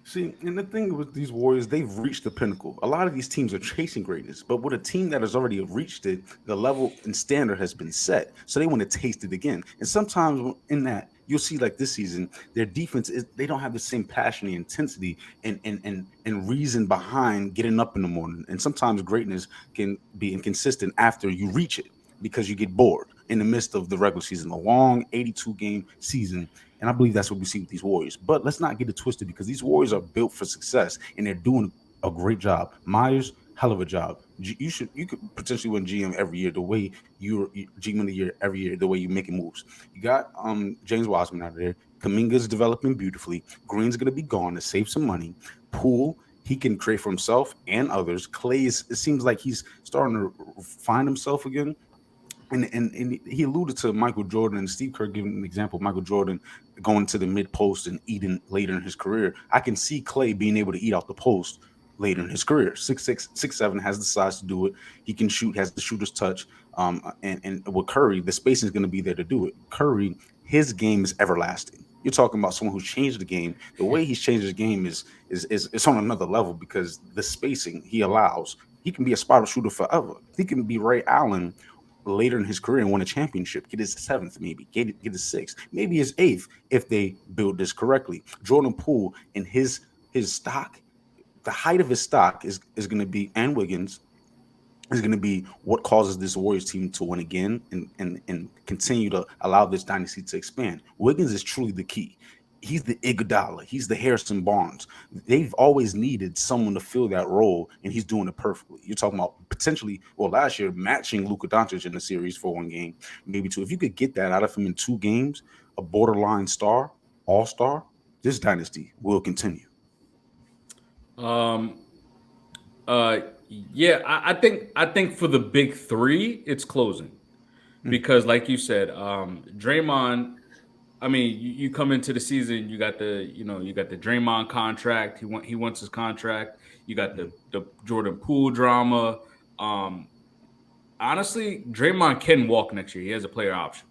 Speaker 3: See, and the thing with these Warriors, they've reached the pinnacle. A lot of these teams are chasing greatness, but with a team that has already reached it, the level and standard has been set. So they want to taste it again. And sometimes in that, you'll see like this season, their defense is they don't have the same passion and intensity and reason behind getting up in the morning. And sometimes greatness can be inconsistent after you reach it because you get bored in the midst of the regular season, a long 82 game season. And I believe that's what we see with these Warriors. But let's not get it twisted because these Warriors are built for success and they're doing a great job. Myers, hell of a job. You could potentially win GM every year the way you're GM of the year every year the way you're making moves. You got James Wiseman out there. Kaminga's developing beautifully. Green's gonna be gone to save some money. Poole, he can create for himself and others. It seems like he's starting to find himself again. And he alluded to Michael Jordan and Steve Kerr giving an example of Michael Jordan going to the mid post and eating later in his career. I can see Clay being able to eat out the post later in his career. 6'6", 6'7", has the size to do it. He can shoot, has the shooter's touch. And with Curry, the spacing is going to be there to do it. Curry, his game is everlasting. You're talking about someone who's changed the game. The way he's changed the game is it's on another level because the spacing he allows. He can be a spot shooter forever. He can be Ray Allen later in his career and win a championship, get his seventh, maybe get his sixth, maybe his eighth if they build this correctly. Jordan Poole and his stock, the height of his stock is going to be, and Wiggins is going to be what causes this Warriors team to win again and continue to allow this dynasty to expand. Wiggins is truly the key. He's the Iguodala. He's the Harrison Barnes. They've always needed someone to fill that role, and he's doing it perfectly. You're talking about potentially, well, last year matching Luka Doncic in the series for one game, maybe two. If you could get that out of him in 2 games, a borderline star, all-star, this dynasty will continue.
Speaker 2: Yeah, I think for the big 3, it's closing because, like you said, Draymond. I mean, you come into the season, you got the Draymond contract. He wants his contract. You got the Jordan Poole drama. Honestly, Draymond can walk next year. He has a player option.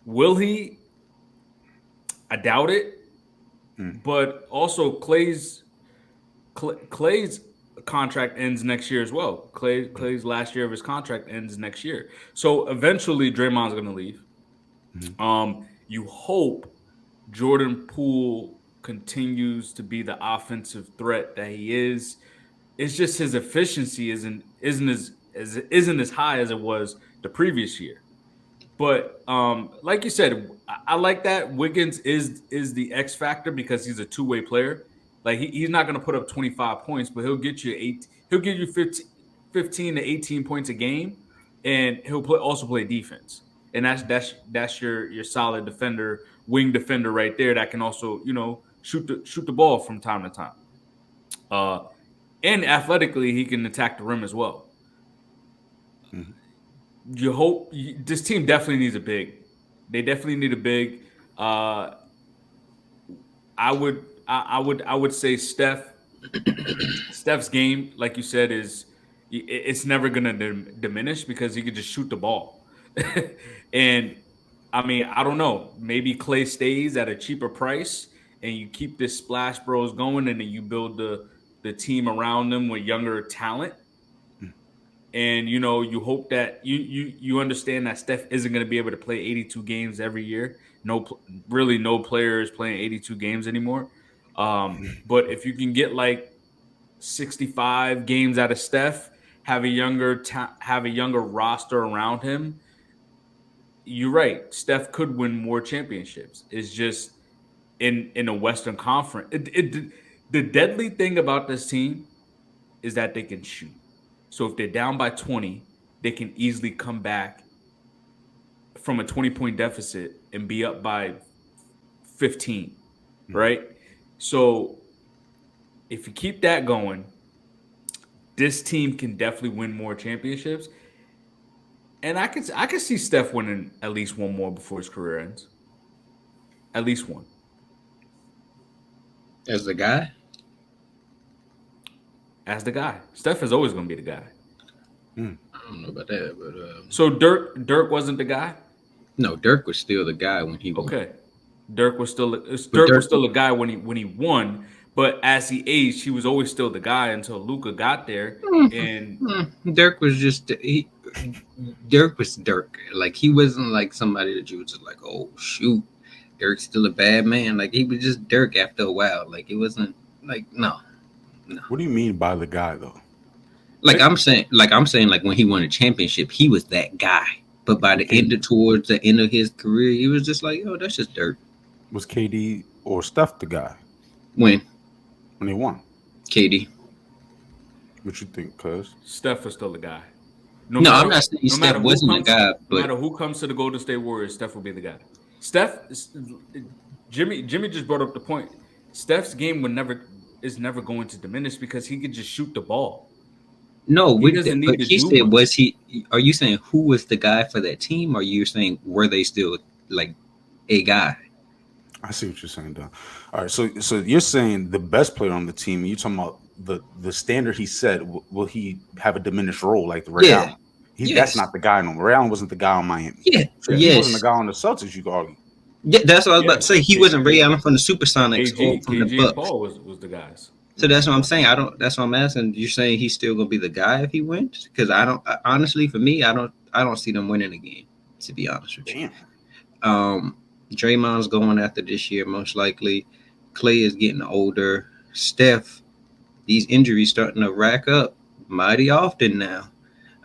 Speaker 2: Will he? I doubt it. But also Clay's contract ends next year as well. Clay's last year of his contract ends next year. So eventually Draymond's going to leave. You hope Jordan Poole continues to be the offensive threat that he is. It's just his efficiency isn't as high as it was the previous year. But like you said, I like that Wiggins is the X factor because he's a two-way player. Like he's not going to put up 25 points, but he'll get you 8. He'll give you 15 to 18 points a game, and he'll also play defense. And that's your solid defender, wing defender right there that can also shoot the ball from time to time. And athletically, he can attack the rim as well. You hope this team definitely needs a big. They definitely need a big. I would say Steph's game, like you said, it's never gonna diminish because he could just shoot the ball. And I mean, I don't know. Maybe Clay stays at a cheaper price, and you keep this Splash Bros going, and then you build the team around them with younger talent. And you hope that you understand that Steph isn't going to be able to play 82 games every year. No player is playing 82 games anymore. But if you can get like 65 games out of Steph, have a younger roster around him, you're right. Steph could win more championships. It's just in the Western Conference. The deadly thing about this team is that they can shoot. So if they're down by 20, they can easily come back from a 20-point deficit and be up by 15, right? So if you keep that going, this team can definitely win more championships. And I can see Steph winning at least one more before his career ends. At least one.
Speaker 4: As the guy?
Speaker 2: As the guy. Steph is always going to be the guy.
Speaker 4: I don't know about that, but
Speaker 2: so Dirk wasn't the guy?
Speaker 4: No, Dirk was still the guy when he won.
Speaker 2: Okay. Dirk was still a guy when he won, but as he aged, he was always still the guy until Luka got there. And
Speaker 4: Dirk was just Dirk was Dirk. Like he wasn't like somebody that you was just like, oh shoot, Dirk's still a bad man. Like he was just Dirk after a while. Like it wasn't like no.
Speaker 3: What do you mean by the guy though?
Speaker 4: I'm saying like when he won a championship, he was that guy. But by towards the end of his career, he was just like, oh, that's just Dirk.
Speaker 3: Was KD or Steph the guy?
Speaker 4: When
Speaker 3: he won?
Speaker 4: KD.
Speaker 3: What you think, cuz?
Speaker 2: Steph was still the guy.
Speaker 4: I'm not saying Steph wasn't the guy, but
Speaker 2: no matter who comes to the Golden State Warriors, Steph will be the guy. Jimmie just brought up the point. Steph's game is never going to diminish because he could just shoot the ball.
Speaker 4: No,
Speaker 2: He doesn't need
Speaker 4: but
Speaker 2: to
Speaker 4: he
Speaker 2: do
Speaker 4: said,
Speaker 2: much.
Speaker 4: was he? Are you saying who was the guy for that team? Or are you saying were they still like a guy?
Speaker 3: I see what you're saying, Don. All right, so you're saying the best player on the team. You're talking about the standard he set. Will he have a diminished role like the Ray
Speaker 4: Yeah.
Speaker 3: Allen? That's
Speaker 4: Yes.
Speaker 3: not the guy no more. Ray Allen wasn't the guy on Miami.
Speaker 4: Yeah.
Speaker 3: So if he wasn't the
Speaker 4: Yes.
Speaker 3: guy on the Celtics, you could argue.
Speaker 4: Yeah. That's what I was about
Speaker 2: Yeah,
Speaker 4: to say. He wasn't Ray Allen from the Supersonics or from the
Speaker 2: KG and
Speaker 4: Bucks.
Speaker 2: Paul was the guys.
Speaker 4: So that's what I'm saying. I don't. That's what I'm asking. You're saying he's still gonna be the guy if he wins? Because I don't. Honestly, for me, I don't. I don't see them winning again. To be honest with you.
Speaker 3: Damn.
Speaker 4: Draymond's going after this year most likely. Clay is getting older. Steph, these injuries starting to rack up mighty often now.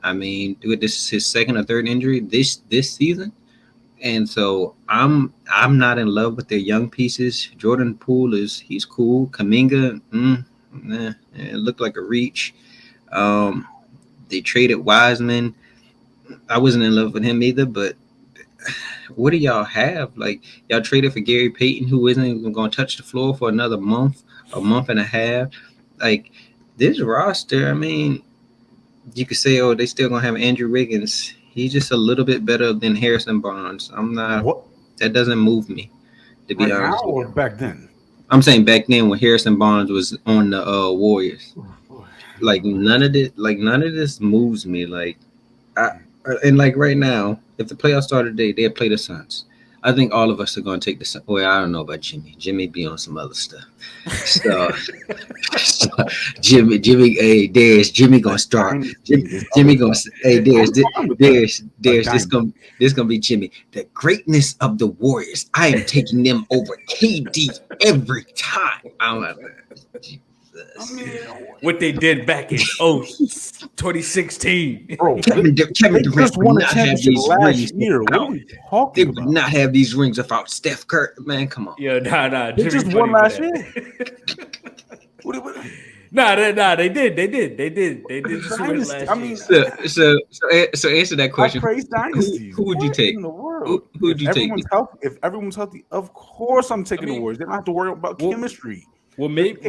Speaker 4: I mean, this is his second or third injury this season, and so I'm not in love with their young pieces. Jordan Poole he's cool. Kaminga, it looked like a reach. They traded Wiseman. I wasn't in love with him either, but what do y'all have? Like y'all traded for Gary Payton, who isn't even going to touch the floor for another month, a month and a half. Like this roster, I mean, you could say, oh, they still gonna have Andrew Wiggins. He's just a little bit better than Harrison Barnes. I'm not.
Speaker 3: What
Speaker 4: That doesn't move me, to be
Speaker 3: right now
Speaker 4: honest with
Speaker 3: or
Speaker 4: you.
Speaker 3: back then?
Speaker 4: I'm saying back then when Harrison Barnes was on the Warriors, like none of this moves me. Like and like right now, if the playoffs started today, they'd play the Suns. I think all of us are going to take the Suns. Well, I don't know about Jimmie. Jimmie be on some other stuff. So, Jimmie, hey Darius, Jimmie gonna start. Jimmie gonna, hey Darius, Darius, this gonna be Jimmie. The greatness of the Warriors. I am taking them over KD every time. I'm like, Jesus.
Speaker 2: What they did back in 2016.
Speaker 3: Bro,
Speaker 4: Kevin
Speaker 3: they
Speaker 4: Durant
Speaker 3: just
Speaker 4: would
Speaker 3: won a
Speaker 4: not have
Speaker 3: championship
Speaker 4: these
Speaker 3: last
Speaker 4: rings
Speaker 3: year. What are
Speaker 4: without.
Speaker 3: we
Speaker 4: They
Speaker 3: talking
Speaker 4: would
Speaker 3: about?
Speaker 4: not have these rings without Steph Curry. Man, come on.
Speaker 2: Yeah, nah.
Speaker 3: They
Speaker 2: Jimmy
Speaker 3: just
Speaker 2: funny
Speaker 3: won
Speaker 2: for
Speaker 3: last
Speaker 2: that.
Speaker 3: year. What,
Speaker 2: Nah, they did. They just win
Speaker 3: dynasty.
Speaker 2: last
Speaker 3: I
Speaker 2: year.
Speaker 3: mean,
Speaker 4: So answer that
Speaker 3: I
Speaker 4: question.
Speaker 3: praise dynasties.
Speaker 4: Who would you
Speaker 3: What
Speaker 4: take?
Speaker 3: in the world?
Speaker 4: Who would you take?
Speaker 3: If everyone's healthy, of course I'm taking the Warriors. They don't have to worry about chemistry.
Speaker 2: Well, maybe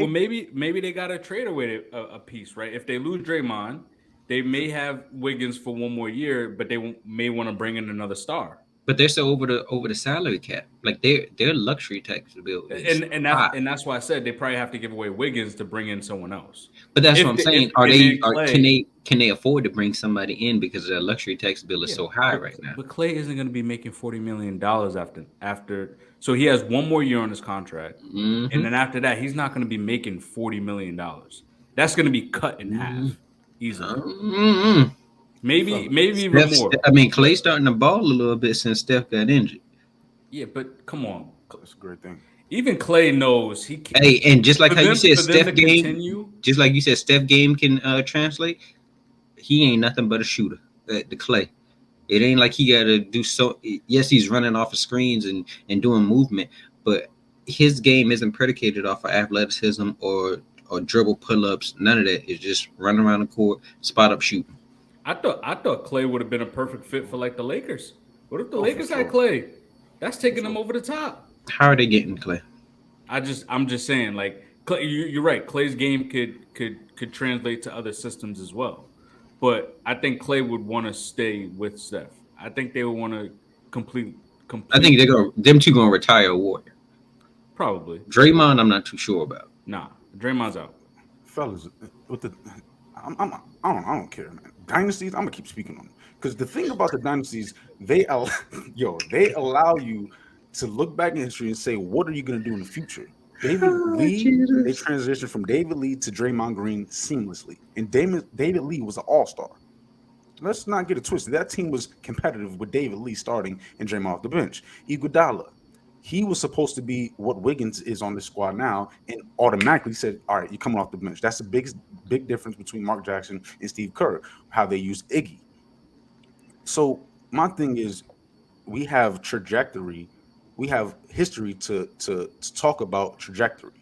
Speaker 2: they got to trade away a piece, right? If they lose Draymond, they may have Wiggins for one more year, but they may want to bring in another star.
Speaker 4: But they're still over the salary cap. Like their luxury tax bill is
Speaker 2: And
Speaker 4: high.
Speaker 2: that's why I said they probably have to give away Wiggins to bring in someone else.
Speaker 4: But that's what I'm saying. Can they afford to bring somebody in because their luxury tax bill is so high right now?
Speaker 2: But Clay isn't going to be making $40 million after. So he has one more year on his contract, and then after that, he's not going to be making $40 million. That's going to be cut in half easily. Maybe even more.
Speaker 4: I mean, Clay's starting to ball a little bit since Steph got injured.
Speaker 2: Yeah, but come on.
Speaker 3: That's a great thing.
Speaker 2: Even Clay knows he can.
Speaker 4: Hey, and just like how you said,
Speaker 2: Steph game.
Speaker 4: Just like you said, Steph game can translate. He ain't nothing but a shooter. The Clay, it ain't like he got to do so. Yes, he's running off of screens and doing movement, but his game isn't predicated off of athleticism or dribble pull-ups. None of that. It's just running around the court, spot up shooting.
Speaker 2: I thought Clay would have been a perfect fit for like the Lakers. What if the Lakers had Clay? That's taking them over the top.
Speaker 4: How are they getting Clay?
Speaker 2: I'm just saying, like Clay, you're right. Clay's game could translate to other systems as well, but I think Clay would want to stay with Steph. I think they would want to complete.
Speaker 4: I think them two gonna retire a Warrior.
Speaker 2: Probably.
Speaker 4: Draymond, I'm not too sure about.
Speaker 2: Nah, Draymond's out.
Speaker 3: Fellas, with the I don't care, man. Dynasties, I'm gonna keep speaking on them because the thing about the dynasties, they allow you to look back in history and say, what are you gonna do in the future? David Lee, they transitioned from David Lee to Draymond Green seamlessly, and David Lee was an all-star. Let's not get it twisted. That team was competitive with David Lee starting and Draymond off the bench. Iguodala, he was supposed to be what Wiggins is on the squad now, and automatically said, all right, you're coming off the bench. That's the big difference between Mark Jackson and Steve Kerr, how they use Iggy. So my thing is, we have trajectory, we have history to talk about trajectory,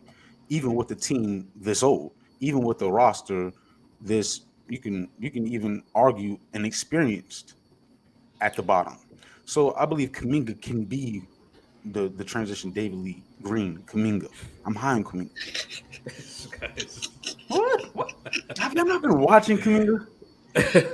Speaker 3: even with the team this old, even with the roster this, you can even argue inexperienced at the bottom. So I believe Kuminga can be the transition David Lee Green, Kuminga. I'm high on Kuminga. What? Have y'all not been watching Kuminga?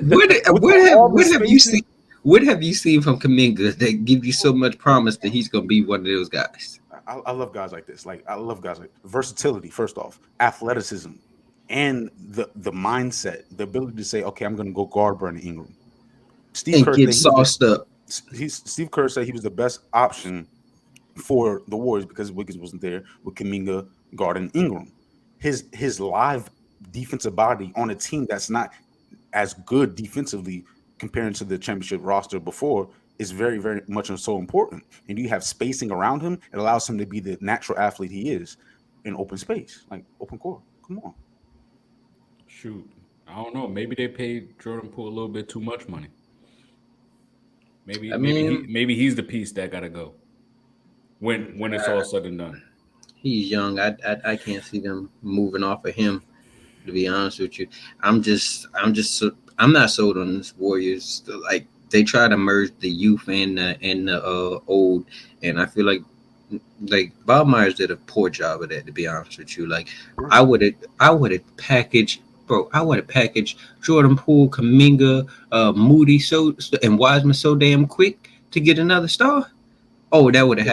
Speaker 4: What have you seen? What have you seen from Kaminga that give you so much promise that he's going to be one of those guys?
Speaker 3: I love guys like this. Like I love guys like versatility. First off, athleticism, and the mindset, the ability to say, okay, I'm going to go guard Brandon Ingram.
Speaker 4: And get sauced up.
Speaker 3: Steve Kerr said he was the best option for the Warriors because Wiggins wasn't there with Kuminga guarding Ingram. His live defensive body on a team that's not as good defensively comparing to the championship roster before is very, very much so important. And you have spacing around him, it allows him to be the natural athlete he is in open space, like open court. Come on.
Speaker 2: Shoot, I don't know. Maybe they paid Jordan Poole a little bit too much money. Maybe he's the piece that gotta go when it's all said and done.
Speaker 4: He's young. I can't see them moving off of him. To be honest with you, I'm not sold on this Warriors. Like they try to merge the youth and the old, and I feel like Bob Myers did a poor job of that. To be honest with you, like I would have packaged. Bro, I would have packaged Jordan Poole, Kuminga, Moody, and Wiseman so damn quick to get another star. Oh, that would have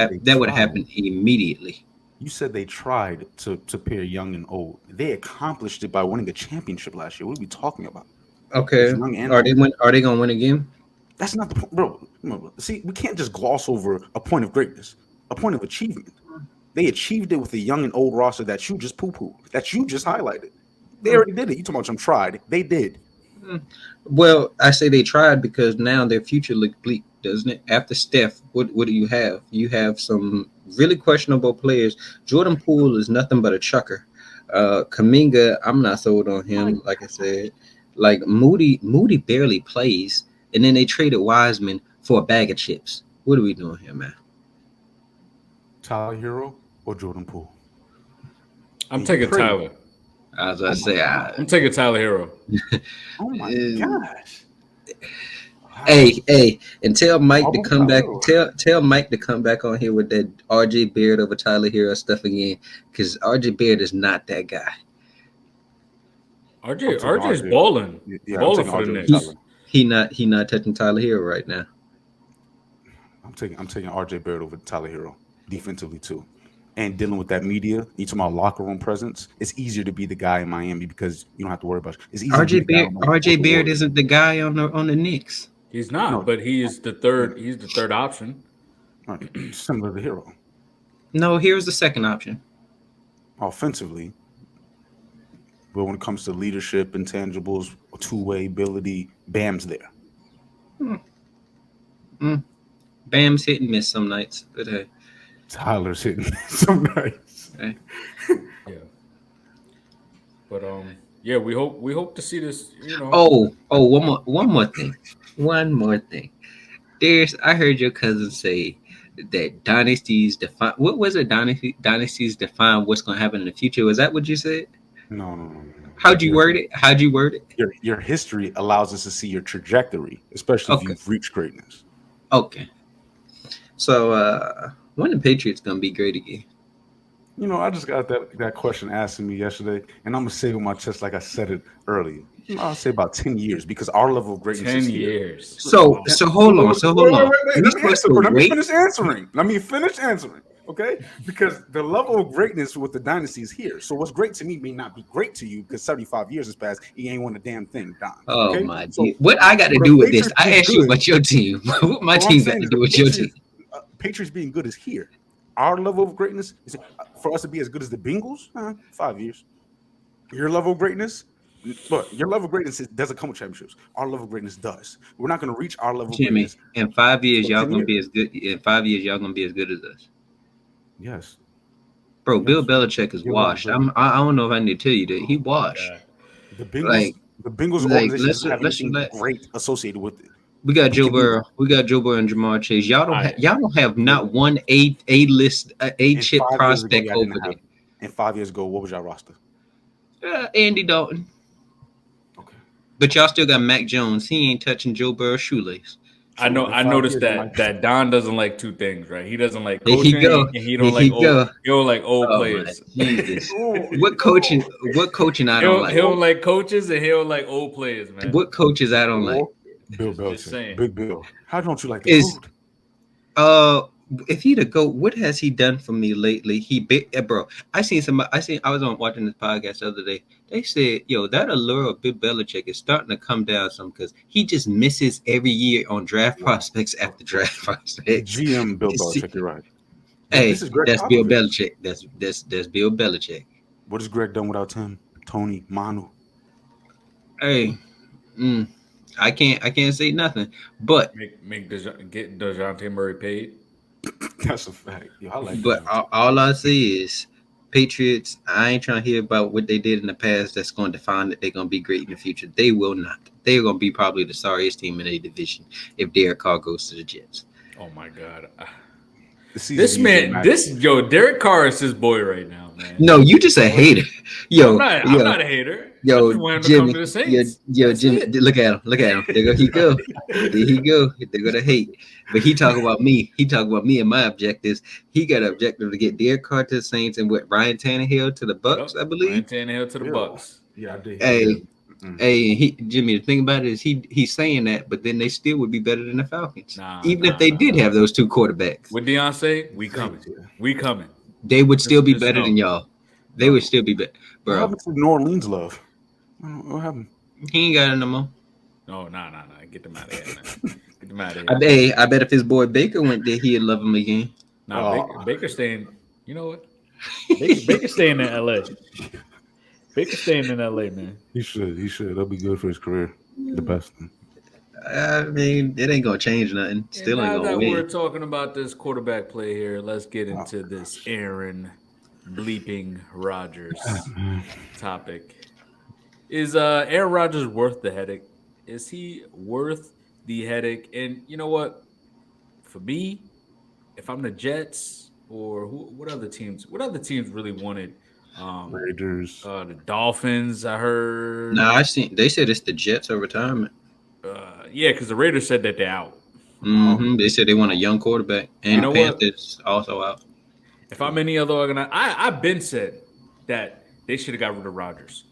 Speaker 4: happened immediately.
Speaker 3: You said they tried to pair young and old. They accomplished it by winning a championship last year. What are we talking about?
Speaker 4: Okay, are they gonna win again?
Speaker 3: That's not the point, bro. See, we can't just gloss over a point of greatness, a point of achievement. They achieved it with a young and old roster that you just poo-pooed, that you just highlighted. They already did it. You talking about some tried? They did.
Speaker 4: Well, I say they tried because now their future looks bleak, doesn't it? After Steph, what do you have? You have some really questionable players. Jordan Poole is nothing but a chucker. Kuminga, I'm not sold on him. Like I said, like Moody barely plays, and then they traded Wiseman for a bag of chips. What are we doing here, man?
Speaker 3: Tyler Hero or Jordan Poole?
Speaker 2: I'm taking Tyler.
Speaker 4: As I say,
Speaker 2: I'm taking Tyler Hero.
Speaker 3: Oh my gosh!
Speaker 4: Hey, and tell Mike to come back. Tell Mike to come back on here with that RJ Beard over Tyler Hero stuff again, because RJ Beard is not that guy.
Speaker 2: RJ's balling.
Speaker 3: Yeah,
Speaker 2: balling for the Knicks.
Speaker 4: He not touching Tyler Hero right now.
Speaker 3: I'm taking RJ Beard over Tyler Hero defensively too. And dealing with that media, you talking about locker room presence. It's easier to be the guy in Miami because you don't have to worry about it. It's easier.
Speaker 4: RJ Beard isn't the guy on the Knicks.
Speaker 2: He's not, but he is the third. He's the third option.
Speaker 3: Right. Similar to Hero.
Speaker 4: No, here's the second option.
Speaker 3: Offensively, but when it comes to leadership, intangibles, two-way ability, Bam's there.
Speaker 4: Bam's hit and miss some nights, but hey.
Speaker 3: Tyler's hitting some nights.
Speaker 4: Okay.
Speaker 2: Yeah. But yeah, we hope to see this. You know.
Speaker 4: Oh, one more thing. Darius, I heard your cousin say that dynasties define. What was it? Dynasties define what's going to happen in the future. Was that what you said?
Speaker 3: No.
Speaker 4: How'd you word it?
Speaker 3: Your history allows us to see your trajectory, especially if you've reached greatness.
Speaker 4: Okay. So when the Patriots gonna be great again?
Speaker 3: You know, I just got that question asked to me yesterday, and I'm gonna say it with my chest like I said it earlier. I'll say about 10 years because our level of greatness
Speaker 2: 10
Speaker 3: is here.
Speaker 2: years.
Speaker 4: So hold on.
Speaker 3: Let me finish answering. Okay? Because the level of greatness with the dynasty is here. So what's great to me may not be great to you because 75 years has passed. He ain't won a damn thing, Don.
Speaker 4: Oh, okay? My God. What I got to do with this? I asked you about your team. What my team got to do with your team?
Speaker 3: Patriots being good is here. Our level of greatness is for us to be as good as the Bengals, 5 years. Your level of greatness, but your level of greatness doesn't come with championships. Our level of greatness does. We're not going to reach our level of greatness.
Speaker 4: In 5 years, y'all going to be as good. In 5 years, y'all going to be as good as us.
Speaker 3: Yes.
Speaker 4: Bro, yes. Bill Belichick is washed. I don't know if I need to tell you that he washed.
Speaker 3: The Bengals organization have anything great associated with it.
Speaker 4: We got Joe Burrow. We got Joe Burrow and Jamar Chase. Y'all don't have not one A list A chip prospect over there.
Speaker 3: And 5 years ago, what was y'all roster?
Speaker 4: Andy Dalton.
Speaker 3: Okay.
Speaker 4: But y'all still got Mac Jones. He ain't touching Joe Burrow's shoelace.
Speaker 2: I know.
Speaker 3: In
Speaker 2: I
Speaker 3: 5
Speaker 2: noticed
Speaker 3: years,
Speaker 2: that Don doesn't like two things, right? He doesn't like
Speaker 4: Here he
Speaker 2: coaching,
Speaker 4: go.
Speaker 2: and he
Speaker 4: Here
Speaker 2: don't like
Speaker 4: he
Speaker 2: old.
Speaker 4: go.
Speaker 2: He don't like old
Speaker 4: Oh my
Speaker 2: players.
Speaker 4: Jesus!
Speaker 3: Oh,
Speaker 4: What coaching? What coaching I don't like?
Speaker 2: He don't like coaches, and he don't like old players, man.
Speaker 4: What coaches I don't like?
Speaker 3: Bill
Speaker 2: Just
Speaker 3: Belichick,
Speaker 2: saying.
Speaker 3: Big Bill. How don't you like the
Speaker 4: Is
Speaker 3: food?
Speaker 4: if he to go, what has he done for me lately? Bro. I was on watching this podcast the other day. They said, yo, that allure of Bill Belichick is starting to come down some because he just misses every year on draft prospects after draft prospects.
Speaker 3: GM Bill
Speaker 4: See-
Speaker 3: Belichick. You're right.
Speaker 4: Hey,
Speaker 3: This is Greg
Speaker 4: that's Bill
Speaker 3: Popovich.
Speaker 4: Belichick. That's Bill Belichick.
Speaker 3: What has Greg done without Tim, Tony, Manu?
Speaker 4: Hey, I can't say nothing. But
Speaker 2: Get DeJounte Murray paid.
Speaker 3: That's a fact. Yo, I like
Speaker 4: but
Speaker 3: that.
Speaker 4: all I say is Patriots. I ain't trying to hear about what they did in the past. That's going to define that they're going to be great in the future. They will not. They're going to be probably the sorriest team in a division if Derek Carr goes to the Jets.
Speaker 2: Oh my God.
Speaker 3: This man,
Speaker 2: Derek Carr is his boy right now, man.
Speaker 4: No, you just a hater. Yo,
Speaker 2: I'm not a hater. I
Speaker 4: Yo,
Speaker 2: just want him to
Speaker 4: Jimmie,
Speaker 2: come to the Saints.
Speaker 4: Jimmie, look at him. There he go. They're gonna hate. But he talk about me. He talk about me and my objectives. He got an objective to get Derek Carr to the Saints and what Ryan Tannehill to the Bucks, I believe.
Speaker 2: Ryan Tannehill to the Bucks.
Speaker 3: Yeah, I did.
Speaker 4: Hey, Jimmie. The thing about it is he's saying that, but then they still would be better than the Falcons, even if they did have those two quarterbacks.
Speaker 2: With Deion say, we coming. We coming.
Speaker 4: They would still be better than y'all. They would still be better,
Speaker 3: What
Speaker 4: bro.
Speaker 3: happened to New Orleans love? What happened?
Speaker 4: He ain't got it no more.
Speaker 2: No. Get them out of here, man. Get them out of here.
Speaker 4: I bet if his boy Baker went there, he'd love him again.
Speaker 2: Baker staying. You know what? Baker staying in LA. Baker staying in LA, man.
Speaker 3: He should. That'll be good for his career. The best thing.
Speaker 4: I mean, it ain't gonna change nothing. Still ain't
Speaker 2: Now
Speaker 4: gonna
Speaker 2: that
Speaker 4: win.
Speaker 2: we're talking about this quarterback play here, let's get into this Aaron bleeping Rodgers topic. Is Aaron Rodgers worth the headache? Is he worth the headache? And you know what? For me, if I'm the Jets or what other teams really wanted?
Speaker 3: Raiders.
Speaker 2: The Dolphins, I heard.
Speaker 4: Nah, they said it's the Jets over retirement.
Speaker 2: Yeah, because the Raiders said that they're out.
Speaker 4: They said they want a young quarterback, and
Speaker 2: You know
Speaker 4: Panthers also out.
Speaker 2: If I'm any other organization, I've been said that they should have got rid of Rodgers.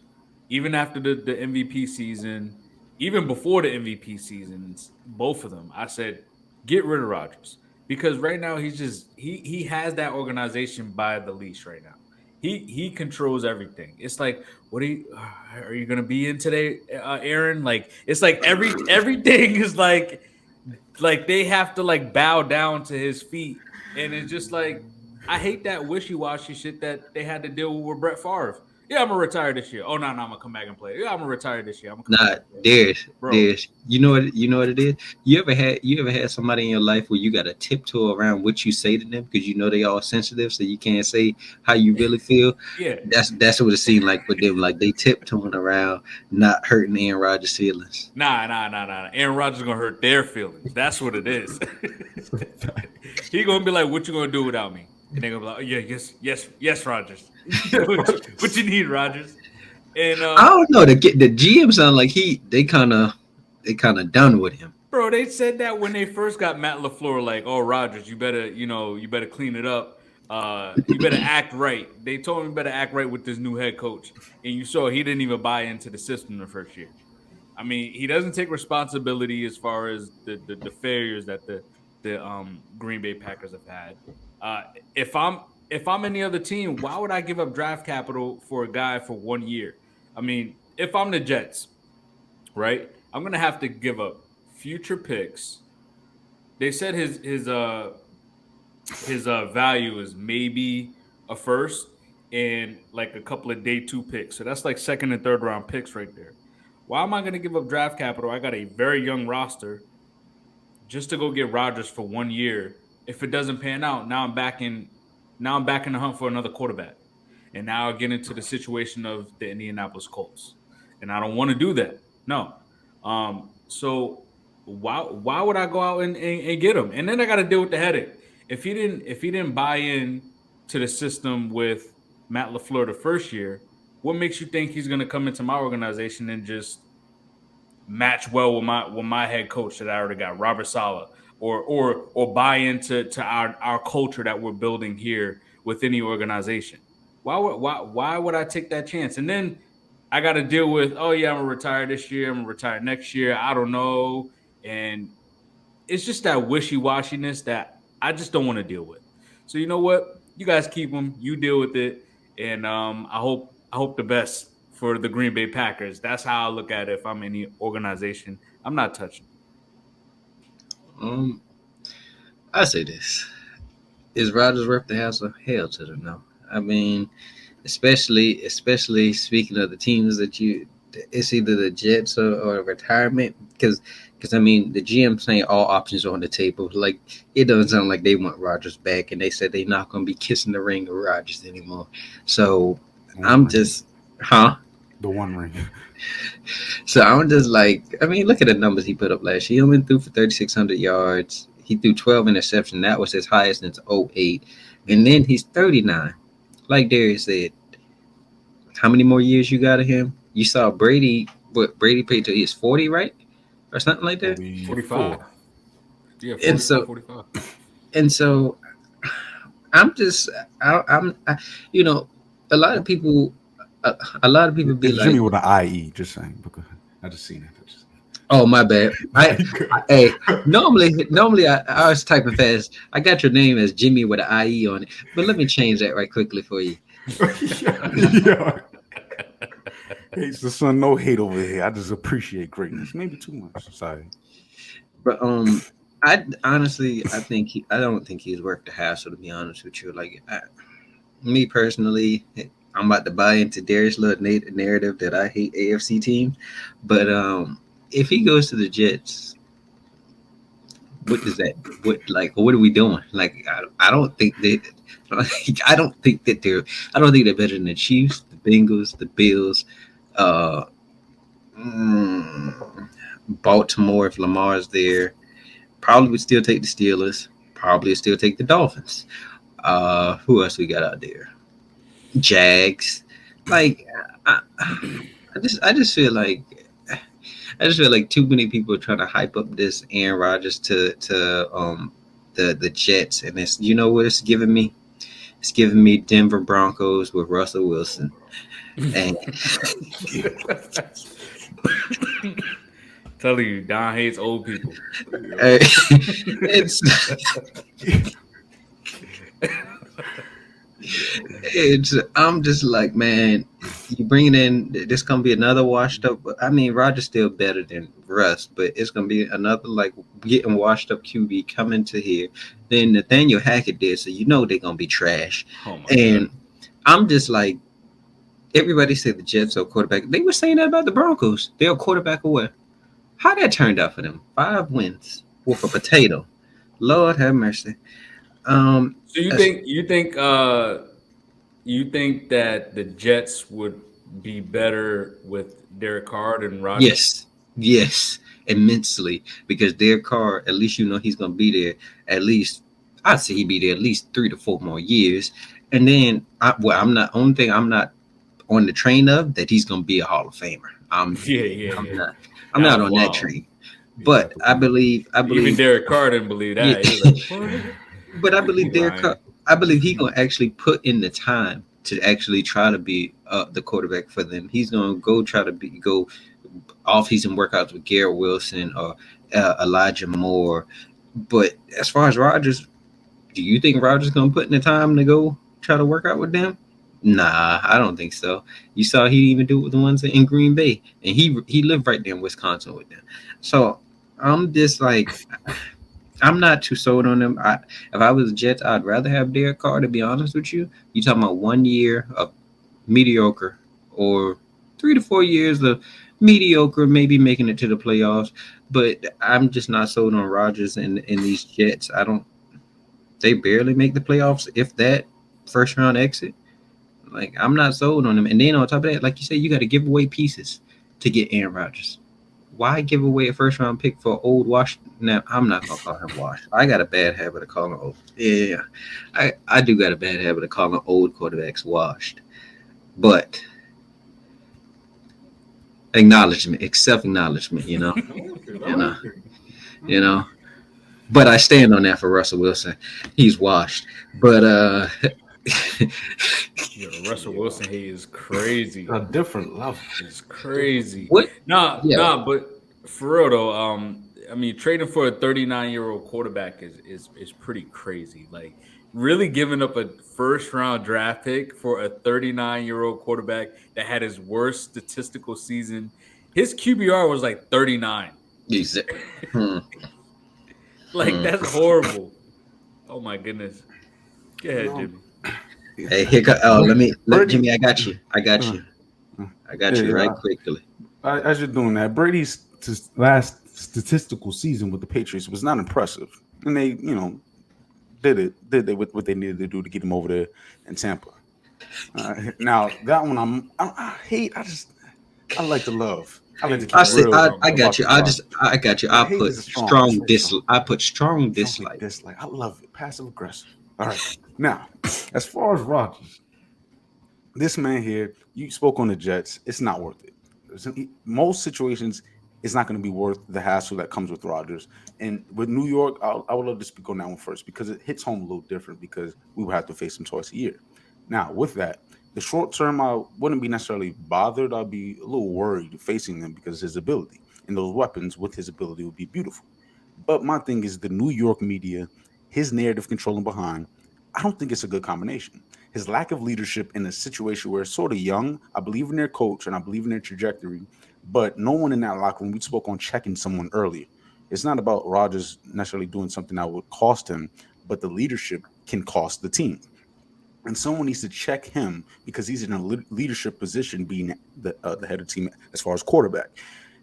Speaker 2: Even after the MVP season, even before the MVP season, both of them, I said, get rid of Rodgers. Because right now he has that organization by the leash right now. He controls everything. It's like, are you gonna be in today, Aaron? Like it's like everything is like they have to like bow down to his feet, and it's just like I hate that wishy-washy shit that they had to deal with Brett Favre. Yeah, I'm gonna retire this year. Oh no, I'm gonna come back and play. Yeah, I'm gonna retire this year.
Speaker 4: Darius. You know what it is? You ever had somebody in your life where you gotta tiptoe around what you say to them because you know they all sensitive, so you can't say how you really feel?
Speaker 2: Yeah.
Speaker 4: That's what it seemed like with them. Like they tiptoeing around, not hurting Aaron Rodgers' feelings.
Speaker 2: Nah. Aaron Rodgers gonna hurt their feelings. That's what it is. He gonna be like, "What you gonna do without me?" And they're gonna be like, "Yeah, yes, Rodgers. what you need, Rodgers?" And
Speaker 4: I don't know. The GM sound like they kind of done with him.
Speaker 2: Bro, they said that when they first got Matt LaFleur, like, "Oh, Rodgers, you better clean it up. You better act right." They told him you better act right with this new head coach, and you saw he didn't even buy into the system the first year. I mean, he doesn't take responsibility as far as the failures that the Green Bay Packers have had. If I'm any other team, why would I give up draft capital for a guy for 1 year? I mean, if I'm the Jets, right, I'm gonna have to give up future picks. They said his value is maybe a first and like a couple of day 2 picks. So that's like second and third round picks right there. Why am I going to give up draft capital? I got a very young roster just to go get Rodgers for 1 year. If it doesn't pan out, now I'm back in the hunt for another quarterback. And now I get into the situation of the Indianapolis Colts. And I don't want to do that. No. So why would I go out and get him? And then I got to deal with the headache. If he didn't buy in to the system with Matt LaFleur the first year, what makes you think he's going to come into my organization and just match well with my head coach that I already got, Robert Saleh, or buy into our culture that we're building here within the organization. Why would I take that chance? And then I got to deal with, oh yeah, I'm gonna retire this year, I'm gonna retire next year. I don't know, and it's just that wishy washiness that I just don't want to deal with. So you know what? You guys keep them. You deal with it, and I hope the best for the Green Bay Packers. That's how I look at it. If I'm in the organization, I'm not touching.
Speaker 4: Um, I say this: is Rodgers worth the hassle? Hell to the no. I mean, especially speaking of the teams that it's either the Jets or retirement because I mean the GM saying all options are on the table. Like it doesn't sound like they want Rodgers back, and they said they're not going to be kissing the ring of Rodgers anymore. So I'm just,
Speaker 3: the one ring.
Speaker 4: So I'm just like, I mean, look at the numbers he put up last year. He only threw for 3,600 yards. He threw 12 interceptions. That was his highest since 08. And then he's 39. Like Darius said, how many more years you got of him? You saw Brady played till he was 40, right? Or something like that?
Speaker 2: 45. Yeah, 45,
Speaker 4: And so
Speaker 2: 45.
Speaker 4: And so I'm just, you know, a lot of people be
Speaker 3: It's
Speaker 4: like,
Speaker 3: Jimmie with an IE, just saying. Because I just seen it.
Speaker 4: oh, my bad. Hey, normally I was typing fast. I got your name as Jimmie with an IE on it, but let me change that right quickly for you.
Speaker 3: Yeah. Hey, the son, no hate over here. I just appreciate greatness. Maybe too much. Sorry.
Speaker 4: But I honestly, I don't think he's worth the hassle. To be honest with you, like me personally, I'm about to buy into Darius' little narrative that I hate AFC teams. But if he goes to the Jets, what does that? What are we doing? Like I don't think that. I don't think they're better than the Chiefs, the Bengals, the Bills, Baltimore. If Lamar's there, probably would still take the Steelers. Probably still take the Dolphins. Who else we got out there? Jags. Like I just feel like too many people are trying to hype up this Aaron Rodgers to the Jets, and it's, you know what it's giving me? It's giving me Denver Broncos with Russell Wilson. And
Speaker 2: Telling you, Don hates old people.
Speaker 4: I'm just like, man, you bringing in this gonna be another washed up. I mean, Rodgers still better than Russ, but it's gonna be another like getting washed up QB coming to here. Then Nathaniel Hackett did, so you know they're gonna be trash.
Speaker 2: Oh my
Speaker 4: And
Speaker 2: God.
Speaker 4: I'm just like, everybody said the Jets are quarterback. They were saying that about the Broncos. They're quarterback away. How that turned out for them? 5 wins with a potato. Lord have mercy.
Speaker 2: So you think that the Jets would be better with Derek Carr than Rodgers?
Speaker 4: Yes, immensely. Because Derek Carr, at least you know he's going to be there at least, I'd say he'd be there at least 3 to 4 more years. And then, I'm not on the train of that he's going to be a Hall of Famer. I'm not on that train. But I believe
Speaker 2: even Derek Carr didn't believe that.
Speaker 4: Yeah.
Speaker 2: He was like,
Speaker 4: but I believe Derek Carr, I believe he's going to actually put in the time to actually try to be the quarterback for them. He's going to go try to go off-season workouts with Garrett Wilson or Elijah Moore. But as far as Rodgers, do you think Rodgers is going to put in the time to go try to work out with them? Nah, I don't think so. You saw he even do it with the ones in Green Bay, and he lived right there in Wisconsin with them. So I'm just like, I'm not too sold on them. If I was the Jets, I'd rather have Derek Carr, to be honest with you. You talking about 1 year of mediocre or 3 to 4 years of mediocre, maybe making it to the playoffs. But I'm just not sold on Rodgers and these Jets. They barely make the playoffs, if that, first round exit. Like, I'm not sold on them. And then on top of that, like you said, you got to give away pieces to get Aaron Rodgers. Why give away a first round pick for old Wash? Now, I'm not gonna call him Wash. I got a bad habit of calling old. Yeah, I do got a bad habit of calling old quarterbacks washed. But acknowledgement, accept acknowledgement. You know, you know, you know. But I stand on that for Russell Wilson. He's washed. But
Speaker 2: Yo, Russell Wilson hate is crazy.
Speaker 3: A different level.
Speaker 2: It's crazy.
Speaker 4: what? Yeah,
Speaker 2: But for real though, I mean, trading for a 39-year-old quarterback is pretty crazy. Like, really giving up a first round draft pick for a 39-year-old quarterback that had his worst statistical season. His QBR was like 39.
Speaker 4: he's hmm,
Speaker 2: Like,
Speaker 4: hmm.
Speaker 2: that's horrible. Oh my goodness. Go ahead,
Speaker 3: No.
Speaker 2: Jimmy.
Speaker 4: Hey, here go. Oh, let
Speaker 3: Brady-
Speaker 4: Jimmy. I got you. I got you. I got you right quickly.
Speaker 3: As you're doing that, Brady's last statistical season with the Patriots was not impressive, and they, did they with what they needed to do to get him over there in Tampa. Now that one, I hate. I like to love. I like to keep
Speaker 4: I
Speaker 3: it
Speaker 4: see.
Speaker 3: real.
Speaker 4: I got you.
Speaker 3: about the
Speaker 4: I got you.
Speaker 3: I
Speaker 4: I
Speaker 3: hate
Speaker 4: put
Speaker 3: is a strong-
Speaker 4: strong
Speaker 3: so
Speaker 4: dislike. I put strong
Speaker 3: dislike.
Speaker 4: dislike.
Speaker 3: I love it. Passive aggressive. All right. Now, as far as Rodgers, this man here, you spoke on the Jets. It's not worth it. Most situations, it's not going to be worth the hassle that comes with Rodgers. And with New York, I would love to speak on that one first because it hits home a little different because we would have to face him twice a year. Now, with that, the short term, I wouldn't be necessarily bothered. I'd be a little worried facing them because his ability and those weapons with his ability would be beautiful. But my thing is the New York media, his narrative controlling behind. I don't think it's a good combination. His lack of leadership in a situation where it's sort of young. I believe in their coach and I believe in their trajectory, but no one in that locker room. We spoke on checking someone earlier. It's not about Rodgers necessarily doing something that would cost him, but the leadership can cost the team. And someone needs to check him because he's in a leadership position, being the head of the team as far as quarterback.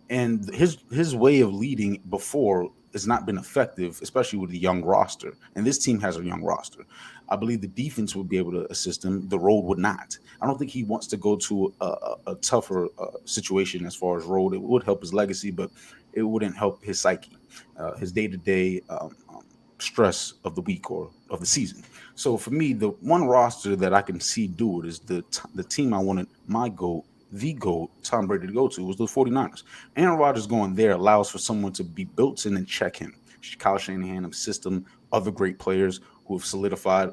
Speaker 3: And his way of leading before has not been effective, especially with the young roster. And this team has a young roster. I believe the defense would be able to assist him. The road would not. I don't think he wants to go to a tougher situation as far as road. It would help his legacy, but it wouldn't help his psyche, his day to day stress of the week or of the season. So for me, the one roster that I can see do it is the team I wanted my goat, the GOAT, Tom Brady to go to was the 49ers. Aaron Rodgers going there allows for someone to be built in and check him. Kyle Shanahan, of system, other great players who have solidified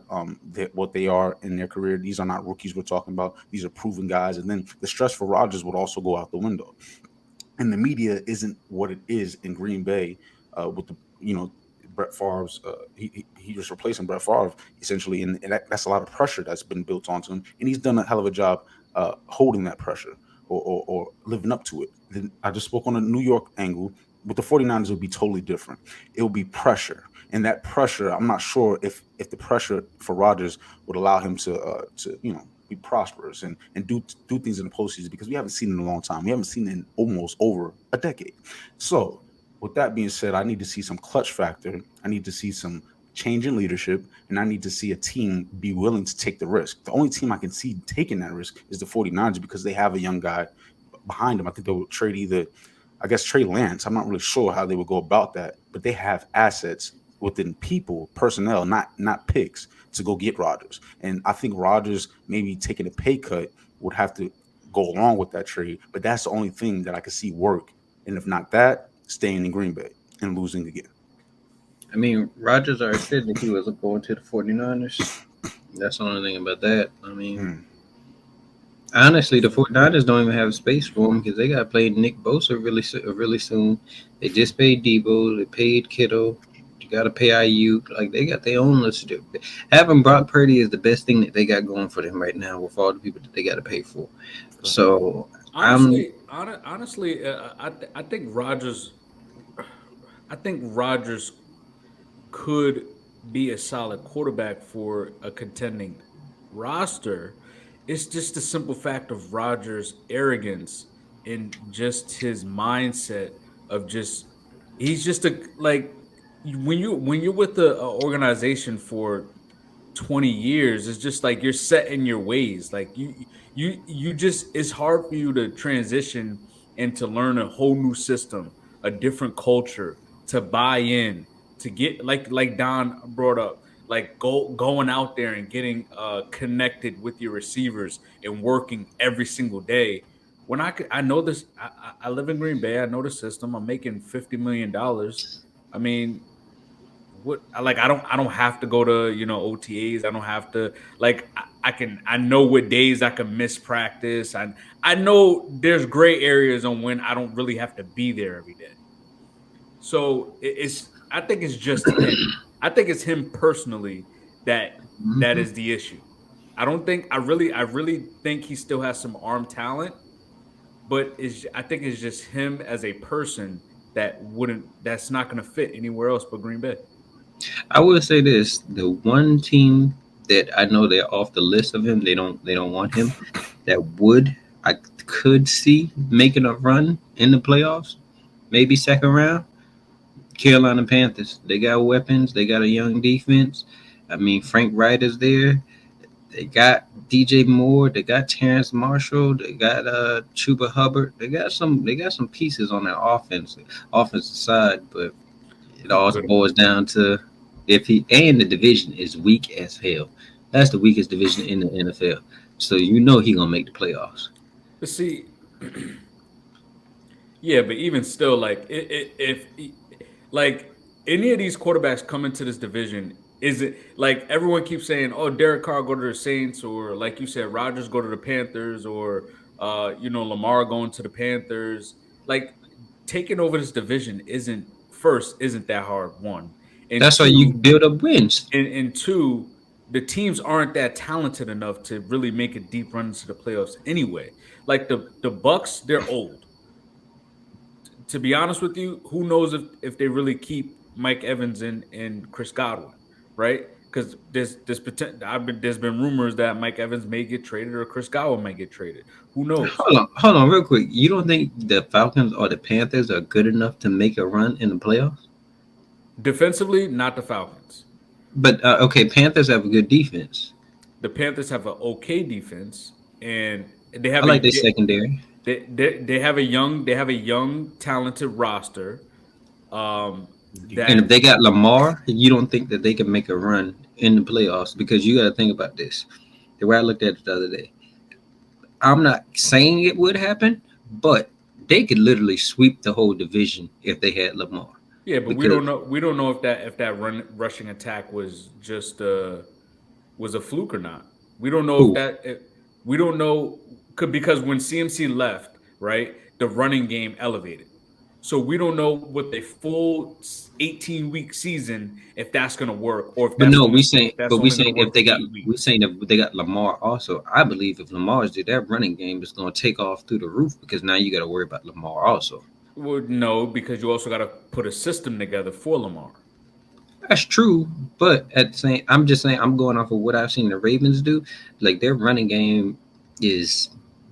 Speaker 3: what they are in their career. These are not rookies we're talking about. These are proven guys. And then the stress for Rodgers would also go out the window. And the media isn't what it is in Green Bay with Brett Favre's. He was replacing Brett Favre essentially, and that's a lot of pressure that's been built onto him, and he's done a hell of a job holding that pressure or living up to it. Then I just spoke on a New York angle. With the 49ers, it would be totally different. It would be pressure, and that pressure, I'm not sure if the pressure for Rodgers would allow him to be prosperous and do things in the postseason because we haven't seen it in a long time. We haven't seen it in almost over a decade. So with that being said, I need to see some clutch factor. I need to see some change in leadership, and I need to see a team be willing to take the risk. The only team I can see taking that risk is the 49ers because they have a young guy behind them. I think they would trade Trey Lance. I'm not really sure how they would go about that, but they have assets within people, personnel, not picks to go get Rodgers. And I think Rodgers maybe taking a pay cut would have to go along with that trade, but that's the only thing that I could see work. And if not that, staying in Green Bay and losing again.
Speaker 4: I mean, Rodgers already said that he wasn't going to the 49ers. That's the only thing about that. I mean, honestly, the 49ers don't even have space for him because they got to play Nick Bosa really soon. They just paid Debo. They paid Kittle. You got to pay Ayuk. Like, they got their own list to do. Having Brock Purdy is the best thing that they got going for them right now with all the people that they got to pay for. So,
Speaker 2: honestly, I think Rodgers could be a solid quarterback for a contending roster. It's just the simple fact of Rodgers' arrogance and just his mindset of just he's just a like when you're with the organization for 20 years, it's just like you're set in your ways. Like you just it's hard for you to transition and to learn a whole new system, a different culture, to buy in, to get like Don brought up, like going out there and getting connected with your receivers and working every single day. when I know this. I live in Green Bay. I know the system. I'm making $50 million. I mean, what? I don't have to go to OTAs. I don't have to like. I can. I know what days I can miss practice. I know there's gray areas on when I don't really have to be there every day. So it's. I think it's just him. I think it's him personally that
Speaker 4: Mhm.
Speaker 2: is the issue. I don't think I really think he still has some arm talent, but I think it's just him as a person that's not going to fit anywhere else but Green Bay.
Speaker 4: I will say this: the one team that I know they're off the list of him, they don't want him. That would I could see making a run in the playoffs, maybe second round. Carolina Panthers. They got weapons. They got a young defense. I mean, Frank Wright is there. They got DJ Moore. They got Terrence Marshall. They got Chuba Hubbard. They got some. They got some pieces on their offensive side, but it all
Speaker 2: Good.
Speaker 4: boils down to if he and the division is weak as hell. That's the weakest division in the NFL. So you know he gonna make the playoffs.
Speaker 2: But see, yeah, but even still, like if like any of these quarterbacks come into this division, is it like everyone keeps saying, "Oh, Derek Carr go to the Saints," or like you said, Rodgers go to the Panthers, or Lamar going to the Panthers? Like taking over this division isn't that hard. One and
Speaker 4: That's why you
Speaker 2: two,
Speaker 4: build up wins.
Speaker 2: and two, the teams aren't that talented enough to really make a deep run into the playoffs anyway. Like the Bucks, they're old. To be honest with you, who knows if they really keep Mike Evans and Chris Godwin, right? Because there's been rumors that Mike Evans may get traded or Chris Godwin might get traded. Who knows?
Speaker 4: Hold on, real quick. You don't think the Falcons or the Panthers are good enough to make a run in the playoffs?
Speaker 2: Defensively, not the Falcons.
Speaker 4: But okay, Panthers have a good defense.
Speaker 2: The Panthers have an okay defense, and
Speaker 4: I like their secondary.
Speaker 2: they have a young talented roster.
Speaker 4: And if
Speaker 2: That
Speaker 4: they got Lamar, you don't think that they can make a run in the playoffs because you got to think about this. The way I looked at it the other day, I'm not saying it would happen, but they could literally sweep the whole division if they had Lamar.
Speaker 2: Yeah, but we
Speaker 4: Because
Speaker 2: don't know. We don't know if that rushing attack was just was a fluke or not. We don't know
Speaker 4: who?
Speaker 2: we don't know because when CMC left, right, the running game elevated. So we don't know with a full 18-week season if that's going to work or
Speaker 4: But no,
Speaker 2: if that's
Speaker 4: we
Speaker 2: only going to
Speaker 4: saying if
Speaker 2: work
Speaker 4: they
Speaker 2: for
Speaker 4: got,
Speaker 2: eight
Speaker 4: we
Speaker 2: weeks.
Speaker 4: saying if they got Lamar also. I believe if Lamar's there, that running game is going to take off through the roof because now you got to worry about Lamar also.
Speaker 2: Well, no, because you also got to put a system together for Lamar.
Speaker 4: That's true, but at the same, I'm just saying I'm going off of what I've seen the Ravens do. Like their running game is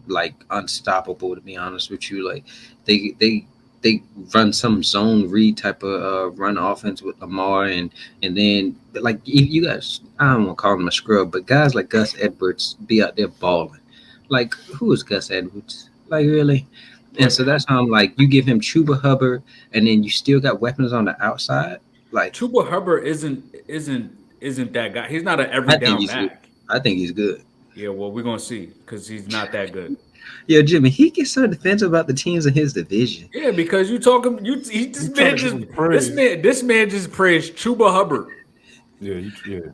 Speaker 4: like unstoppable. To be honest with you, like they they they run some zone read type of run offense with Lamar, and then like if you guys, I don't want to call him a scrub, but guys like Gus Edwards be out there balling. Like who is Gus Edwards? Like really? And
Speaker 2: But
Speaker 4: so that's how I'm like you give him Chuba Hubbard, and then you still got weapons on the outside. Like
Speaker 2: Chuba Hubbard isn't that guy. He's not an every
Speaker 4: I think
Speaker 2: down
Speaker 4: he's good.
Speaker 2: back.
Speaker 4: I think he's good.
Speaker 2: Yeah, well, we're gonna see because he's not that good.
Speaker 4: Yo, Jimmy, he gets so defensive about the teams in his division.
Speaker 2: Yeah, because you talking, this
Speaker 3: You trying
Speaker 2: man
Speaker 3: to give
Speaker 2: just
Speaker 3: him praise.
Speaker 2: this man just praised Chuba Hubbard.
Speaker 3: Yeah.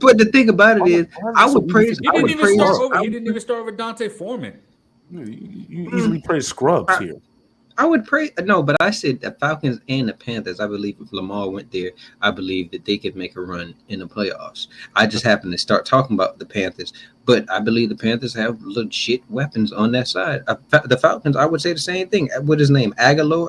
Speaker 4: But the thing about it is,
Speaker 3: Why is it so easy to
Speaker 2: He didn't
Speaker 3: praise
Speaker 2: even start
Speaker 3: scrubs?
Speaker 2: over. He didn't even start with Dante Foreman.
Speaker 3: You easily praise scrubs
Speaker 4: I,
Speaker 3: here.
Speaker 4: I would pray no, but I said the Falcons and the Panthers. I believe if Lamar went there, I believe that they could make a run in the playoffs. I just happened to start talking about the Panthers, but I believe the Panthers have legit weapons on that side. The Falcons, I would say the same thing. What his name, Agnew,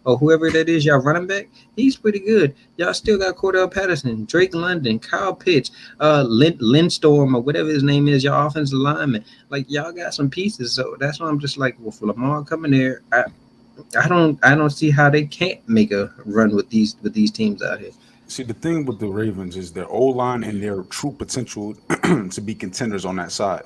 Speaker 4: or whoever that is, y'all running back. He's pretty good. Y'all still got Cordell Patterson, Drake London, Kyle Pitts, Lindstorm, or whatever his name is. Y'all offensive lineman. Like y'all got some pieces, so that's why I'm just like, well, for Lamar coming there, I don't see how they can't make a run with these teams out here.
Speaker 3: See, the thing with the Ravens is their O line and their true potential to be contenders on that side.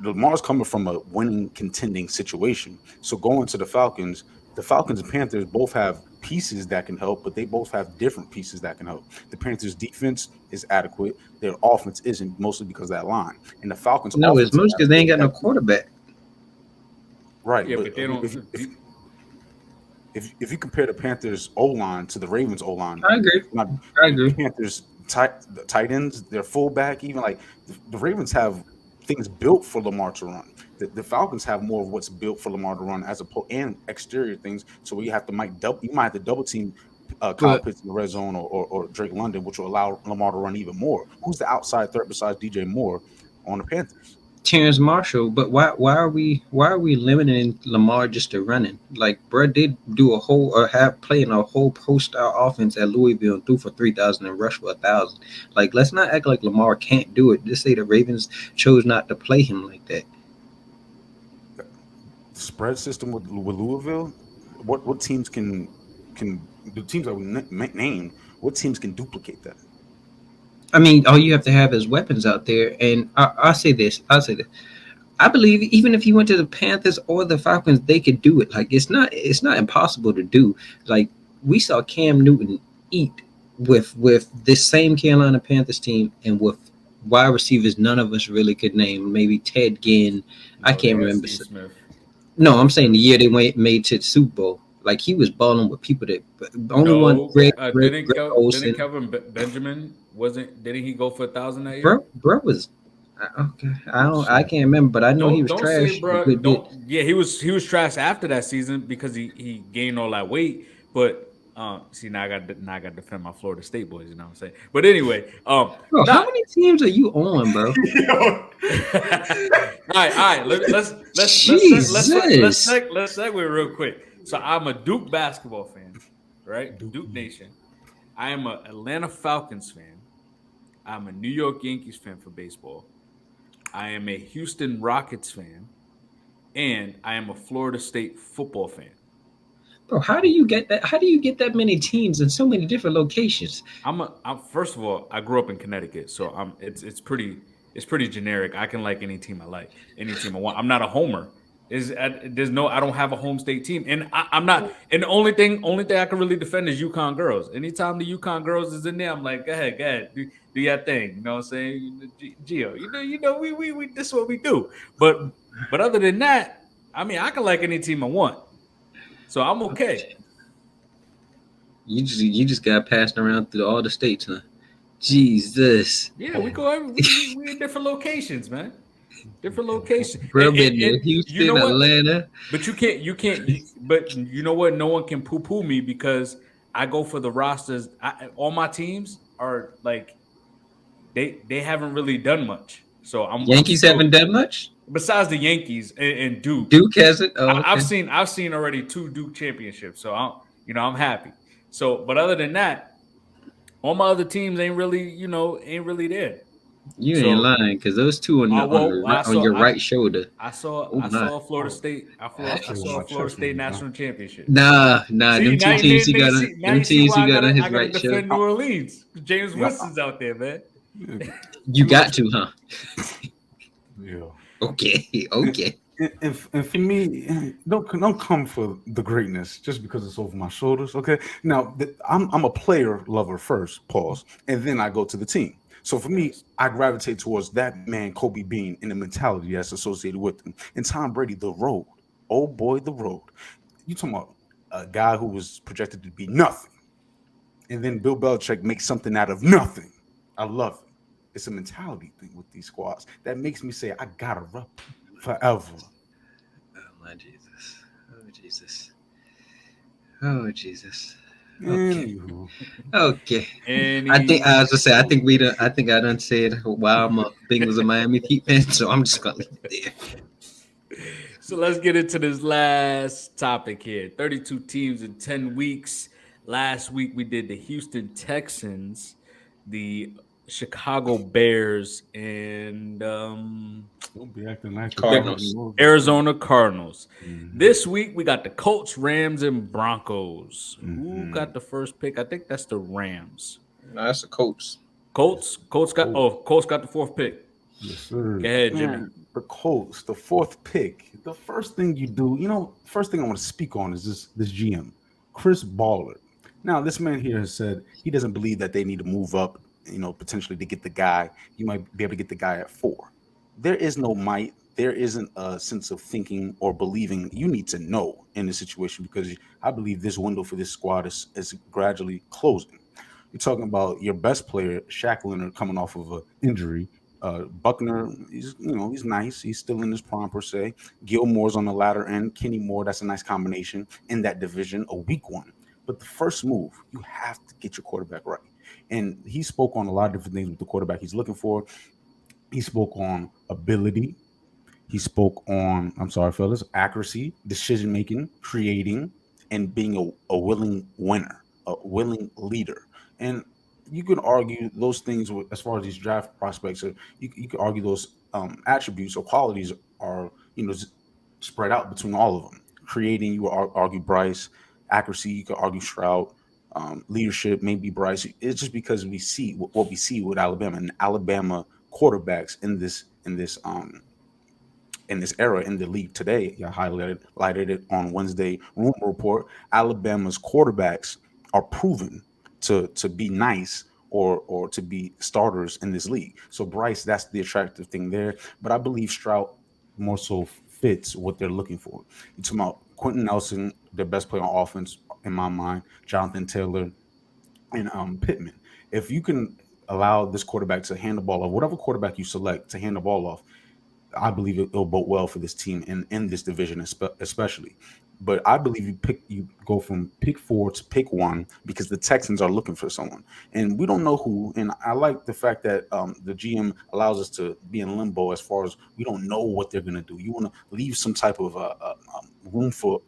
Speaker 3: Lamar's coming from a winning, contending situation. So going to the Falcons and Panthers both have pieces that can help, but they both have different pieces that can help. The Panthers' defense is adequate. Their offense isn't, mostly because of that line. And the Falcons'
Speaker 4: No, it's
Speaker 3: offense is
Speaker 4: most because they ain't
Speaker 3: adequate.
Speaker 4: got no quarterback.
Speaker 3: Right,
Speaker 2: Yeah,
Speaker 3: but
Speaker 2: but they don't.
Speaker 3: if you compare the Panthers O line to the Ravens O line,
Speaker 4: I agree.
Speaker 3: not
Speaker 4: I
Speaker 3: the
Speaker 4: agree.
Speaker 3: Panthers the tight ends, their fullback, even like the Ravens have things built for Lamar to run. The Falcons have more of what's built for Lamar to run as opposed and exterior things. So we have to you might have to double team Kyle
Speaker 4: But
Speaker 3: Pitts in the red zone or Drake London, which will allow Lamar to run even more. Who's the outside threat besides DJ Moore on the Panthers?
Speaker 4: Terrence Marshall, but why are we limiting Lamar just to running? Like, bro did do a whole or have playing a whole pro style offense at Louisville and threw for 3,000 and rushed for 1,000. Like, let's not act like Lamar can't do it. Just say the Ravens chose not to play him like that.
Speaker 3: The spread system with Louisville, what teams can the teams that we named, what teams can duplicate that?
Speaker 4: I mean, all you have to have is weapons out there. And I'll say this. I believe even if you went to the Panthers or the Falcons, they could do it. Like, it's not impossible to do. Like, we saw Cam Newton eat with this same Carolina Panthers team and with wide receivers none of us really could name. Maybe Ted Ginn. I
Speaker 2: No, they
Speaker 4: can't
Speaker 2: had
Speaker 4: remember.
Speaker 2: Steve Smith.
Speaker 4: No, I'm saying the year they made to the Super Bowl. Like, he was balling with people that the only one
Speaker 2: No,
Speaker 4: Greg
Speaker 2: didn't
Speaker 4: Olsen.
Speaker 2: Kelvin Benjamin didn't he go for 1,000 that year?
Speaker 4: Bro was okay. I can't remember, but I know he was
Speaker 2: Don't say,
Speaker 4: trash a
Speaker 2: bro.
Speaker 4: good bit.
Speaker 2: Don't. Yeah, he was trash after that season because he gained all that weight. But see, now I got to defend my Florida State boys. You know what I'm saying? But anyway,
Speaker 4: Bro, how many teams are you on, bro?
Speaker 2: all right. Let's
Speaker 4: Jesus.
Speaker 2: segue real quick. So I'm a Duke basketball fan, right? Duke Nation. I am a Atlanta Falcons fan. I'm a New York Yankees fan for baseball. I am a Houston Rockets fan, and I am a Florida State football fan.
Speaker 4: Bro, how do you get that? How do you get that many teams in so many different locations?
Speaker 2: I'm first of all, I grew up in Connecticut, so it's pretty generic. I can like any team I like, any team I want. I'm not a homer. I don't have a home state team, and I'm not. And the only thing I can really defend is UConn girls. Anytime the UConn girls is in there, I'm like, go ahead, do your thing. You know what I'm saying, Gio? We this is what we do. But other than that, I mean, I can like any team I want, so I'm okay.
Speaker 4: You just got passed around through all the states, huh? Jesus.
Speaker 2: Yeah, we go. We in different locations, man. Different locations.
Speaker 4: Bro, been to
Speaker 2: And
Speaker 4: Houston,
Speaker 2: you know what?
Speaker 4: Atlanta.
Speaker 2: But you can't. But you know what? No one can poo me because I go for the rosters. All my teams are like they haven't really done much. So
Speaker 4: Yankees haven't done much.
Speaker 2: besides the Yankees and Duke.
Speaker 4: Duke hasn't. Oh,
Speaker 2: I've
Speaker 4: okay.
Speaker 2: seen already 2 Duke championships. So I'm happy. So, but other than that, all my other teams ain't really there.
Speaker 4: You
Speaker 2: So,
Speaker 4: ain't lying, because those two on, on your right shoulder.
Speaker 2: I saw
Speaker 4: Oh,
Speaker 2: I
Speaker 4: my.
Speaker 2: saw Florida State. I saw a Florida State national championship.
Speaker 4: Nah.
Speaker 2: See,
Speaker 4: Them two teams he got on.
Speaker 2: now
Speaker 4: Them
Speaker 2: you see
Speaker 4: teams
Speaker 2: why
Speaker 4: he got on
Speaker 2: I
Speaker 4: his
Speaker 2: gotta
Speaker 4: right
Speaker 2: defend
Speaker 4: shoulder.
Speaker 2: New Orleans. James
Speaker 3: Yeah.
Speaker 2: Winston's out there, man.
Speaker 4: You got to, huh?
Speaker 3: Yeah.
Speaker 4: Okay.
Speaker 3: And for me, don't come for the greatness just because it's over my shoulders. Okay. Now I'm a player lover first, pause, and then I go to the team. So for me, I gravitate towards that man, Kobe Bean, and the mentality that's associated with him. And Tom Brady, the road. Oh boy, the road. You talking about a guy who was projected to be nothing, and then Bill Belichick makes something out of nothing. I love it. It's a mentality thing with these squads that makes me say I gotta rep them forever.
Speaker 4: Oh my Jesus. Oh Jesus. Oh Jesus. Okay.
Speaker 3: Anywho,
Speaker 4: Okay.
Speaker 2: And
Speaker 4: I think I was just say I think I done said why I'm a Bengals and Miami Heat fan, so I'm just gonna leave it there.
Speaker 2: so let's get into this last topic here. 32 teams in 10 weeks. Last week we did the Houston Texans, the Chicago Bears, and
Speaker 3: don't be acting like
Speaker 4: Cardinals.
Speaker 2: Arizona Cardinals.
Speaker 3: Mhm.
Speaker 2: This week we got the Colts, Rams, and Broncos. Who
Speaker 3: Mhm.
Speaker 2: got the first pick? I think that's the Rams.
Speaker 4: No, that's the Colts.
Speaker 2: Colts got the fourth pick.
Speaker 3: Yes, sir.
Speaker 2: Go ahead, Jimmy.
Speaker 3: Man, the Colts, the fourth pick. The first thing you do, first thing I want to speak on is this GM, Chris Ballard. Now, this man here has said he doesn't believe that they need to move up, potentially to get the guy. You might be able to get the guy at 4. There is no might there isn't a sense of thinking or believing. You need to know in this situation because I believe this window for this squad is gradually closing. You're talking about your best player, Shaq Leonard, coming off of an injury. Buckner, he's nice. He's still in his prime per se. Gilmore's on the latter end. Kenny Moore, that's a nice combination in that division, a weak one. But the first move, you have to get your quarterback right. And he spoke on a lot of different things with the quarterback he's looking for. He spoke on ability. He spoke on, I'm sorry, fellas, accuracy, decision making, creating, and being a willing winner, a willing leader. And you can argue those things as far as these draft prospects. You can argue those attributes or qualities are, spread out between all of them. Creating, you would argue Bryce. Accuracy, you could argue Stroud. Leadership, maybe Bryce. It's just because we see what we see with Alabama and Alabama quarterbacks in this era in the league today. I highlighted it on Wednesday Rumor Report. Alabama's quarterbacks are proven to be nice or to be starters in this league. So Bryce, that's the attractive thing there. But I believe Stroud more so fits what they're looking for. You talking about Quentin Nelson, their best player on offense in my mind, Jonathan Taylor, and Pittman. If you can allow this quarterback to hand the ball off, whatever quarterback you select to hand the ball off, I believe it'll bode well for this team in this division, especially. But I believe you go from pick 4 to pick 1 because the Texans are looking for someone, and we don't know who. And I like the fact that the GM allows us to be in limbo as far as we don't know what they're going to do. You want to leave some type of room for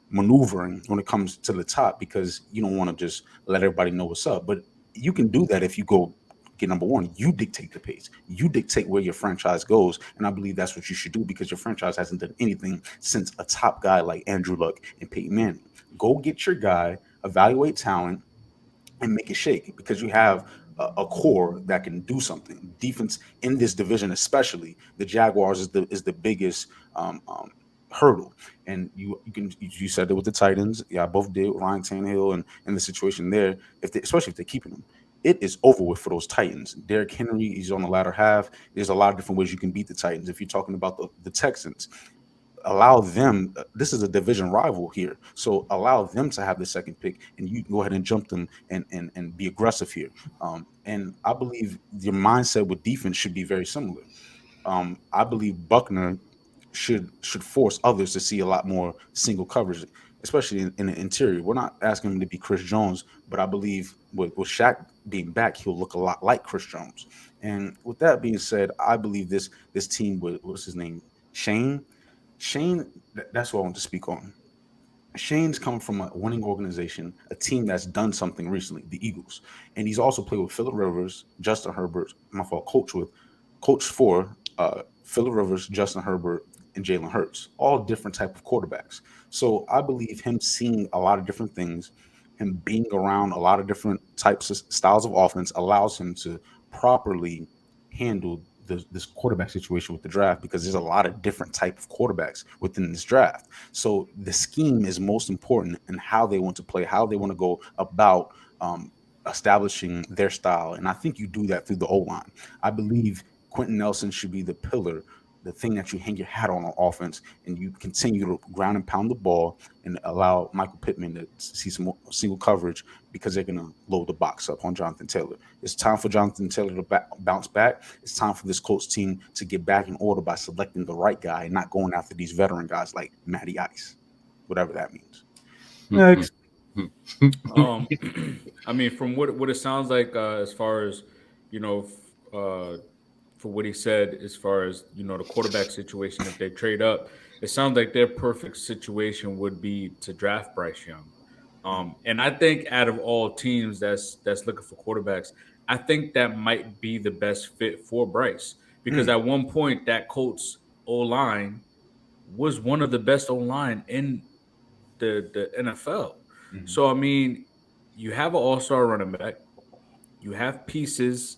Speaker 3: maneuvering when it comes to the top because you don't want to just let everybody know what's up. But you can do that if you go get number one. You dictate the pace. You dictate where your franchise goes, and I believe that's what you should do because your franchise hasn't done anything since a top guy like Andrew Luck and Peyton Manning. Go get your guy, evaluate talent, and make it shake because you have a core that can do something. Defense in this division, especially the Jaguars, is the biggest hurdle. And you said it with the Titans. Yeah, I both did. Ryan Tannehill and the situation there. Especially if they're keeping them, it is over with for those Titans. Derrick Henry, he's on the latter half. There's a lot of different ways you can beat the Titans. If you're talking about the Texans, allow them. This is a division rival here, so allow them to have the second pick, and you can go ahead and jump them and be aggressive here. And I believe your mindset with defense should be very similar. I believe Buckner should force others to see a lot more single coverage, especially in the interior. We're not asking him to be Chris Jones, but I believe with Shaq being back, he'll look a lot like Chris Jones. And with that being said, I believe this team with what's his name, Shane. Shane, that's what I want to speak on. Shane's coming from a winning organization, a team that's done something recently, the Eagles, and he's also played with Phillip Rivers, Justin Herbert. My fault, coach for Phillip Rivers, Justin Herbert, and Jalen Hurts, all different type of quarterbacks. So I believe him seeing a lot of different things, him being around a lot of different types of styles of offense, allows him to properly handle this quarterback situation with the draft because there's a lot of different type of quarterbacks within this draft. So the scheme is most important in how they want to play, how they want to go about establishing their style. And I think you do that through the O line. I believe Quentin Nelson should be the pillar, the thing that you hang your hat on offense, and you continue to ground and pound the ball and allow Michael Pittman to see some more single coverage because they're going to load the box up on Jonathan Taylor. It's time for Jonathan Taylor to bounce back. It's time for this Colts team to get back in order by selecting the right guy and not going after these veteran guys like Matty Ice, whatever that means. Next.
Speaker 2: Um, I mean, from what it sounds like, as far as you know, for what he said, as far as the quarterback situation, if they trade up, it sounds like their perfect situation would be to draft Bryce Young. And I think out of all teams that's looking for quarterbacks, I think that might be the best fit for Bryce because at one point that Colts O line was one of the best O line in the NFL. So I mean, you have an all-star running back, you have pieces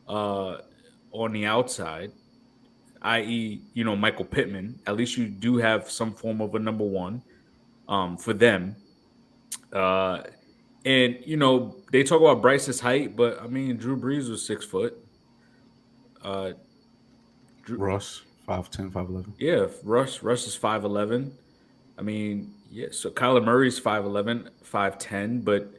Speaker 2: uh, on the outside, i.e., Michael Pittman. At least you do have some form of a number one for them. Uh, and they talk about Bryce's height, but I mean Drew Brees was 6 foot. Uh,
Speaker 3: Russ, 5'10", 5'11".
Speaker 2: Yeah, Russ is 5'11". I mean, yeah, so Kyler Murray's 5'11", 5'10", but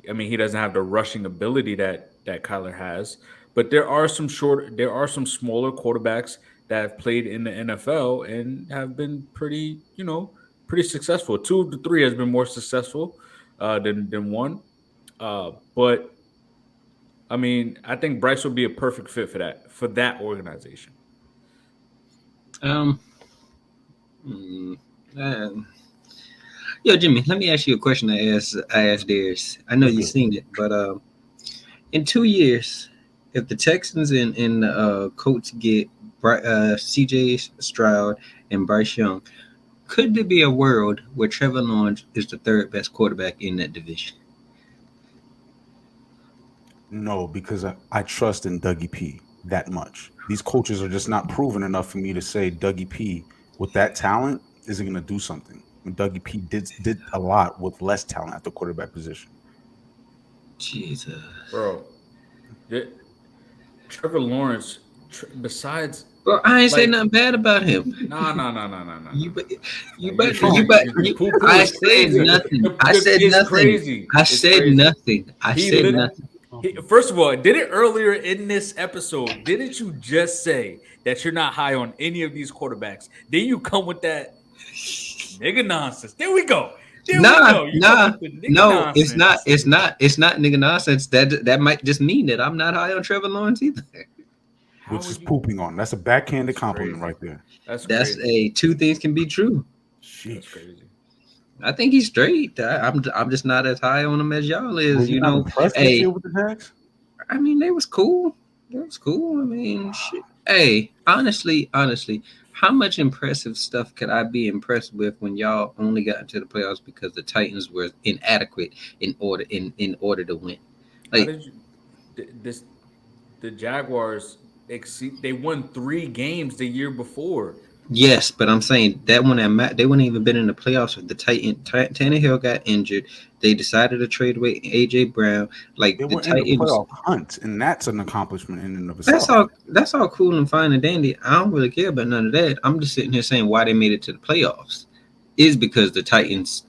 Speaker 2: I mean, he doesn't have the rushing ability that Kyler has. But there are some smaller quarterbacks that have played in the NFL and have been pretty, pretty successful. Two of the three has been more successful than one. But I mean, I think Bryce would be a perfect fit for that organization.
Speaker 4: Um, mm, um, Yo, Jimmy, let me ask you a question. I asked Darius. I know you've seen it, but in 2 years, if the Texans and Colts get C.J. Stroud and Bryce Young, could there be a world where Trevor Lawrence is the third best quarterback in that division?
Speaker 3: No, because I trust in Dougie P that much. These coaches are just not proven enough for me to say Dougie P with that talent isn't going to do something. And Dougie P did a lot with less talent at the quarterback position.
Speaker 4: Jesus,
Speaker 2: Bro, Trevor Lawrence, besides,
Speaker 4: bro, I ain't say
Speaker 2: like,
Speaker 4: nothing bad about him.
Speaker 2: no.
Speaker 4: You
Speaker 2: Poo-poo
Speaker 4: I
Speaker 2: is
Speaker 4: said
Speaker 2: crazy.
Speaker 4: nothing. I said
Speaker 2: It's
Speaker 4: nothing.
Speaker 2: crazy.
Speaker 4: I
Speaker 2: It's
Speaker 4: said
Speaker 2: crazy.
Speaker 4: nothing. I
Speaker 2: He
Speaker 4: said
Speaker 2: lit-
Speaker 4: nothing.
Speaker 2: First of all, did it earlier in this episode? Didn't you just say that you're not high on any of these quarterbacks? Then you come with that nigga nonsense. There we go. You come with the nigga
Speaker 4: No,
Speaker 2: nonsense.
Speaker 4: it's not nigga nonsense. That might just mean that I'm not high on Trevor Lawrence either.
Speaker 2: How
Speaker 3: Which
Speaker 2: would
Speaker 3: is
Speaker 2: you-
Speaker 3: pooping on. That's a backhanded
Speaker 2: That's
Speaker 3: compliment
Speaker 2: crazy.
Speaker 3: right there.
Speaker 2: That's
Speaker 4: That's
Speaker 2: crazy.
Speaker 4: two things can be true.
Speaker 2: That's
Speaker 3: Sheesh.
Speaker 2: crazy.
Speaker 4: I think he's straight. I'm just not as high on him as y'all
Speaker 3: Were
Speaker 4: is.
Speaker 3: you not impressed this
Speaker 4: Hey,
Speaker 3: year with the Jags?
Speaker 4: I mean, they was cool. I mean, shit. Hey, honestly, how much impressive stuff could I be impressed with when y'all only got into the playoffs because the Titans were inadequate in order to win?
Speaker 2: How
Speaker 4: Like,
Speaker 2: did you the Jaguars they won 3 games the year before.
Speaker 4: yes, but I'm saying that one they wouldn't even been in the playoffs if the Tannehill got injured. They decided to trade away AJ Brown. Like
Speaker 3: They
Speaker 4: the
Speaker 3: were in the
Speaker 4: Titans.
Speaker 3: playoff hunt, and that's an accomplishment in and of itself.
Speaker 4: That's all cool and fine and dandy. I don't really care about none of that. I'm just sitting here saying why they made it to the playoffs is because the Titans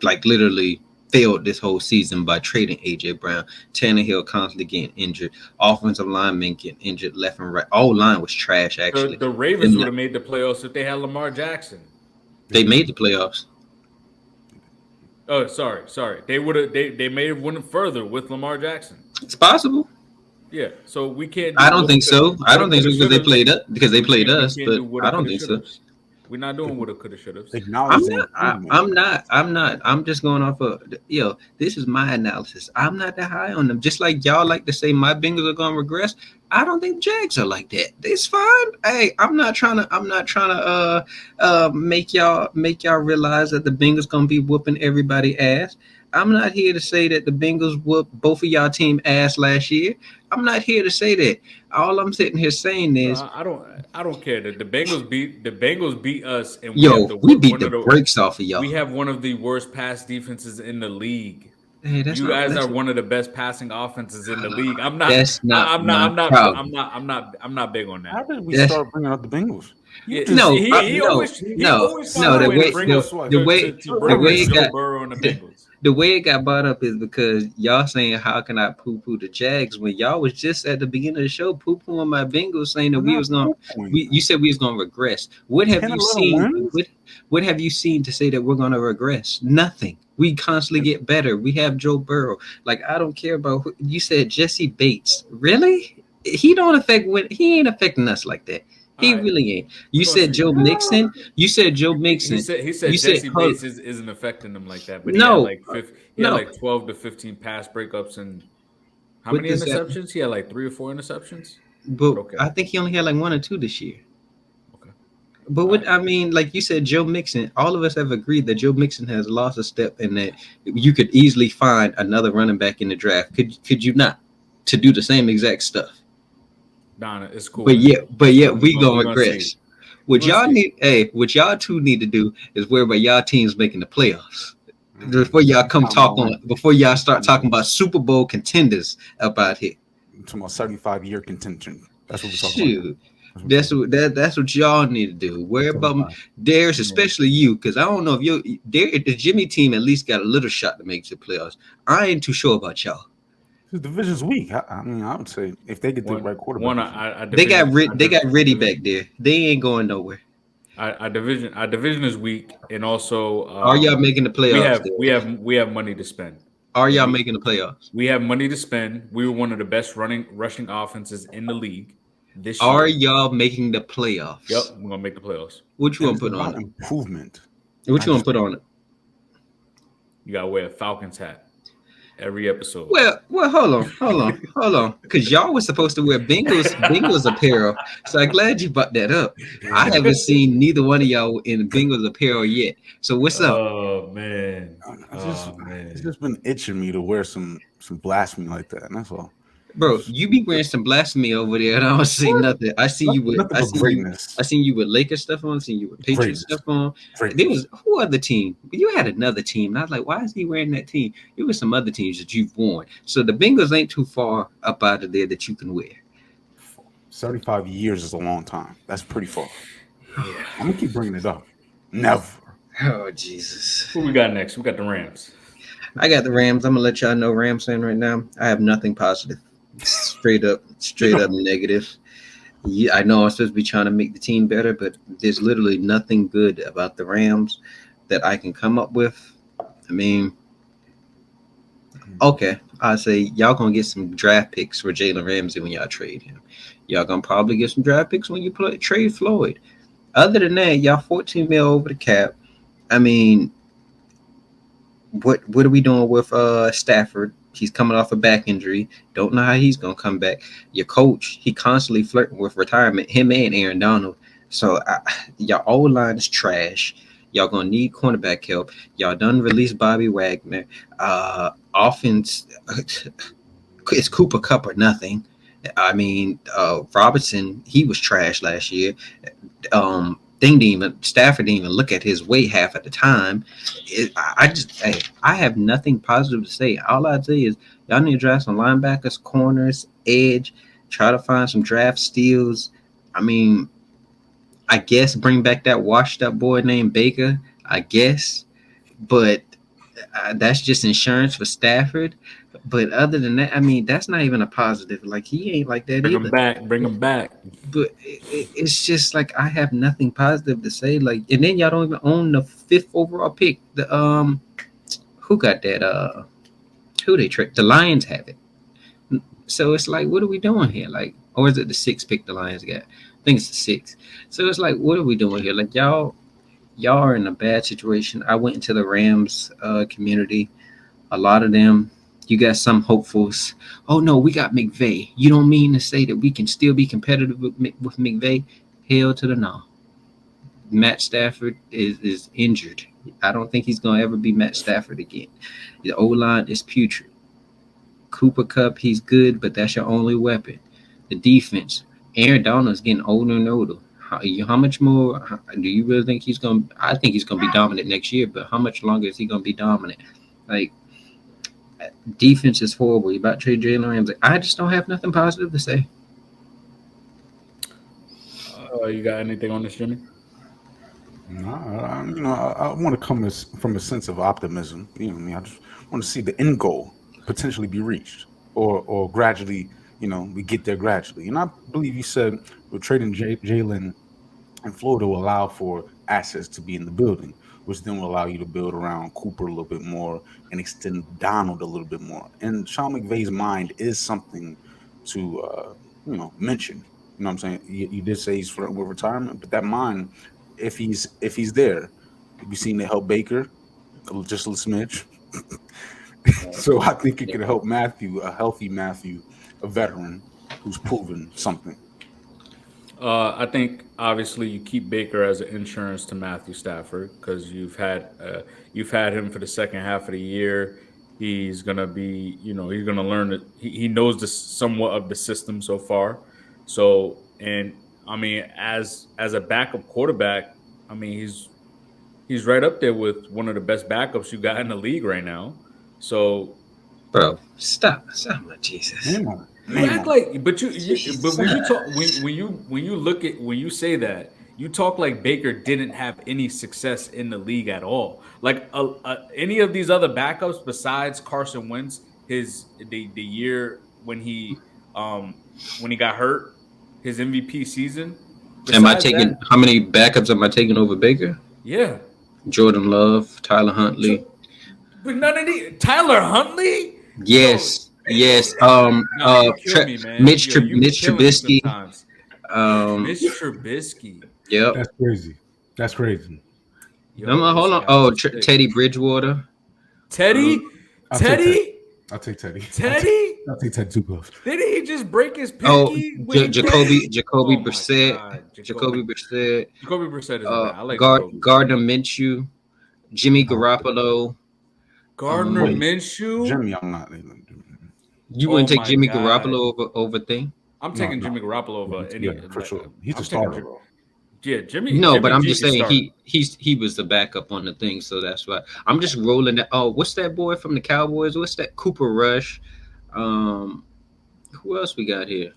Speaker 4: like literally failed this whole season by trading AJ Brown. Tannehill constantly getting injured. Offensive linemen getting injured left and right. All line was trash actually.
Speaker 2: The Ravens would have made the playoffs if they had Lamar Jackson.
Speaker 4: They made the playoffs.
Speaker 2: Oh, sorry. They would have. They may have went further with Lamar Jackson.
Speaker 4: It's possible.
Speaker 2: Yeah. So we can't.
Speaker 4: I don't think so. I don't think so because they played us. But I don't think so.
Speaker 2: We're not doing what it could have, should have.
Speaker 4: I'm not. I'm just going off of this is my analysis. I'm not that high on them. Just like y'all like to say my Bengals are gonna regress. I don't think Jags are like that. It's fine. Hey, I'm not trying to make y'all realize that the Bengals gonna be whooping everybody ass. I'm not here to say that the Bengals whooped both of y'all team ass last year. I'm not here to say that. All I'm sitting here saying is
Speaker 2: I don't care that the Bengals beat us, and
Speaker 4: we beat the brakes off of y'all.
Speaker 2: We have one of the worst pass defenses in the league.
Speaker 4: Hey,
Speaker 2: you guys are one of the best passing offenses in the league. I'm not big on that.
Speaker 3: How did we start bringing up the Bengals?
Speaker 2: The
Speaker 4: way it got brought up is because y'all saying how can I poo-poo the Jags when y'all was just at the beginning of the show poo-pooing my Bengals saying that you said we was gonna regress. What have you seen? What have you seen to say that we're gonna regress? Nothing. We constantly get better. We have Joe Burrow. Like I don't care about you said Jesse Bates. Really? He ain't affecting us like that. He really ain't. You said Joe Mixon. He said
Speaker 2: Jesse Bates isn't affecting him like that. But he had like 12 to 15 pass breakups and how many interceptions? He had like 3 or 4 interceptions.
Speaker 4: But okay. I think he only had like 1 or 2 this year. Okay. But I mean, like you said, Joe Mixon. All of us have agreed that Joe Mixon has lost a step, and that you could easily find another running back in the draft. Could you not to do the same exact stuff?
Speaker 2: Donna, it's cool.
Speaker 4: But yeah, we gonna regress. What y'all two need to do is worry about y'all teams making the playoffs. Before y'all start talking about Super Bowl contenders up out here.
Speaker 3: I'm talking about 75-year contention. That's what we're talking about.
Speaker 4: That's what y'all need to do. Worry about Darius, especially you, because I don't know if the Jimmie team at least got a little shot to make the playoffs. I ain't too sure about y'all.
Speaker 3: The division's weak. I mean, I would say if they get the right quarterback,
Speaker 4: They got Riddy back there. They ain't going nowhere.
Speaker 2: Our division is weak, and also
Speaker 4: Are y'all making the playoffs?
Speaker 2: We have money to spend.
Speaker 4: Are y'all making the playoffs?
Speaker 2: We have money to spend. We were one of the best rushing offenses in the league this year.
Speaker 4: Are y'all making the playoffs?
Speaker 2: Yep, we're gonna make the playoffs.
Speaker 4: What you gonna put on it?
Speaker 3: Improvement.
Speaker 4: What you gonna put on it?
Speaker 2: You gotta wear a Falcons hat every episode.
Speaker 4: Well, hold on, because y'all was supposed to wear Bengals apparel. So I'm glad you brought that up. I haven't seen neither one of y'all in Bengals apparel yet. So what's up?
Speaker 2: Oh man,
Speaker 3: it's just been itching me to wear some blasphemy like that, and that's all.
Speaker 4: Bro, you be wearing some blasphemy over there, and I don't see nothing. I see you with I seen you with Lakers stuff on. I seen you with Patriots stuff on. There was who other team? You had another team, and I was like, why is he wearing that team? It was some other teams that you've worn. So the Bengals ain't too far up out of there that you can wear.
Speaker 3: 75 years is a long time. That's pretty far. Yeah. I'm gonna keep bringing it up. Never.
Speaker 4: Oh Jesus.
Speaker 2: Who we got next? We got the Rams.
Speaker 4: I got the Rams. I'm gonna let y'all know Rams fan right now. I have nothing positive. Straight up negative. Yeah, I know I'm supposed to be trying to make the team better, but there's literally nothing good about the Rams that I can come up with. I mean, okay, I say y'all gonna get some draft picks for Jalen Ramsey when y'all trade him. Y'all gonna probably get some draft picks when you trade Floyd. Other than that, y'all 14 mil over the cap. I mean, what are we doing with Stafford? He's coming off a back injury. Don't know how he's going to come back. Your coach, he constantly flirting with retirement, him and Aaron Donald. So your O-line is trash. Y'all going to need cornerback help. Y'all done release Bobby Wagner. Offense, it's Cooper Kupp or nothing. I mean, Robertson, he was trash last year. Stafford didn't even look at his weight half at the time. I have nothing positive to say. All I'd say is y'all need to draft some linebackers, corners, edge, try to find some draft steals. I mean, I guess bring back that washed up boy named Baker, I guess. But that's just insurance for Stafford. But other than that, I mean, that's not even a positive. Like, he ain't like that either.
Speaker 2: Bring him back.
Speaker 4: But it's just like I have nothing positive to say. Like, and then y'all don't even own the 5th overall pick. The who got that? Who they tricked? The Lions have it. So it's like, what are we doing here? Like, or is it the 6th pick the Lions got? I think it's the 6th. So it's like, what are we doing here? Like, y'all are in a bad situation. I went into the Rams community. A lot of them. You got some hopefuls. Oh, no, we got McVay. You don't mean to say that we can still be competitive with McVay? Hell to the no. Matt Stafford is injured. I don't think he's going to ever be Matt Stafford again. The O-line is putrid. Cooper Kupp, he's good, but that's your only weapon. The defense, Aaron Donald's getting older and older. How much more do you really think he's going to – I think he's going to be dominant next year, but how much longer is he going to be dominant? Like, defense is horrible. You about to trade Jalen Ramsey. I just don't have nothing positive to say.
Speaker 2: You got anything on this, Jimmie?
Speaker 3: No, I want to come from a sense of optimism. You know what I mean? I just want to see the end goal potentially be reached, or gradually, we get there gradually. And I believe you said we're trading Jalen and Florida will allow for assets to be in the building, which then will allow you to build around Cooper a little bit more and extend Donald a little bit more. And Sean McVay's mind is something to, mention. You know what I'm saying? You did say he's flirting with retirement, but that mind, if he's there, you've seen to help Baker just a smidge. So I think it could help Matthew, a healthy Matthew, a veteran who's proven something.
Speaker 2: I think obviously you keep Baker as an insurance to Matthew Stafford because you've had him for the second half of the year. He's gonna be, he's gonna learn that he knows somewhat of the system so far. So, and I mean, as a backup quarterback, I mean he's right up there with one of the best backups you got in the league right now. So,
Speaker 4: bro, stop, my Jesus.
Speaker 2: You act like, but but when you talk, when you look at when you say that, you talk like Baker didn't have any success in the league at all. Like any of these other backups besides Carson Wentz, the year when he got hurt, his MVP season.
Speaker 4: Am I
Speaker 2: Besides
Speaker 4: taking
Speaker 2: that,
Speaker 4: how many backups am I taking over Baker?
Speaker 2: yeah,
Speaker 4: Jordan Love, Tyler Huntley.
Speaker 2: but none of the Tyler Huntley.
Speaker 4: Yes, yes.
Speaker 2: Nah, you kill me, man.
Speaker 4: Mitch Mitch
Speaker 2: Killing me
Speaker 4: Trubisky.
Speaker 2: sometimes. Mitch Trubisky.
Speaker 4: Yep.
Speaker 3: That's crazy. That's crazy.
Speaker 2: Yo,
Speaker 4: No, hold
Speaker 2: this
Speaker 4: on.
Speaker 2: guy
Speaker 4: Oh,
Speaker 2: is sick.
Speaker 4: Teddy Bridgewater.
Speaker 2: Teddy.
Speaker 3: I'll take
Speaker 2: Teddy.
Speaker 3: I'll take Teddy.
Speaker 2: Teddy.
Speaker 3: I'll take Teddy too close.
Speaker 2: Didn't he just break his
Speaker 4: Oh,
Speaker 2: pinky? when he
Speaker 4: Jacoby
Speaker 2: played?
Speaker 4: Jacoby
Speaker 2: Oh my
Speaker 4: Brissett.
Speaker 2: God,
Speaker 4: Jacoby Brissett.
Speaker 2: Jacoby Brissett is bad. I like Jacoby.
Speaker 4: Gardner Minshew. Jimmy Garoppolo.
Speaker 2: Gardner
Speaker 3: Wait.
Speaker 2: Minshew.
Speaker 3: Jimmy, I'm not.
Speaker 4: You wouldn't take
Speaker 2: my
Speaker 4: Jimmy
Speaker 2: God.
Speaker 4: Garoppolo over thing?
Speaker 2: I'm taking
Speaker 3: No.
Speaker 2: Jimmy Garoppolo over any.
Speaker 3: Yeah, for sure. He's
Speaker 2: I'm
Speaker 3: a
Speaker 2: taking
Speaker 3: starter.
Speaker 2: Yeah, Jimmy.
Speaker 4: No,
Speaker 2: Jimmy
Speaker 4: but I'm
Speaker 2: G
Speaker 4: just
Speaker 2: can
Speaker 4: saying
Speaker 2: start.
Speaker 4: he was the backup on the thing, so that's why I'm just rolling that. Oh, what's that boy from the Cowboys? What's that Cooper Rush? Who else we got here?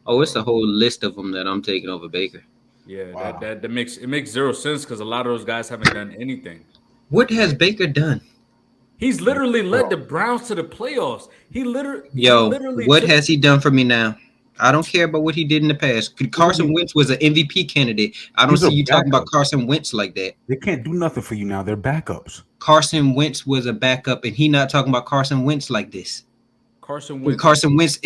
Speaker 4: Oh, it's a whole list of them that I'm taking over Baker.
Speaker 2: Yeah,
Speaker 3: Wow.
Speaker 2: that makes zero sense because a lot of those guys haven't done anything.
Speaker 4: What has Baker done?
Speaker 2: He's literally led the Browns to the playoffs. He literally
Speaker 4: What
Speaker 2: took-
Speaker 4: has he done for me now? I don't care about what he did in the past. Carson Wentz was an MVP candidate. I don't
Speaker 3: He's a
Speaker 4: see you talking about
Speaker 3: backup.
Speaker 4: Carson Wentz like that.
Speaker 3: They can't do nothing for you now. They're backups.
Speaker 4: Carson Wentz was a backup, and he not talking about Carson Wentz like this.
Speaker 2: Carson
Speaker 4: When
Speaker 2: Wentz.
Speaker 4: Carson Wentz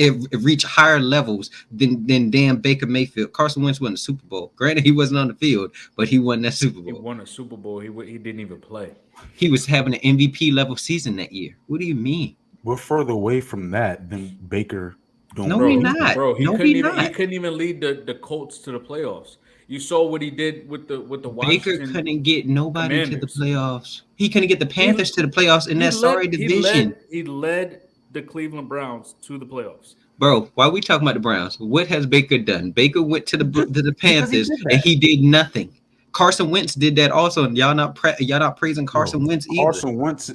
Speaker 4: reached higher levels than damn Baker Mayfield. Carson Wentz won the Super Bowl. Granted, he wasn't on the field, but he won that Super
Speaker 2: He
Speaker 4: Bowl.
Speaker 2: won a Super Bowl. He didn't even play.
Speaker 4: He was having an MVP level season that year. What do you mean?
Speaker 3: We're further away from that than Baker.
Speaker 4: No, we not.
Speaker 2: Bro, he
Speaker 4: No,
Speaker 2: couldn't
Speaker 4: we
Speaker 2: even
Speaker 4: not.
Speaker 2: he couldn't even lead the Colts to the playoffs. You saw what he did with the
Speaker 4: Baker
Speaker 2: Washington.
Speaker 4: couldn't get nobody to the
Speaker 2: Commanders.
Speaker 4: playoffs. He couldn't get the Panthers to the playoffs in
Speaker 2: He
Speaker 4: that sorry division.
Speaker 2: He led the Cleveland Browns to the playoffs.
Speaker 4: Bro, why are we talking about the Browns? What has Baker done? Baker went to the Panthers and he did nothing. Carson Wentz did that also, and y'all not praising Carson Wentz either.
Speaker 3: Carson Wentz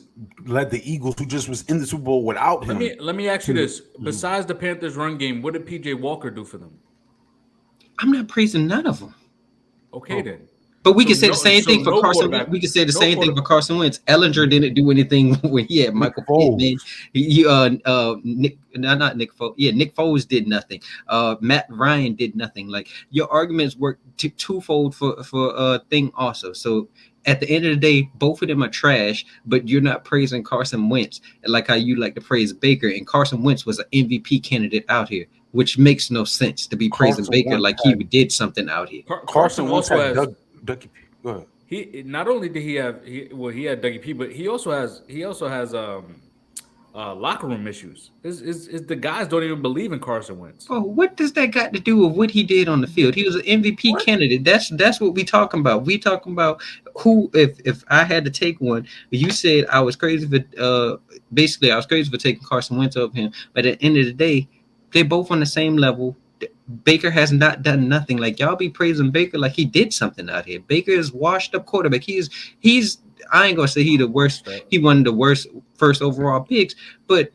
Speaker 3: led the Eagles, who just was in the Super Bowl without him.
Speaker 2: Let me ask you this: besides the Panthers' run game, what did PJ Walker do for them?
Speaker 4: I'm not praising none of them.
Speaker 2: Okay, then.
Speaker 4: But we
Speaker 2: So
Speaker 4: can say
Speaker 2: no-
Speaker 4: the same
Speaker 2: so
Speaker 4: thing for
Speaker 2: no
Speaker 4: Carson.
Speaker 2: quarterback-
Speaker 4: We can say the
Speaker 2: no
Speaker 4: same thing for
Speaker 2: quarterback.
Speaker 4: Carson Wentz. Ellinger didn't do anything when he had Michael Pittman. Nick Foles. Yeah, Nick Foles did nothing. Matt Ryan did nothing. Like your arguments work twofold for thing also. So at the end of the day, both of them are trash. But you're not praising Carson Wentz like how you like to praise Baker. And Carson Wentz was an MVP candidate out here, which makes no sense to be praising
Speaker 3: Carson
Speaker 4: Baker
Speaker 3: Wentz
Speaker 4: like he did something out here.
Speaker 2: Carson
Speaker 3: Wentz
Speaker 2: also
Speaker 3: had
Speaker 2: has.
Speaker 3: Dougie P. Go ahead.
Speaker 2: He not only did he have he had Dougie P, but he also has locker room issues. Is the guys don't even believe in Carson Wentz.
Speaker 4: Bro, what does that got to do with what he did on the field? He was an MVP candidate. That's what we talking about. We talking about who. If I had to take one, you said I was crazy for basically I was crazy for taking Carson Wentz over him. But at the end of the day, they're both on the same level. Baker has not done nothing. Like y'all be praising Baker like he did something out here. Baker is washed up quarterback. He's I ain't gonna say he the worst. He one of the worst first overall picks. But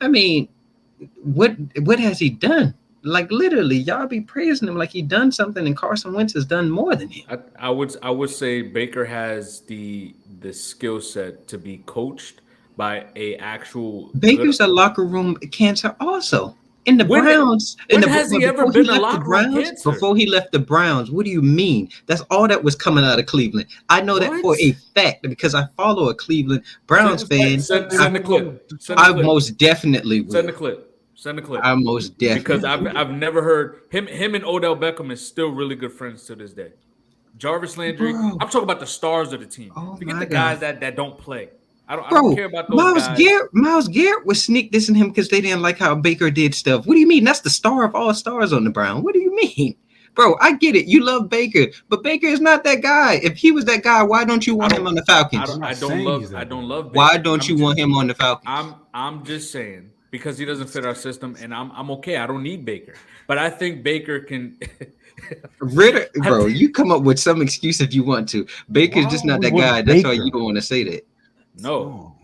Speaker 4: I mean, what has he done? Like literally, y'all be praising him like he done something, and Carson Wentz has done more than him.
Speaker 2: I would say Baker has the skill set to be coached by a actual.
Speaker 4: Baker's a locker room cancer also. In the
Speaker 2: When-
Speaker 4: Browns,
Speaker 2: when has he ever been a locker room cancer?
Speaker 4: Before he left the Browns, what do you mean? That's all that was coming out of Cleveland. I know that for a fact because I follow a Cleveland Browns fan.
Speaker 2: Send the clip.
Speaker 4: I most definitely will.
Speaker 2: Send the clip. Send the clip.
Speaker 4: I most definitely
Speaker 2: because I've never heard him and Odell Beckham is still really good friends to this day. Jarvis Landry.
Speaker 4: Bro.
Speaker 2: I'm talking about the stars of the team.
Speaker 4: Oh
Speaker 2: Forget
Speaker 4: my
Speaker 2: the guys that don't play. I
Speaker 4: Bro,
Speaker 2: don't care about those guys.
Speaker 4: Miles Garrett was sneak dissing him because they didn't like how Baker did stuff. What do you mean? That's the star of all stars on the Browns. What do you mean? Bro, I get it. You love Baker, but Baker is not that guy. If he was that guy, why don't you want him on the Falcons?
Speaker 2: I don't love Baker.
Speaker 4: Why don't you want him on the Falcons?
Speaker 2: I'm just saying because he doesn't fit our system, and I'm okay. I don't need Baker, but I think Baker can.
Speaker 4: Ritter, bro, you come up with some excuse if you want to. Baker's just not that guy. That's why you don't want to say that.
Speaker 2: No,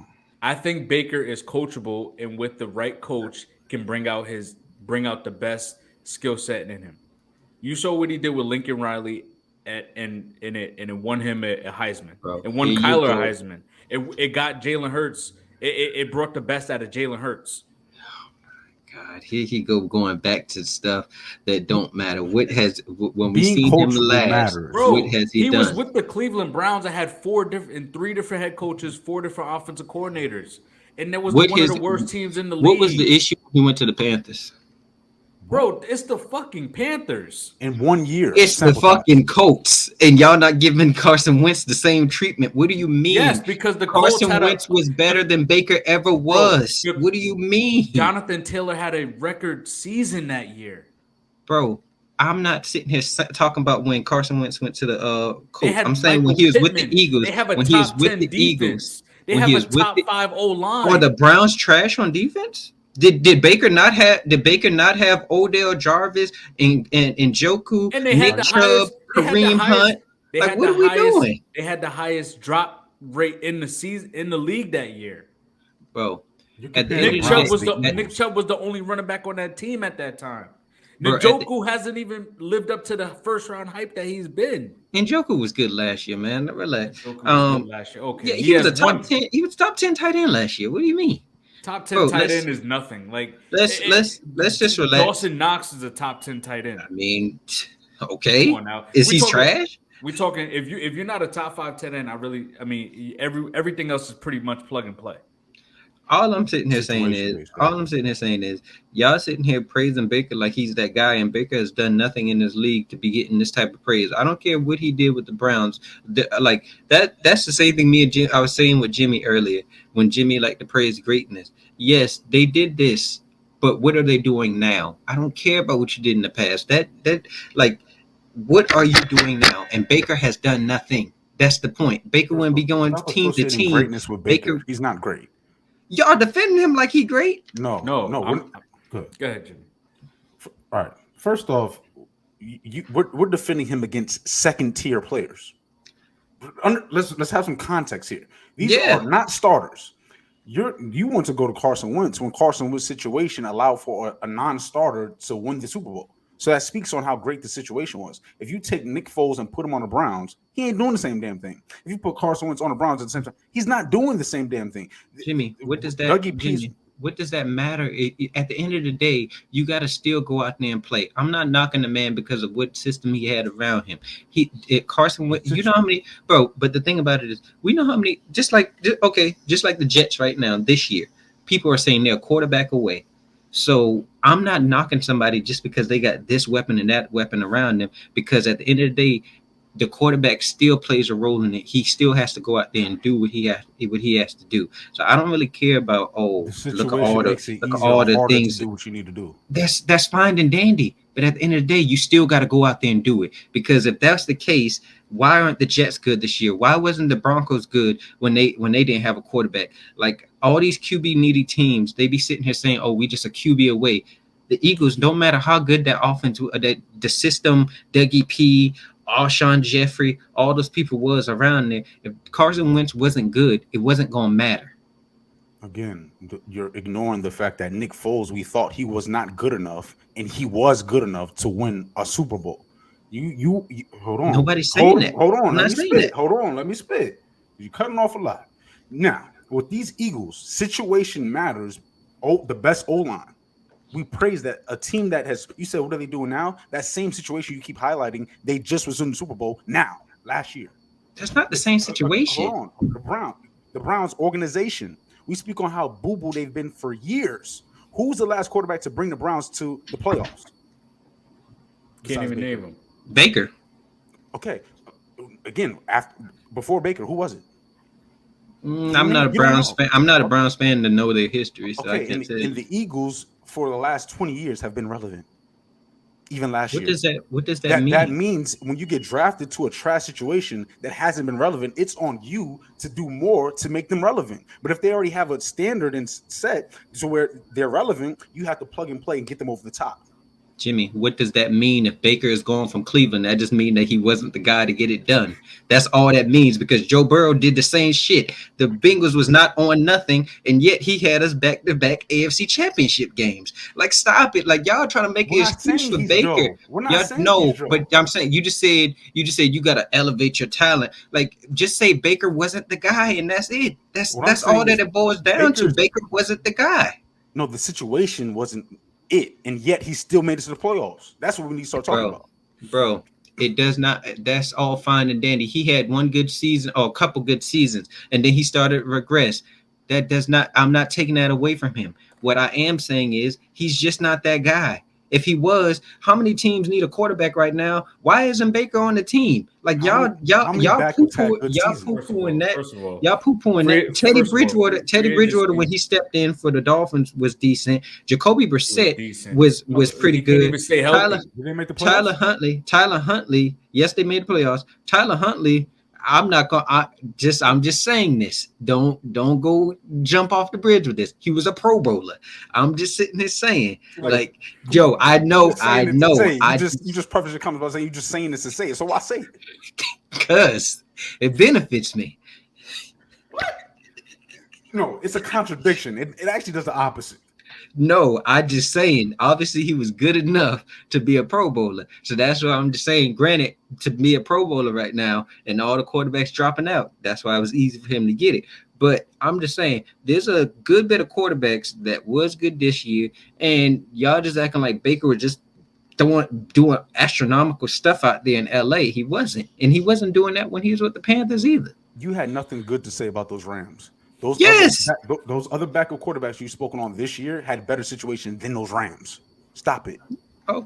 Speaker 2: I think Baker is coachable, and with the right coach, can bring out his bring out the best skill set in him. You saw what he did with Lincoln Riley, and it won him a Heisman.
Speaker 4: Bro,
Speaker 2: It
Speaker 4: here
Speaker 2: won
Speaker 4: you
Speaker 2: Kyler a
Speaker 4: go.
Speaker 2: Heisman. It got Jalen Hurts. It brought the best out of Jalen Hurts.
Speaker 4: God, here he go going back to stuff that don't matter. What has when we
Speaker 3: Being
Speaker 4: seen him
Speaker 3: coachable
Speaker 4: last?
Speaker 3: matters.
Speaker 4: What
Speaker 2: Bro,
Speaker 4: has he
Speaker 2: was
Speaker 4: done?
Speaker 2: with the Cleveland Browns that had three different head coaches, 4 different offensive coordinators, and that was
Speaker 4: What
Speaker 2: one of
Speaker 4: his
Speaker 2: the worst teams in the
Speaker 4: what was
Speaker 2: league.
Speaker 4: the issue when he went to the Panthers?
Speaker 2: Bro, it's the fucking Panthers.
Speaker 3: In 1 year.
Speaker 4: It's the
Speaker 3: sample size.
Speaker 4: fucking Colts, and y'all not giving Carson Wentz the same treatment. What do you mean?
Speaker 2: Yes, because the Colts
Speaker 4: Carson
Speaker 2: had
Speaker 4: Wentz was better than Baker ever was.
Speaker 2: Bro,
Speaker 4: What do you mean,
Speaker 2: Jonathan Taylor had a record season that year.
Speaker 4: bro? I'm not sitting here talking about when Carson Wentz went to the Colts.
Speaker 2: had
Speaker 4: I'm saying when
Speaker 2: Michael
Speaker 4: he was with the
Speaker 2: Pittman.
Speaker 4: Eagles.
Speaker 2: They have a
Speaker 4: when he was
Speaker 2: top
Speaker 4: with
Speaker 2: 10
Speaker 4: the
Speaker 2: defense.
Speaker 4: Eagles.
Speaker 2: They
Speaker 4: when
Speaker 2: have
Speaker 4: he
Speaker 2: a
Speaker 4: was with
Speaker 2: top
Speaker 4: the
Speaker 2: 5 O line.
Speaker 4: Are the Browns trash on defense? Did Baker not have Odell Jarvis and Njoku,
Speaker 2: And they
Speaker 4: Nick
Speaker 2: had the
Speaker 4: Chubb,
Speaker 2: highest.
Speaker 4: Kareem Hunt?
Speaker 2: They
Speaker 4: Like,
Speaker 2: had
Speaker 4: what
Speaker 2: the
Speaker 4: are we
Speaker 2: highest,
Speaker 4: doing?
Speaker 2: They had the highest drop rate in the season in the league that year.
Speaker 4: Bro,
Speaker 3: You
Speaker 4: at the
Speaker 3: compare
Speaker 4: end
Speaker 2: Nick
Speaker 4: of
Speaker 2: Chubb
Speaker 4: the
Speaker 2: was
Speaker 4: day,
Speaker 2: the Nick Chubb was the only running back on that team at that time.
Speaker 4: Bro,
Speaker 2: Njoku hasn't even lived up to the first round hype that he's been.
Speaker 4: Njoku was good last year, man. Relax.
Speaker 2: Njoku was good last year. Okay,
Speaker 4: Yeah, he was a
Speaker 2: has
Speaker 4: top 10. He was top 10 tight end last year. What do you mean?
Speaker 2: top 10
Speaker 4: Bro,
Speaker 2: tight end is nothing. Like
Speaker 4: let's just relax.
Speaker 2: Dawson Knox is a top 10 tight end.
Speaker 4: I mean, okay.
Speaker 2: Come on now.
Speaker 4: Is he trash?
Speaker 2: We're talking if you're not a top 5 tight end, everything else is pretty much plug and play.
Speaker 4: All I'm sitting here saying is, y'all sitting here praising Baker like he's that guy, and Baker has done nothing in this league to be getting this type of praise. I don't care what he did with the Browns. Like that's the same thing me and Jim, I was saying with Jimmie earlier when Jimmie liked to praise greatness. Yes, they did this, but what are they doing now? I don't care about what you did in the past. What are you doing now? And Baker has done nothing. That's the point. Baker wouldn't be going team to team.
Speaker 3: Greatness with Baker. He's not great.
Speaker 4: Y'all defending him like he great?
Speaker 3: No.
Speaker 2: Go ahead, Jimmy.
Speaker 3: All right. First off, we're defending him against second-tier players. Let's have some context here. These are not starters. You want to go to Carson Wentz when Carson Wentz's situation allowed for a non-starter to win the Super Bowl. So that speaks on how great the situation was. If you take Nick Foles and put him on the Browns, he ain't doing the same damn thing. If you put Carson Wentz on the Browns at the same time, he's not doing the same damn thing.
Speaker 4: Jimmie, what does that matter? At the end of the day, you got to still go out there and play. I'm not knocking the man because of what system he had around him. Carson Wentz, you know how many, bro. But the thing about it is, we know how many. Just like the Jets right now this year, people are saying they're a quarterback away. So I'm not knocking somebody just because they got this weapon and that weapon around them, because at the end of the day, the quarterback still plays a role in it. He still has to go out there and do what he has to do. So I don't really care about look at all the things.
Speaker 3: To do what you need to do.
Speaker 4: That's fine and dandy. But at the end of the day, you still got to go out there and do it. Because if that's the case, why aren't the Jets good this year? Why wasn't the Broncos good when they didn't have a quarterback? Like all these QB needy teams, they be sitting here saying, "Oh, we just a QB away." The Eagles, don't matter how good that offense, the system, Dougie P, Alshon Jeffrey, all those people was around there. If Carson Wentz wasn't good, it wasn't gonna matter.
Speaker 3: Again, you're ignoring the fact that Nick Foles, we thought he was not good enough, and he was good enough to win a Super Bowl. You hold on.
Speaker 4: Nobody's saying that.
Speaker 3: Hold on.
Speaker 4: Let
Speaker 3: me spit. You're cutting off a lot. Now, with these Eagles, situation matters. The best O-line. We praise that a team that has, you said, what are they doing now? That same situation you keep highlighting, they just was in the Super Bowl last year.
Speaker 4: That's not the same situation.
Speaker 3: Hold on. The Browns organization. We speak on how boo-boo they've been for years. Who's the last quarterback to bring the Browns to the playoffs?
Speaker 2: Can't even name him.
Speaker 4: Baker.
Speaker 3: Okay. Again, before Baker, who was it?
Speaker 4: I'm not a Browns fan. I'm not a Browns fan to know their history. So
Speaker 3: okay, and the Eagles for the last 20 years have been relevant. Even last year.
Speaker 4: What does that mean?
Speaker 3: That means when you get drafted to a trash situation that hasn't been relevant, it's on you to do more to make them relevant. But if they already have a standard and set to where they're relevant, you have to plug and play and get them over the top.
Speaker 4: Jimmie, what does that mean if Baker is gone from Cleveland? That just means that he wasn't the guy to get it done. That's all that means because Joe Burrow did the same shit. The Bengals was not on nothing, and yet he had us back-to-back AFC Championship games. Like, stop it! Like y'all trying to make an
Speaker 3: We're not
Speaker 4: excuse
Speaker 3: saying
Speaker 4: for
Speaker 3: he's
Speaker 4: Baker.
Speaker 3: Joe. We're not
Speaker 4: Y'all,
Speaker 3: saying
Speaker 4: no,
Speaker 3: he's Joe.
Speaker 4: but I'm saying you just said you gotta elevate your talent. Like, just say Baker wasn't the guy, and that's it. That's all that it boils down to. Baker wasn't the guy.
Speaker 3: No, the situation wasn't it, and yet he still made it to the playoffs. That's what we need to start talking about.
Speaker 4: Bro, it does not. That's all fine and dandy. He had one good season or a couple good seasons, and then he started to regress. That does not. I'm not taking that away from him. What I am saying is he's just not that guy. If he was, how many teams need a quarterback right now? Why isn't Baker on the team? Like y'all poo-pooing that. Y'all poo-pooing that. Teddy Bridgewater, when he stepped in for the Dolphins, was decent. Jacoby Brissett was pretty good. Tyler Huntley. Yes, they made the playoffs. Tyler Huntley. I'm just saying this. Don't go jump off the bridge with this. He was a Pro Bowler. I'm just sitting there saying, like, Joe, I know.
Speaker 3: You just preface your comments by saying you're just saying this to say it. So why say it?
Speaker 4: Because it benefits me.
Speaker 3: What? No, it's a contradiction. It actually does the opposite.
Speaker 4: No, I just saying, obviously he was good enough to be a Pro Bowler. So that's why I'm just saying, granted, to be a Pro Bowler right now and all the quarterbacks dropping out, that's why it was easy for him to get it. But I'm just saying, there's a good bit of quarterbacks that was good this year, and y'all just acting like Baker was just doing astronomical stuff out there in LA. He wasn't. And he wasn't doing that when he was with the Panthers either.
Speaker 3: You had nothing good to say about those Rams. Those other backup quarterbacks you've spoken on this year had better situation than those Rams. Stop it.
Speaker 4: Oh,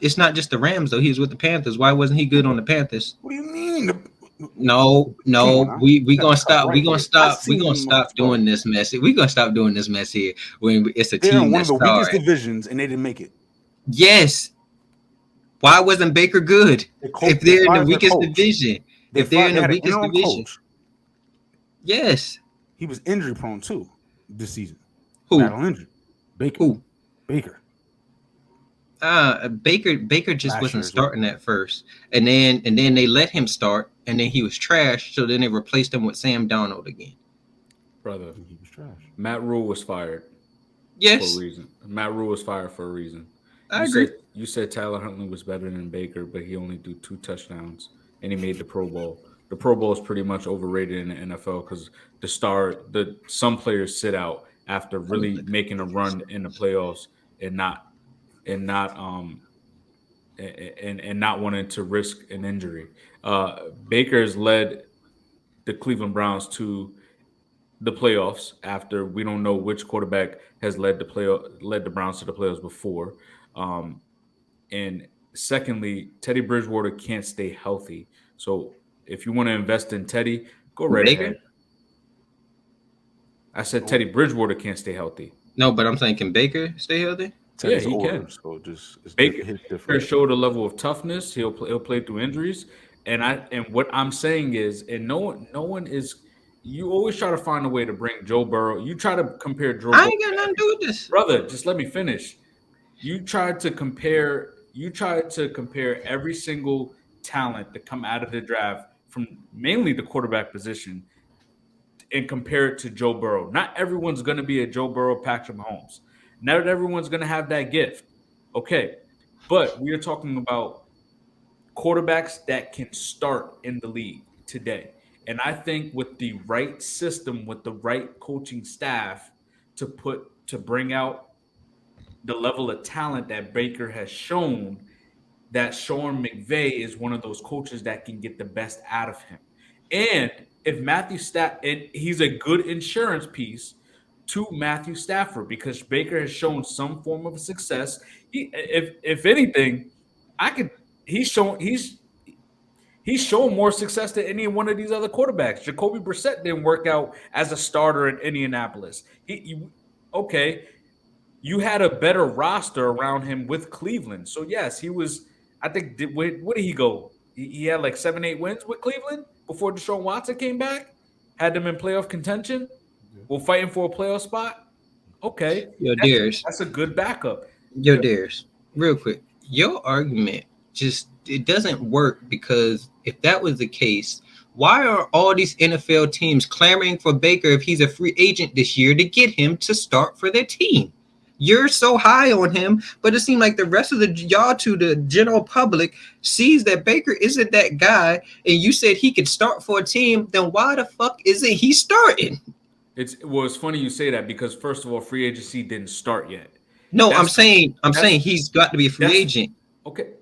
Speaker 4: it's not just the Rams though. He was with the Panthers. Why wasn't he good on the Panthers?
Speaker 3: What do you mean?
Speaker 4: No. We gonna stop. We gonna stop doing this mess. We gonna stop doing this mess here when it's a team
Speaker 3: that's one of the weakest divisions and they didn't make it.
Speaker 4: Yes. Why wasn't Baker good? If they're in the weakest division, yes.
Speaker 3: He was injury prone too this season.
Speaker 4: Who?
Speaker 3: Battle injury. Baker.
Speaker 4: Who?
Speaker 3: Baker.
Speaker 4: Baker just wasn't starting at first, and then they let him start, and then he was trash. So then they replaced him with Sam Darnold again.
Speaker 2: Brother,
Speaker 3: he was trash.
Speaker 2: Matt Rule was fired.
Speaker 4: Yes,
Speaker 2: for a reason. Matt Rule was fired for a reason.
Speaker 4: I agree.
Speaker 2: You said Tyler Huntley was better than Baker, but he only threw 2 touchdowns, and he made the Pro Bowl. The Pro Bowl is pretty much overrated in the NFL because some players sit out after really making a run in the playoffs and not wanting to risk an injury. Baker's led the Cleveland Browns to the playoffs after we don't know which quarterback has led the Browns to the playoffs before. And secondly, Teddy Bridgewater can't stay healthy. So if you want to invest in Teddy, go right ahead. I said Teddy Bridgewater can't stay healthy.
Speaker 4: No, but I'm saying, can Baker stay healthy?
Speaker 3: Teddy's he can. So
Speaker 2: Baker showed a level of toughness. He'll play through injuries. And what I'm saying is, and no one is. You always try to find a way to bring Joe Burrow. You try to compare Joe.
Speaker 4: I ain't got nothing to do with this,
Speaker 2: brother. Just let me finish. You tried to compare every single talent that come out of the draft from mainly the quarterback position and compare it to Joe Burrow. Not everyone's going to be a Joe Burrow, Patrick Mahomes. Not everyone's going to have that gift. Okay. But we are talking about quarterbacks that can start in the league today. And I think with the right system, with the right coaching staff to bring out the level of talent that Baker has shown, that Sean McVay is one of those coaches that can get the best out of him. And if and he's a good insurance piece to Matthew Stafford because Baker has shown some form of success. If anything, he's shown more success than any one of these other quarterbacks. Jacoby Brissett didn't work out as a starter in Indianapolis. You had a better roster around him with Cleveland. So yes, he was. I think where did he go? He had like 7-8 wins with Cleveland before Deshaun Watson came back. Had them in playoff contention. We're fighting for a playoff spot. Okay,
Speaker 4: Darius,
Speaker 2: that's a good backup.
Speaker 4: Darius, real quick. your argument just it doesn't work, because if that was the case, why are all these NFL teams clamoring for Baker if he's a free agent this year to get him to start for their team? You're so high on him, but it seems like the rest of y'all to the general public sees that Baker isn't that guy, and you said he could start for a team. Then why the fuck isn't he starting?
Speaker 2: It's funny you say that, because first of all, free agency didn't start yet.
Speaker 4: No,
Speaker 2: That's
Speaker 4: I'm saying he's got to be a free agent.
Speaker 2: Okay.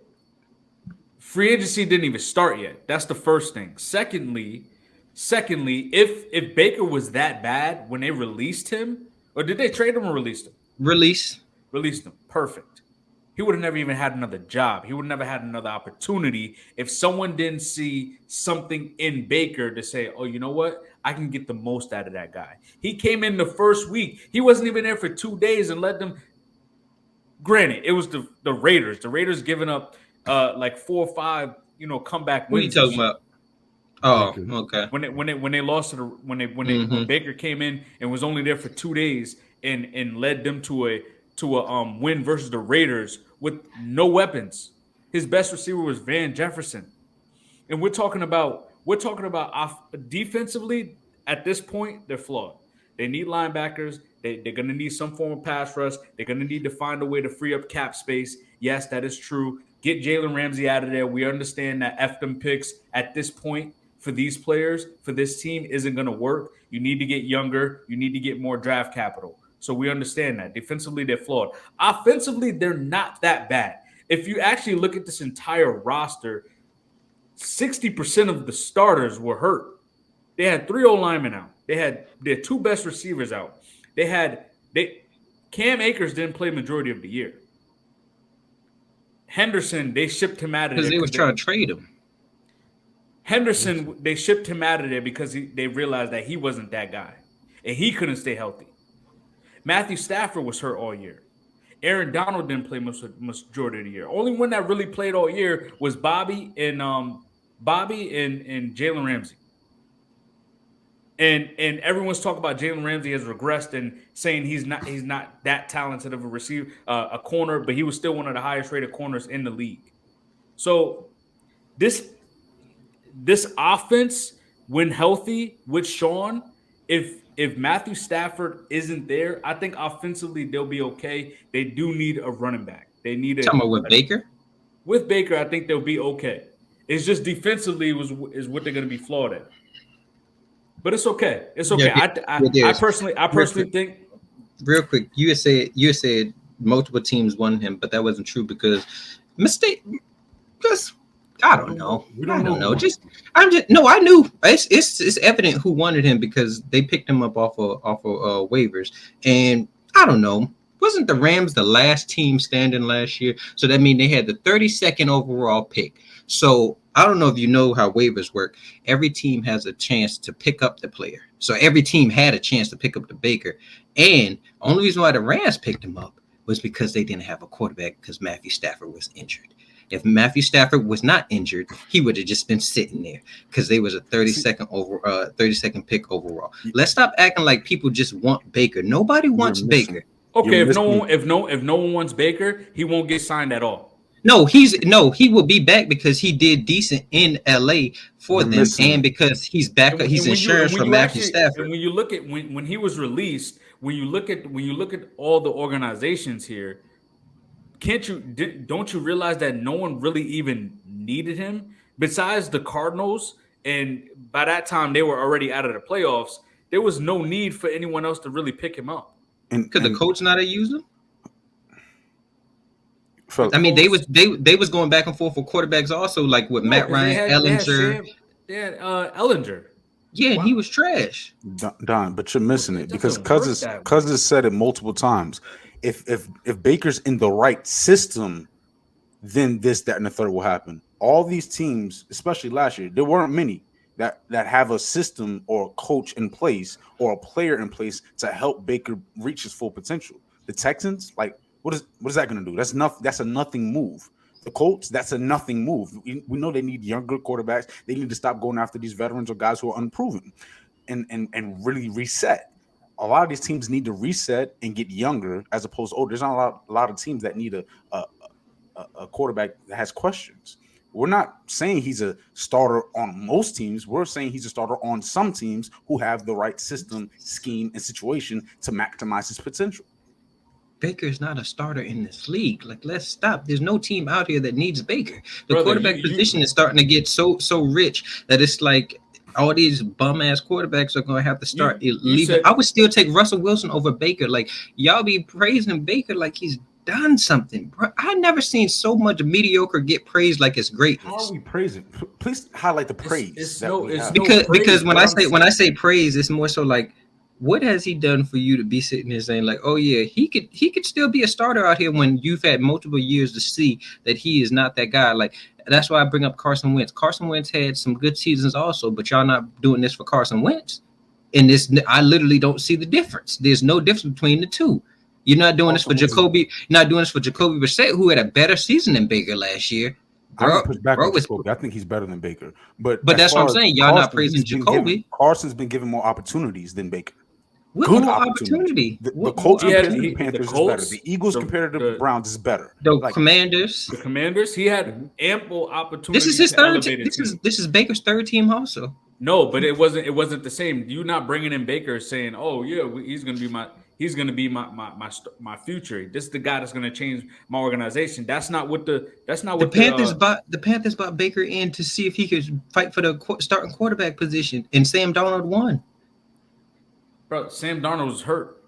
Speaker 2: Free agency didn't even start yet. That's the first thing. Secondly, if Baker was that bad when they released him, or did they trade him or released him?
Speaker 4: Released
Speaker 2: him. Perfect. He would have never even had another job. He would have never had another opportunity if someone didn't see something in Baker to say, oh, you know what? I can get the most out of that guy. He came in the first week. He wasn't even there for 2 days and let them. Granted, it was the Raiders. The Raiders giving up like 4 or 5, comeback wins.
Speaker 4: What are you talking about? Oh, okay.
Speaker 2: When they lost to when Baker came in and was only there for 2 days and led them to a win versus the Raiders with no weapons. His best receiver was Van Jefferson, and we're talking about defensively at this point they're flawed. They need linebackers. They're going to need some form of pass rush. They're going to need to find a way to free up cap space. Yes, that is true. Get Jalen Ramsey out of there. We understand that F them picks at this point for these players, for this team, isn't going to work. You need to get younger. You need to get more draft capital. So we understand that. Defensively, they're flawed. Offensively, they're not that bad. If you actually look at this entire roster, 60% of the starters were hurt. They had 3 O-linemen out. They had their 2 best receivers out. Cam Akers didn't play majority of the year. Henderson, they shipped him out of there.
Speaker 4: Because they was trying to trade him.
Speaker 2: Henderson, they shipped him out of there because they realized that he wasn't that guy. And he couldn't stay healthy. Matthew Stafford was hurt all year. Aaron Donald didn't play majority of the year. Only one that really played all year was Bobby and Jalen Ramsey. And everyone's talking about Jalen Ramsey has regressed and saying he's not that talented of a receiver, a corner, but he was still one of the highest rated corners in the league. So this offense, when healthy with Sean, if Matthew Stafford isn't there, I think offensively they'll be okay. They do need a running back. They need
Speaker 4: talking about with Baker.
Speaker 2: With Baker, I think they'll be okay. It's just defensively is what they're going to be flawed at. But it's okay. It's okay. I personally think.
Speaker 4: Real quick, you said multiple teams won him, but that wasn't true because I don't know. I don't know. I knew it's evident who wanted him because they picked him up off of waivers, and I don't know. Wasn't the Rams the last team standing last year? So that means they had the 32nd overall pick. So I don't know if you know how waivers work. Every team has a chance to pick up the player. So every team had a chance to pick up the Baker. And only reason why the Rams picked him up was because they didn't have a quarterback because Matthew Stafford was injured. If Matthew Stafford was not injured, he would have just been sitting there because they was a 32nd pick overall. Let's stop acting like people just want Baker. Nobody wants Baker.
Speaker 2: Okay, if no one wants Baker, he won't get signed at all.
Speaker 4: He will be back because he did decent in LA for them, and because he's back. He's insurance for Matthew Stafford.
Speaker 2: And when you look at when he was released, when you look at all the organizations here, don't you realize that no one really even needed him besides the Cardinals? And by that time, they were already out of the playoffs. There was no need for anyone else to really pick him up.
Speaker 4: Could the coach not have used him? I mean, they was going back and forth for quarterbacks also, like with Matt Ryan, Ellinger.
Speaker 2: They had Ellinger.
Speaker 4: Yeah, wow. He was trash.
Speaker 3: Don, but you're missing it because Cousins said it multiple times. If Baker's in the right system, then this, that, and the third will happen. All these teams, especially last year, there weren't many that have a system or a coach in place or a player in place to help Baker reach his full potential. The Texans, like, what is that going to do? That's a nothing move. The Colts, that's a nothing move. We know they need younger quarterbacks. They need to stop going after these veterans or guys who are unproven and really reset. A lot of these teams need to reset and get younger as opposed to, there's not a lot of teams that need a a quarterback that has questions. We're not saying he's a starter on most teams. We're saying he's a starter on some teams who have the right system, scheme, and situation to maximize his potential.
Speaker 4: Baker's not a starter in this league. Like, let's stop. There's no team out here that needs Baker. The
Speaker 2: Brother,
Speaker 4: quarterback position is starting to get so rich that it's like all these bum ass quarterbacks are going to have to start leaving. I would still take Russell Wilson over Baker. Like, y'all be praising Baker like he's done something, bro. I never seen so much mediocre get praised like it's greatness.
Speaker 3: How are we praising? Please highlight the praise.
Speaker 4: Because when I say praise, it's more so like, what has he done for you to be sitting here saying like, oh yeah, he could still be a starter out here when you've had multiple years to see that he is not that guy. Like, that's why I bring up Carson Wentz. Carson Wentz had some good seasons also, but y'all not doing this for Carson Wentz. And this, I literally don't see the difference. There's no difference between the two. You're not doing this for Jacoby. You're not doing this for Jacoby Brissett, who had a better season than Baker last year.
Speaker 3: I push back on Jacoby. I think he's better than Baker. But
Speaker 4: that's what I'm saying. Y'all not praising Jacoby.
Speaker 3: Carson's been given more opportunities than Baker.
Speaker 4: What good opportunity?
Speaker 3: The Colts compared to the Panthers is better. The Eagles compared to the Browns is better.
Speaker 4: The Commanders.
Speaker 2: The Commanders. He had ample opportunity.
Speaker 4: This is his third team. This is Baker's third team also.
Speaker 2: No, but it wasn't the same. You're not bringing in Baker saying, "Oh yeah, he's going to be my future. This is the guy that's going to change my organization." That's not what the
Speaker 4: Panthers bought Baker in to see if he could fight for the starting quarterback position, and Sam Darnold won.
Speaker 2: Bro, Sam Darnold was hurt.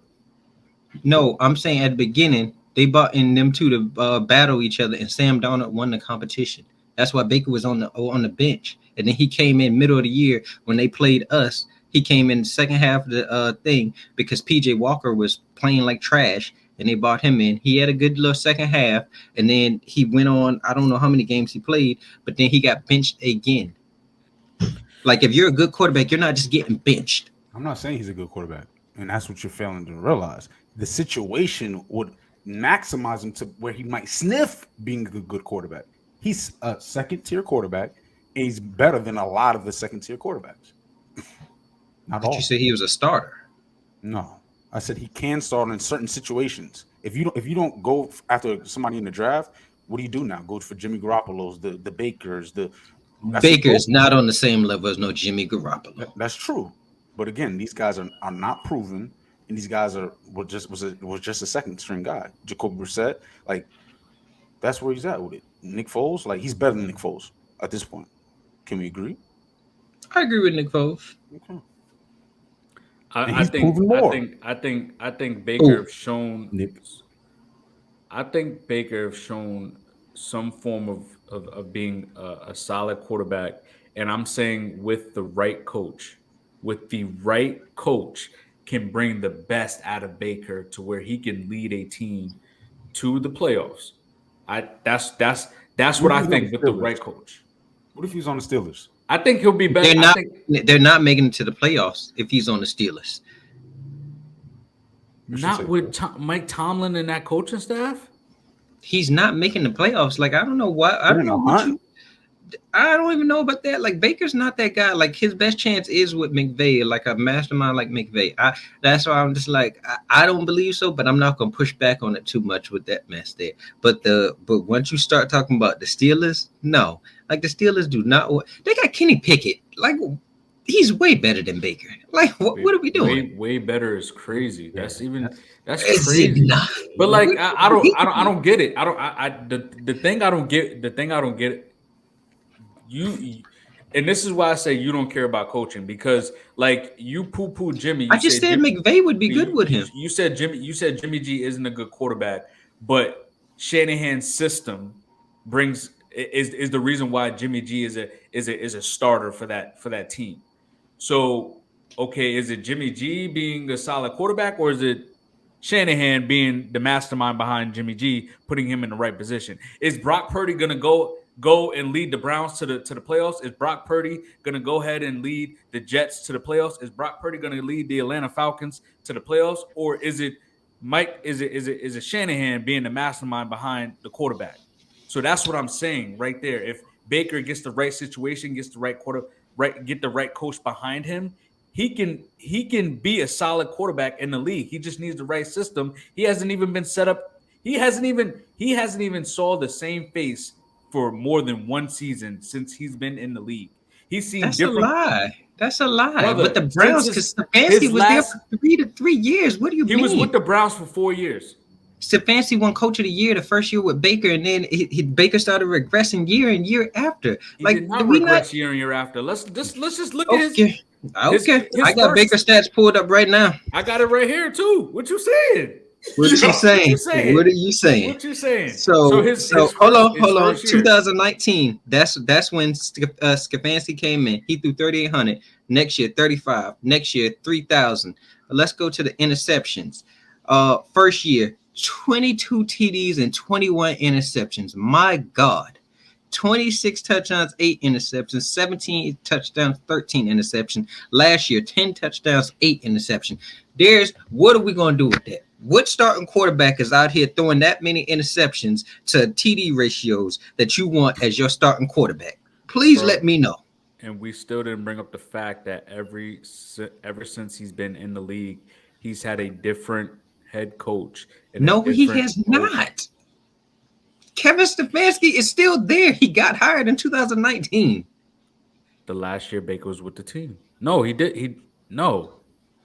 Speaker 4: No, I'm saying at the beginning they bought in them two to battle each other, and Sam Darnold won the competition. That's why Baker was on the bench, and then he came in middle of the year when they played us. He came in the second half of the thing because PJ Walker was playing like trash, and they bought him in. He had a good little second half, and then he went on. I don't know how many games he played, but then he got benched again. Like, if you're a good quarterback, you're not just getting benched.
Speaker 3: I'm not saying he's a good quarterback, and that's what you're failing to realize. The situation would maximize him to where he might sniff being a good quarterback. He's a second-tier quarterback, and he's better than a lot of the second-tier quarterbacks. Not all.
Speaker 4: You said he was a starter.
Speaker 3: No, I said he can start in certain situations. If you don't go after somebody in the draft, what do you do now? Go for Jimmy Garoppolo's, the Bakers,
Speaker 4: Baker's not on the same level as no Jimmy Garoppolo.
Speaker 3: That's true. But again, these guys are not proven, and these guys was just a second string guy. Jacoby Brissett, like, that's where he's at with it. Nick Foles, like, he's better than Nick Foles at this point. Can we agree?
Speaker 4: I agree with Nick Foles.
Speaker 3: Okay.
Speaker 2: I think Baker have shown. I think Baker have shown some form of being a solid quarterback, and I'm saying with the right coach. With the right coach, can bring the best out of Baker to where he can lead a team to the playoffs. That's what I think with the right coach.
Speaker 3: What if he's on the Steelers?
Speaker 2: I think he'll be better.
Speaker 4: They're not making it to the playoffs if he's on the Steelers.
Speaker 2: Not with Mike Tomlin and that coaching staff.
Speaker 4: He's not making the playoffs. Like, I don't know why. I don't even know about that. Like, Baker's not that guy. Like, his best chance is with McVay, like a mastermind like McVay. That's why I'm just like, I don't believe so, but I'm not gonna push back on it too much with that mess there. But once you start talking about the Steelers, no, like, the Steelers do not. They got Kenny Pickett. Like, he's way better than Baker. Like, what are we doing?
Speaker 2: Way better is crazy. That's
Speaker 4: is
Speaker 2: crazy.
Speaker 4: It not?
Speaker 2: But like, I don't get it. The thing I don't get. You and this is why I say you don't care about coaching, because like, you poo Jimmy.
Speaker 4: I just said McVay would be good with him.
Speaker 2: You said Jimmy G isn't a good quarterback, but Shanahan's system is the reason why Jimmy G is a starter for that team. So, okay, is it Jimmy G being a solid quarterback, or is it Shanahan being the mastermind behind Jimmy G, putting him in the right position? Is Brock Purdy gonna go and lead the Browns to the playoffs? Is Brock Purdy going to go ahead and lead the Jets to the playoffs? Is Brock Purdy going to lead the Atlanta Falcons to the playoffs? Or is it Shanahan being the mastermind behind the quarterback? So that's what I'm saying right there. If Baker gets the right situation, gets the right get the right coach behind him, he can be a solid quarterback in the league. He just needs the right system. He hasn't even been set up. He hasn't even saw the same face for more than one season since he's been in the league. He's seen
Speaker 4: That's a
Speaker 2: different.
Speaker 4: lie. That's a lie.
Speaker 2: Brother,
Speaker 4: But the Browns,
Speaker 2: since
Speaker 4: because Stefanski
Speaker 2: his
Speaker 4: was there
Speaker 2: last-
Speaker 4: for 3 to 3 years. What do you
Speaker 2: He
Speaker 4: mean?
Speaker 2: was with the Browns for 4 years.
Speaker 4: Stefanski won Coach of the Year the first year with Baker, and then Baker started regressing year and year after.
Speaker 2: He
Speaker 4: Like,
Speaker 2: did not
Speaker 4: we
Speaker 2: regress year and year after. Let's just look at his.
Speaker 4: Okay. Okay.
Speaker 2: his
Speaker 4: I got
Speaker 2: first-
Speaker 4: Baker stats pulled up right now.
Speaker 2: I got it right here too. What you saying?
Speaker 4: What you saying?
Speaker 2: saying?
Speaker 4: What are you saying?
Speaker 2: What you saying?
Speaker 4: So
Speaker 2: his
Speaker 4: hold on.
Speaker 2: first year.
Speaker 4: 2019. That's when Stefanski came in. He threw 3,800. Next year, 35. Next year, 3,000. Let's go to the interceptions. First year, 22 TDs and 21 interceptions. My God. 26 touchdowns, 8 interceptions, 17 touchdowns, 13 interceptions. Last year, 10 touchdowns, 8 interceptions. What are we going to do with that? What starting quarterback is out here throwing that many interceptions to TD ratios that you want as your starting quarterback? Please let me know.
Speaker 2: And we still didn't bring up the fact that ever since he's been in the league, he's had a different head coach.
Speaker 4: No, he has not. Kevin Stefanski is still there. He got hired in 2019.
Speaker 2: The last year Baker was with the team. No, he did. No.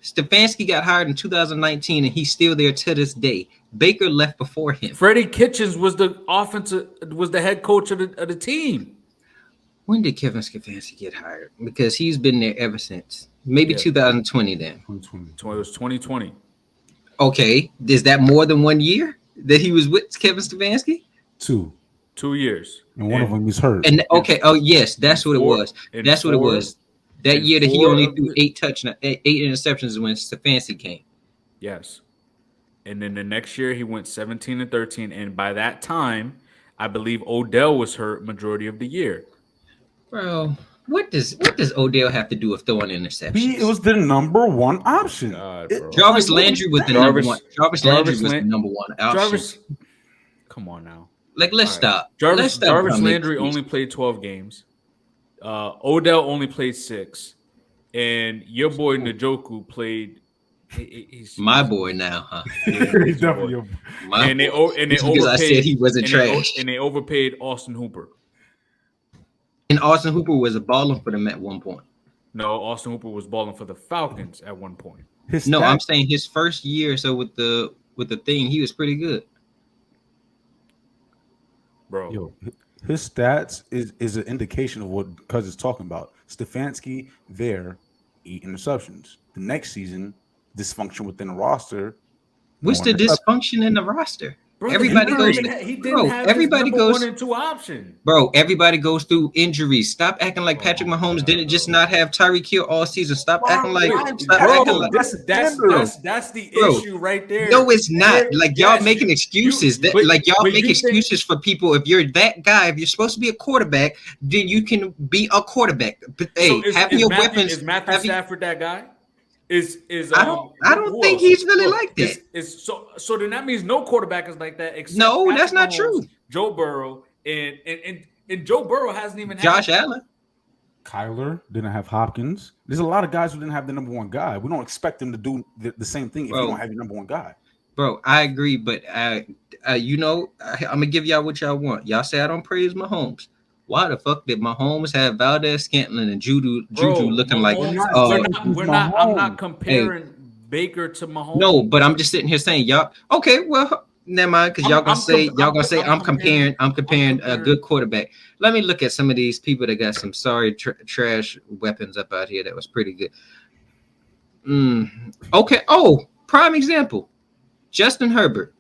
Speaker 4: Stefanski got hired in 2019, and he's still there to this day. Baker left before him.
Speaker 2: Freddie Kitchens was the head coach of the team.
Speaker 4: When did Kevin Stefanski get hired? Because he's been there ever since. Maybe 2020 then.
Speaker 3: 2020.
Speaker 2: It was 2020.
Speaker 4: Okay. Is that more than 1 year that he was with Kevin Stefanski?
Speaker 3: 2.
Speaker 2: 2 years.
Speaker 3: And one of them is hurt.
Speaker 4: And okay. Oh, yes. That's what it was. That's what it was. That year that he only threw 8 interceptions is when Stefanski came.
Speaker 2: Yes. And then the next year he went 17-13. And by that time, I believe Odell was hurt majority of the year.
Speaker 4: Bro, what does Odell have to do with throwing interceptions?
Speaker 3: It was the number one option.
Speaker 2: God, bro.
Speaker 4: Jarvis Landry was the number one. Jarvis Landry was the number one option.
Speaker 2: Come on now.
Speaker 4: Like, let's stop.
Speaker 2: Jarvis Landry only played 12 games. Odell only played 6. And your boy Njoku played. He's
Speaker 4: my boy now, huh?
Speaker 3: He's definitely your boy.
Speaker 2: And they overpaid.
Speaker 4: Because I said he wasn't trash.
Speaker 2: And they overpaid Austin Hooper.
Speaker 4: And Austin Hooper was a baller for them at one point.
Speaker 2: No, Austin Hooper was balling for the Falcons at one point.
Speaker 4: I'm saying his first year or so with the thing, he was pretty good.
Speaker 2: Bro.
Speaker 3: Yo, his stats is an indication of what Cuz is talking about. Stefanski there, 8 interceptions. The next season, dysfunction within the roster.
Speaker 4: What's the dysfunction in the roster?
Speaker 2: Bro,
Speaker 4: everybody goes.
Speaker 2: He didn't have
Speaker 4: everybody
Speaker 2: his
Speaker 4: goes
Speaker 2: 1 and 2 option.
Speaker 4: Bro, everybody goes through injuries. Stop acting like Patrick Mahomes didn't just not have Tyreek Hill all season. Stop acting like.
Speaker 2: That's the issue right there.
Speaker 4: No, it's not. Like y'all making excuses. Y'all make excuses for people. If you're that guy, if you're supposed to be a quarterback, then you can be a quarterback. But hey, having your weapons.
Speaker 2: Is Matthew Stafford that guy?
Speaker 4: I don't think he's really like that.
Speaker 2: So then that means no quarterback is like that. Except
Speaker 4: no,
Speaker 2: Patrick
Speaker 4: that's not
Speaker 2: Mahomes,
Speaker 4: true.
Speaker 2: Joe Burrow and Joe Burrow hasn't even
Speaker 4: Josh Allen.
Speaker 3: Kyler didn't have Hopkins. There's a lot of guys who didn't have the number one guy. We don't expect them to do the same thing if you don't have your number one guy.
Speaker 4: Bro, I agree, but I'm gonna give y'all what y'all want. Y'all say I don't praise Mahomes. Why the fuck did Mahomes have Valdez Scantling and Juju looking like?
Speaker 2: I'm not comparing Baker to Mahomes.
Speaker 4: No, but I'm just sitting here saying y'all. Okay, well, never mind, because y'all gonna say I'm comparing a good quarterback. Let me look at some of these people that got some trash weapons up out here that was pretty good. Okay. Oh, prime example, Justin Herbert.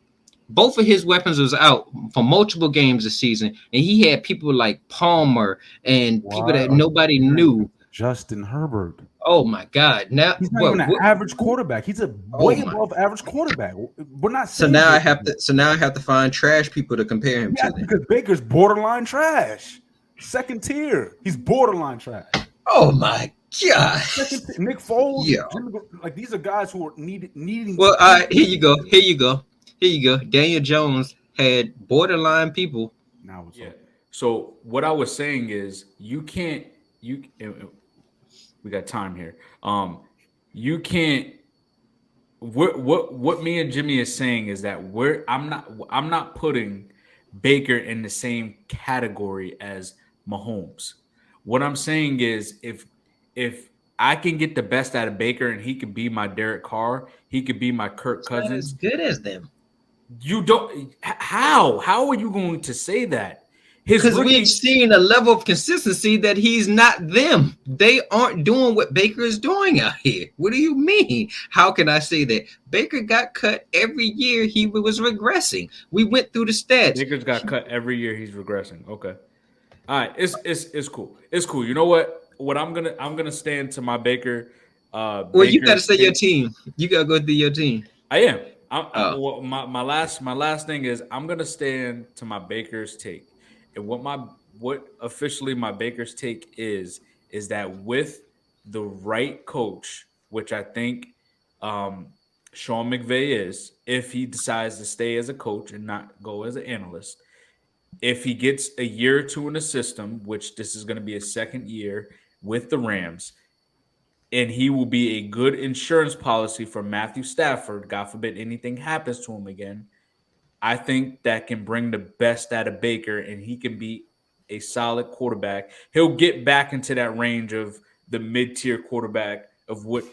Speaker 4: Both of his weapons was out for multiple games this season, and he had people like Palmer and people that nobody knew.
Speaker 3: Justin Herbert.
Speaker 4: Oh my God! Now
Speaker 3: he's not even an average quarterback. He's a way above average quarterback. We're not.
Speaker 4: So now I have to find trash people to compare him to.
Speaker 3: Because Baker's borderline trash. Second tier. He's borderline trash.
Speaker 4: Oh my God!
Speaker 3: Nick Foles. Yeah. Like these are guys who are needing.
Speaker 4: Well, all right. Here you go. Daniel Jones had borderline people.
Speaker 3: Now it's over.
Speaker 2: So what I was saying is we got time here. You can't. what me and Jimmie is saying is that I'm not putting Baker in the same category as Mahomes. What I'm saying is if I can get the best out of Baker and he could be my Derek Carr, he could be my Kirk
Speaker 4: It's not as
Speaker 2: Cousins.
Speaker 4: good as them.
Speaker 2: You don't how are you going to say that? His
Speaker 4: Because we've
Speaker 2: rookie
Speaker 4: seen a level of consistency that he's not them. They aren't doing what Baker is doing out here. What do you mean? How can I say that? Baker got cut every year he was regressing. We went through the stats.
Speaker 2: Baker's got cut every year he's regressing. Okay. All right, it's cool. It's cool. You know what? What I'm gonna stand to my Baker.
Speaker 4: Well, you got to
Speaker 2: Baker's
Speaker 4: say your
Speaker 2: take.
Speaker 4: team. You got to go through your team.
Speaker 2: I am.
Speaker 4: Oh,
Speaker 2: Well, my last thing is I'm gonna stand to my Baker's take, and what officially my Baker's take is that with the right coach, which I think um, Sean McVay is, if he decides to stay as a coach and not go as an analyst, if he gets a year or two in the system, which this is going to be his second year with the Rams, and he will be a good insurance policy for Matthew Stafford, God forbid anything happens to him again, I think that can bring the best out of Baker and he can be a solid quarterback. He'll get back into that range of the mid-tier quarterback of what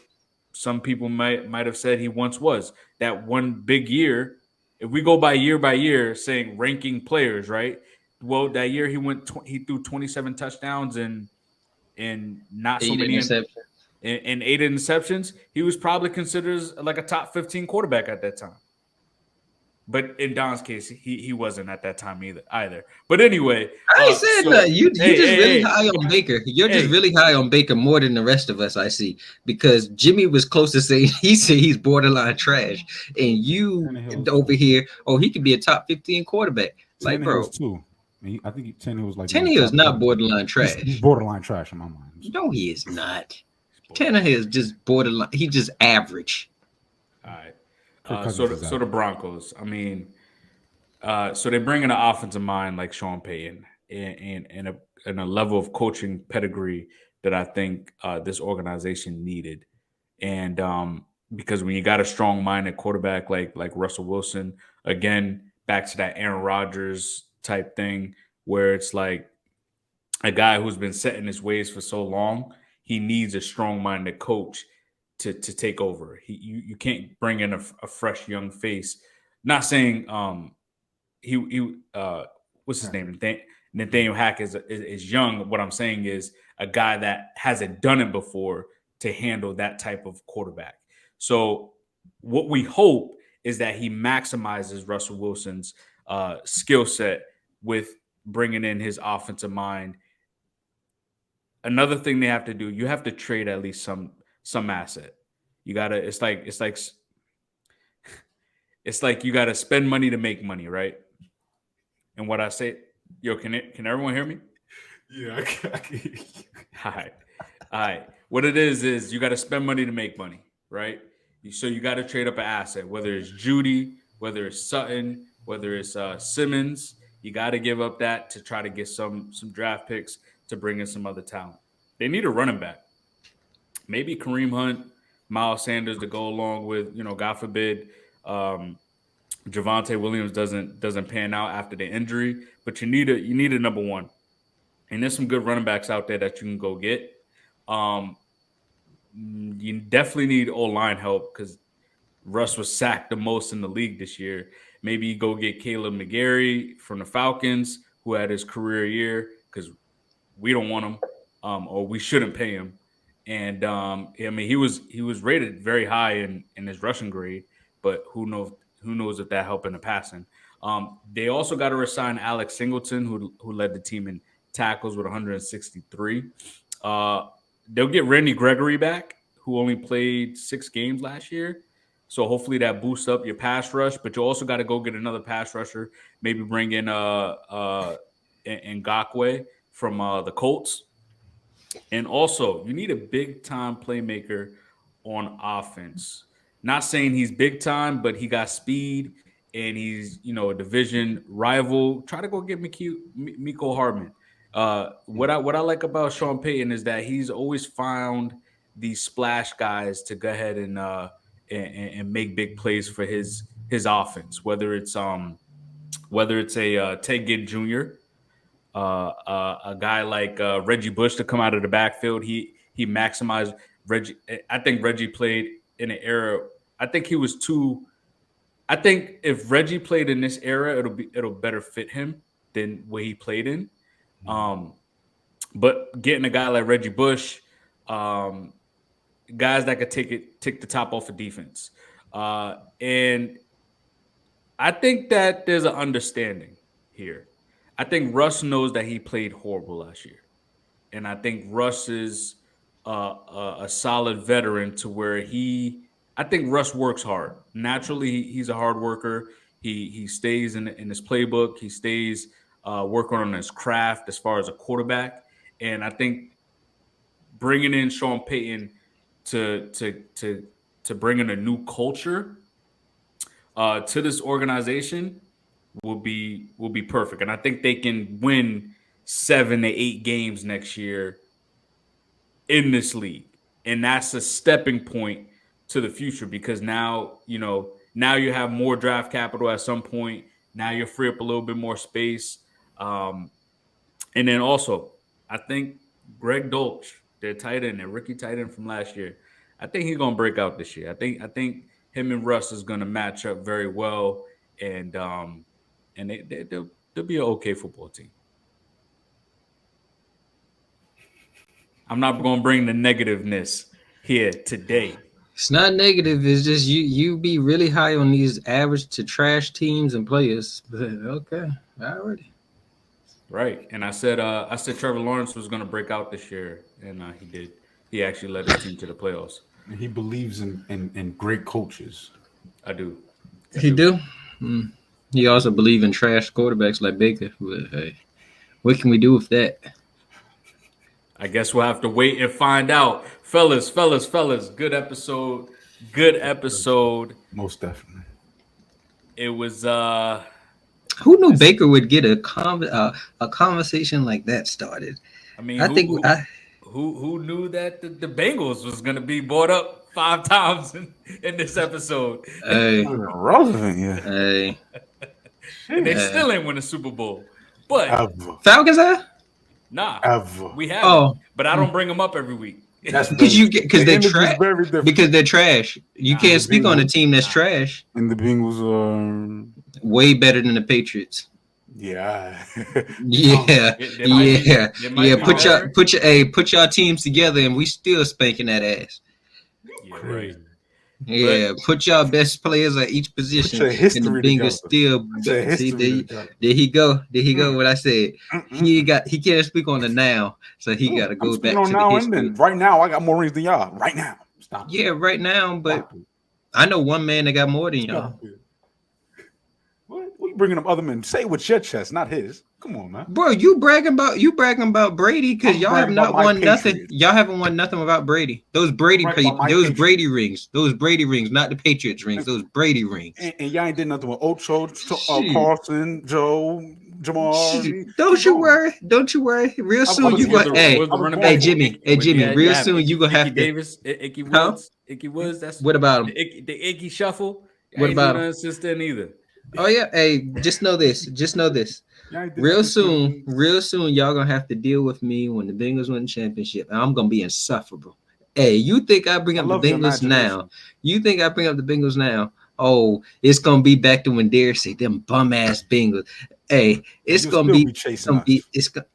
Speaker 2: some people might have said he once was. That one big year, if we go by year saying ranking players, right? Well, that year he threw 27 touchdowns and not so
Speaker 4: 8
Speaker 2: many
Speaker 4: interceptions.
Speaker 2: and 8 interceptions. He was probably considered like a top 15 quarterback at that time. But in Don's case, he wasn't at that time either. But anyway,
Speaker 4: I ain't saying nothing. You just really
Speaker 2: hey,
Speaker 4: high on Baker. You're just
Speaker 2: hey,
Speaker 4: really high on Baker more than the rest of us. I see because Jimmie was close to saying he said he's borderline trash, and you
Speaker 3: Tannehill's
Speaker 4: over here, oh, he could be a top 15 quarterback. Like,
Speaker 3: Tannehill's
Speaker 4: bro,
Speaker 3: too. I think Tannehill was like maybe
Speaker 4: Tannehill is
Speaker 3: top
Speaker 4: not
Speaker 3: 10.
Speaker 4: borderline
Speaker 3: He's
Speaker 4: trash.
Speaker 3: borderline trash in my mind.
Speaker 4: No, he is not. Tannehill is just borderline. He's just average.
Speaker 2: all right.
Speaker 3: Kirk
Speaker 2: So
Speaker 3: Cousins is
Speaker 2: the
Speaker 3: average.
Speaker 2: Broncos. I mean, so they bring in an offensive mind like Sean Payton and a level of coaching pedigree that I think this organization needed. And because when you got a strong minded quarterback like Russell Wilson, again, back to that Aaron Rodgers type thing, where it's like a guy who's been set in his ways for so long, he needs a strong minded coach to take over. You can't bring in a fresh young face. Not saying what's his name? Nathaniel Hack is young. What I'm saying is a guy that hasn't done it before to handle that type of quarterback. So what we hope is that he maximizes Russell Wilson's skill set with bringing in his offensive mind. Another thing they have to do, you have to trade at least some asset. You gotta. It's like you gotta spend money to make money, right? And what I say, yo, can everyone hear me?
Speaker 3: Yeah, I can.
Speaker 2: All right. All right. What it is you got to spend money to make money, right? So you got to trade up an asset, whether it's Judy, whether it's Sutton, whether it's Simmons. You got to give up that to try to get some draft picks to bring in some other talent. They need a running back. Maybe Kareem Hunt, Miles Sanders to go along with, God forbid, Javonte Williams doesn't pan out after the injury, but you need a number one. And there's some good running backs out there that you can go get. You definitely need O-line help because Russ was sacked the most in the league this year. Maybe you go get Caleb McGarry from the Falcons, who had his career year, because we don't want him, or we shouldn't pay him. And I mean, he was rated very high in his rushing grade, but who knows if that helped in the passing. They also got to resign Alex Singleton, who led the team in tackles with 163. They'll get Randy Gregory back, who only played 6 games last year. So hopefully that boosts up your pass rush. But you also got to go get another pass rusher. Maybe bring in Ngakwe from the Colts. And also, you need a big time playmaker on offense. Not saying he's big time, but he got speed and he's a division rival. Try to go get Miko Hardman. What I like about Sean Payton is that he's always found these splash guys to go ahead and make big plays for his offense. Whether it's a Ted Ginn Jr., a guy like Reggie Bush to come out of the backfield. He maximized Reggie. I think Reggie played in an era. I think he was too. I think if Reggie played in this era, it'll better fit him than what he played in. But getting a guy like Reggie Bush, guys that could take the top off of defense, and I think that there's an understanding here. I think Russ knows that he played horrible last year, and I think Russ is a solid veteran to where I think Russ works hard. Naturally, he's a hard worker. He stays in his playbook. He stays working on his craft as far as a quarterback. And I think bringing in Sean Payton to bring in a new culture to this organization will be perfect. And I think they can win 7 to 8 games next year in this league. And that's a stepping point to the future, because now you have more draft capital at some point. Now you'll free up a little bit more space. And then also, I think Greg Dolch, their tight end, their rookie tight end from last year, I think he's gonna break out this year. I think him and Russ is gonna match up very well, and they'll be an okay football team. I'm not gonna bring the negativeness here today.
Speaker 4: It's not negative. It's just you be really high on these average to trash teams and players. But okay, already.
Speaker 2: Right, and I said Trevor Lawrence was going to break out this year, and he did. He actually led his team to the playoffs.
Speaker 3: And he believes in great coaches.
Speaker 2: I do.
Speaker 4: He do. He also believes in trash quarterbacks like Baker. But hey, what can we do with that?
Speaker 2: I guess we'll have to wait and find out. Fellas. Good episode.
Speaker 3: Most definitely.
Speaker 2: It was
Speaker 4: who knew Baker would get a conversation like that started?
Speaker 2: I mean, who knew that the Bengals was going to be brought up 5 times in this episode?
Speaker 4: Hey,
Speaker 3: relevant, yeah.
Speaker 4: Hey,
Speaker 2: and they still ain't win a Super Bowl. But
Speaker 4: Falcons are?
Speaker 2: Nah, we have. But I don't bring them up every week.
Speaker 3: That's
Speaker 4: because they're trash. Because they're trash. You can't speak on a team that's trash.
Speaker 3: And the Bengals are
Speaker 4: way better than the Patriots.
Speaker 3: Yeah.
Speaker 4: Yeah. Put your teams together and we still spanking that ass.
Speaker 2: Yeah, right.
Speaker 4: Yeah, put y'all best players at each position, and the Bengals still. See, there he go. What I said. He can't speak on the now, so he got to go back to the history.
Speaker 3: Right now, I got more rings than y'all. Right now, stop.
Speaker 4: Yeah, right now, but I know one man that got more than y'all.
Speaker 3: What you bringing up other men? Say it with your chest, not his. Come on, man.
Speaker 4: Bro, you bragging about Brady because y'all have not won nothing. Y'all haven't won nothing without Brady. Those Brady rings, not the Patriots rings. Those Brady rings.
Speaker 3: And y'all ain't did nothing with Ocho, Carson, Joe, Jamal.
Speaker 4: Don't you worry. Real soon you go. Hey, Jimmie. Real soon you gonna have to.
Speaker 2: Davis, Icky Woods. That's
Speaker 4: what about him?
Speaker 2: The Icky Shuffle.
Speaker 4: What about him?
Speaker 2: Since then either.
Speaker 4: Oh yeah. Hey, just know this. Real soon, y'all gonna have to deal with me when the Bengals win the championship, and I'm gonna be insufferable. Hey, you think I bring up the Bengals now? Oh, it's gonna be back to when Darius said them bum ass Bengals. Hey, it's gonna be. It's gonna.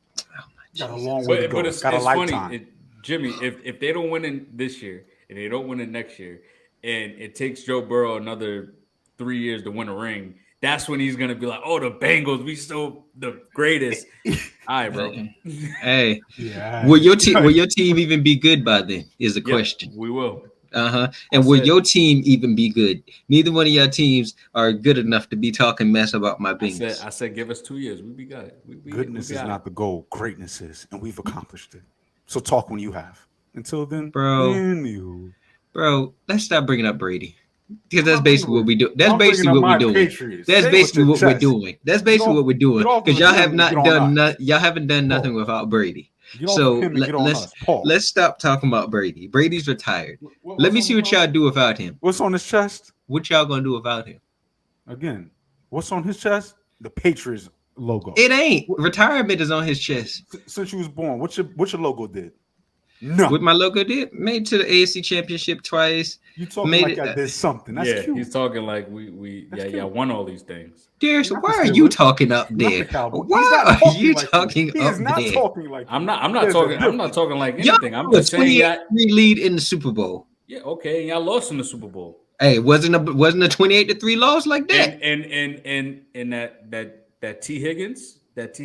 Speaker 3: Got a long way to go.
Speaker 2: But it's funny, Jimmie. If they don't win it this year and they don't win it next year, and it takes Joe Burrow another 3 years to win a ring, that's when he's gonna be like, "Oh, the Bengals, we still the greatest." All right, bro.
Speaker 4: Hey, will your team even be good by then? Is the question.
Speaker 2: We will.
Speaker 4: And will your team even be good? Neither one of your teams are good enough to be talking mess about my Bengals.
Speaker 2: I said, give us 2 years. We'll be good.
Speaker 3: Goodness is not the goal. Greatness is, and we've accomplished it. So talk when you have. Until then,
Speaker 4: bro, let's stop bringing up Brady. Because that's basically what we do. That's basically what we're doing. That's basically what we're doing. Because y'all have not done y'all haven't done nothing without Brady.
Speaker 3: Get off
Speaker 4: So
Speaker 3: him and get on us. Paul.
Speaker 4: let's stop talking about Brady. Brady's retired.
Speaker 3: What-
Speaker 4: Let me
Speaker 3: what's
Speaker 4: see
Speaker 3: on
Speaker 4: what y'all do without him.
Speaker 3: What's on his chest?
Speaker 4: What y'all gonna do without him?
Speaker 3: Again, what's on his chest? The Patriots logo.
Speaker 4: It ain't. Retirement is on his chest.
Speaker 3: Since you was born, what your logo did? No.
Speaker 4: What my logo did? Made to the AFC Championship twice.
Speaker 3: You talking
Speaker 4: made
Speaker 3: like
Speaker 4: it-
Speaker 3: I did something. That's
Speaker 2: yeah,
Speaker 3: cute.
Speaker 2: he's talking like we
Speaker 3: That's
Speaker 2: yeah
Speaker 3: cute.
Speaker 2: won all these things.
Speaker 4: Darius,
Speaker 3: Not
Speaker 4: why
Speaker 3: the
Speaker 4: are you
Speaker 3: Steelers.
Speaker 4: talking up
Speaker 3: Not
Speaker 4: there?
Speaker 3: the Cowboys.
Speaker 4: Why
Speaker 3: He's not
Speaker 4: are you
Speaker 3: like
Speaker 4: talking
Speaker 3: He
Speaker 4: up
Speaker 3: is not
Speaker 4: there?
Speaker 3: talking like
Speaker 2: I'm
Speaker 3: you.
Speaker 2: not
Speaker 3: There's a
Speaker 2: talking. I'm
Speaker 3: difference.
Speaker 2: not talking like
Speaker 4: Y'all
Speaker 2: anything. I'm
Speaker 4: was
Speaker 2: just saying y'all.
Speaker 4: 28-3 lead in the Super Bowl.
Speaker 2: Yeah, okay, and y'all lost in the Super Bowl.
Speaker 4: Hey, wasn't a 28-3 loss like that?
Speaker 2: And that T Higgins,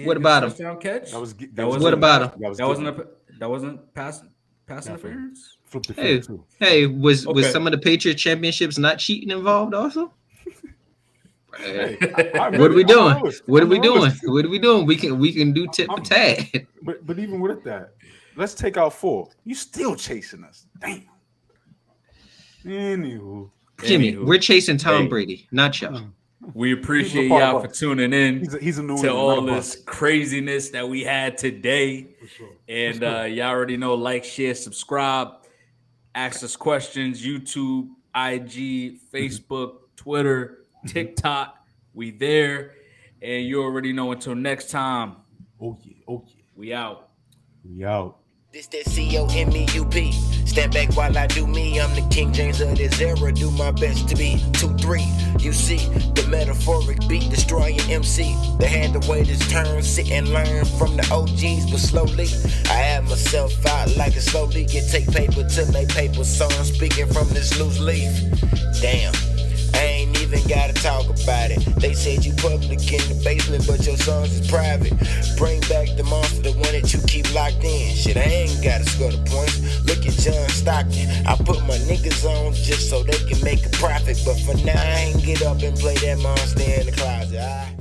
Speaker 4: What about him?
Speaker 2: touchdown catch?
Speaker 3: That was
Speaker 4: What about him?
Speaker 2: That wasn't pass interference.
Speaker 3: Flip the
Speaker 4: Hey,
Speaker 3: field too.
Speaker 4: hey, was
Speaker 2: Okay.
Speaker 4: some of the Patriots championships not cheating involved also?
Speaker 3: Hey,
Speaker 4: What are we doing? What are we
Speaker 3: I'm
Speaker 4: doing?
Speaker 3: realistic.
Speaker 4: What are we doing? We can do tit for tat.
Speaker 3: But even with that, let's take out 4. You still chasing us? Damn. Anywho,
Speaker 4: Jimmy,
Speaker 2: Anywho.
Speaker 4: we're chasing Tom
Speaker 2: Hey.
Speaker 4: Brady, not y'all.
Speaker 2: We appreciate
Speaker 3: He's a part
Speaker 2: y'all
Speaker 3: of
Speaker 2: for
Speaker 3: us.
Speaker 2: tuning in
Speaker 3: he's a new
Speaker 2: to
Speaker 3: one,
Speaker 2: all
Speaker 3: not a
Speaker 2: this
Speaker 3: bust.
Speaker 2: craziness that we had today.
Speaker 3: For sure.
Speaker 2: And
Speaker 3: For sure.
Speaker 2: y'all already know, like, share, subscribe, ask us questions, YouTube, IG, Facebook, Twitter, TikTok. We there. And you already know, until next time,
Speaker 3: Oh yeah.
Speaker 2: we out.
Speaker 3: We out.
Speaker 1: This that COMEUP. Stand back while I do me. I'm the King James of this era. Do my best to be 2-3. You see the metaphoric beat destroying MC. They had to wait his turn, sit and learn from the OGs, but slowly I had myself out like a slow leak. It take paper to make paper. So I'm speaking from this loose leaf. Damn. I ain't even gotta talk about it. They said you public in the basement, but your songs is private. Bring back the monster, the one that you keep locked in. Shit, I ain't gotta score the points. Look at John Stockton. I put my niggas on just so they can make a profit. But for now, I ain't get up and play that monster in the closet.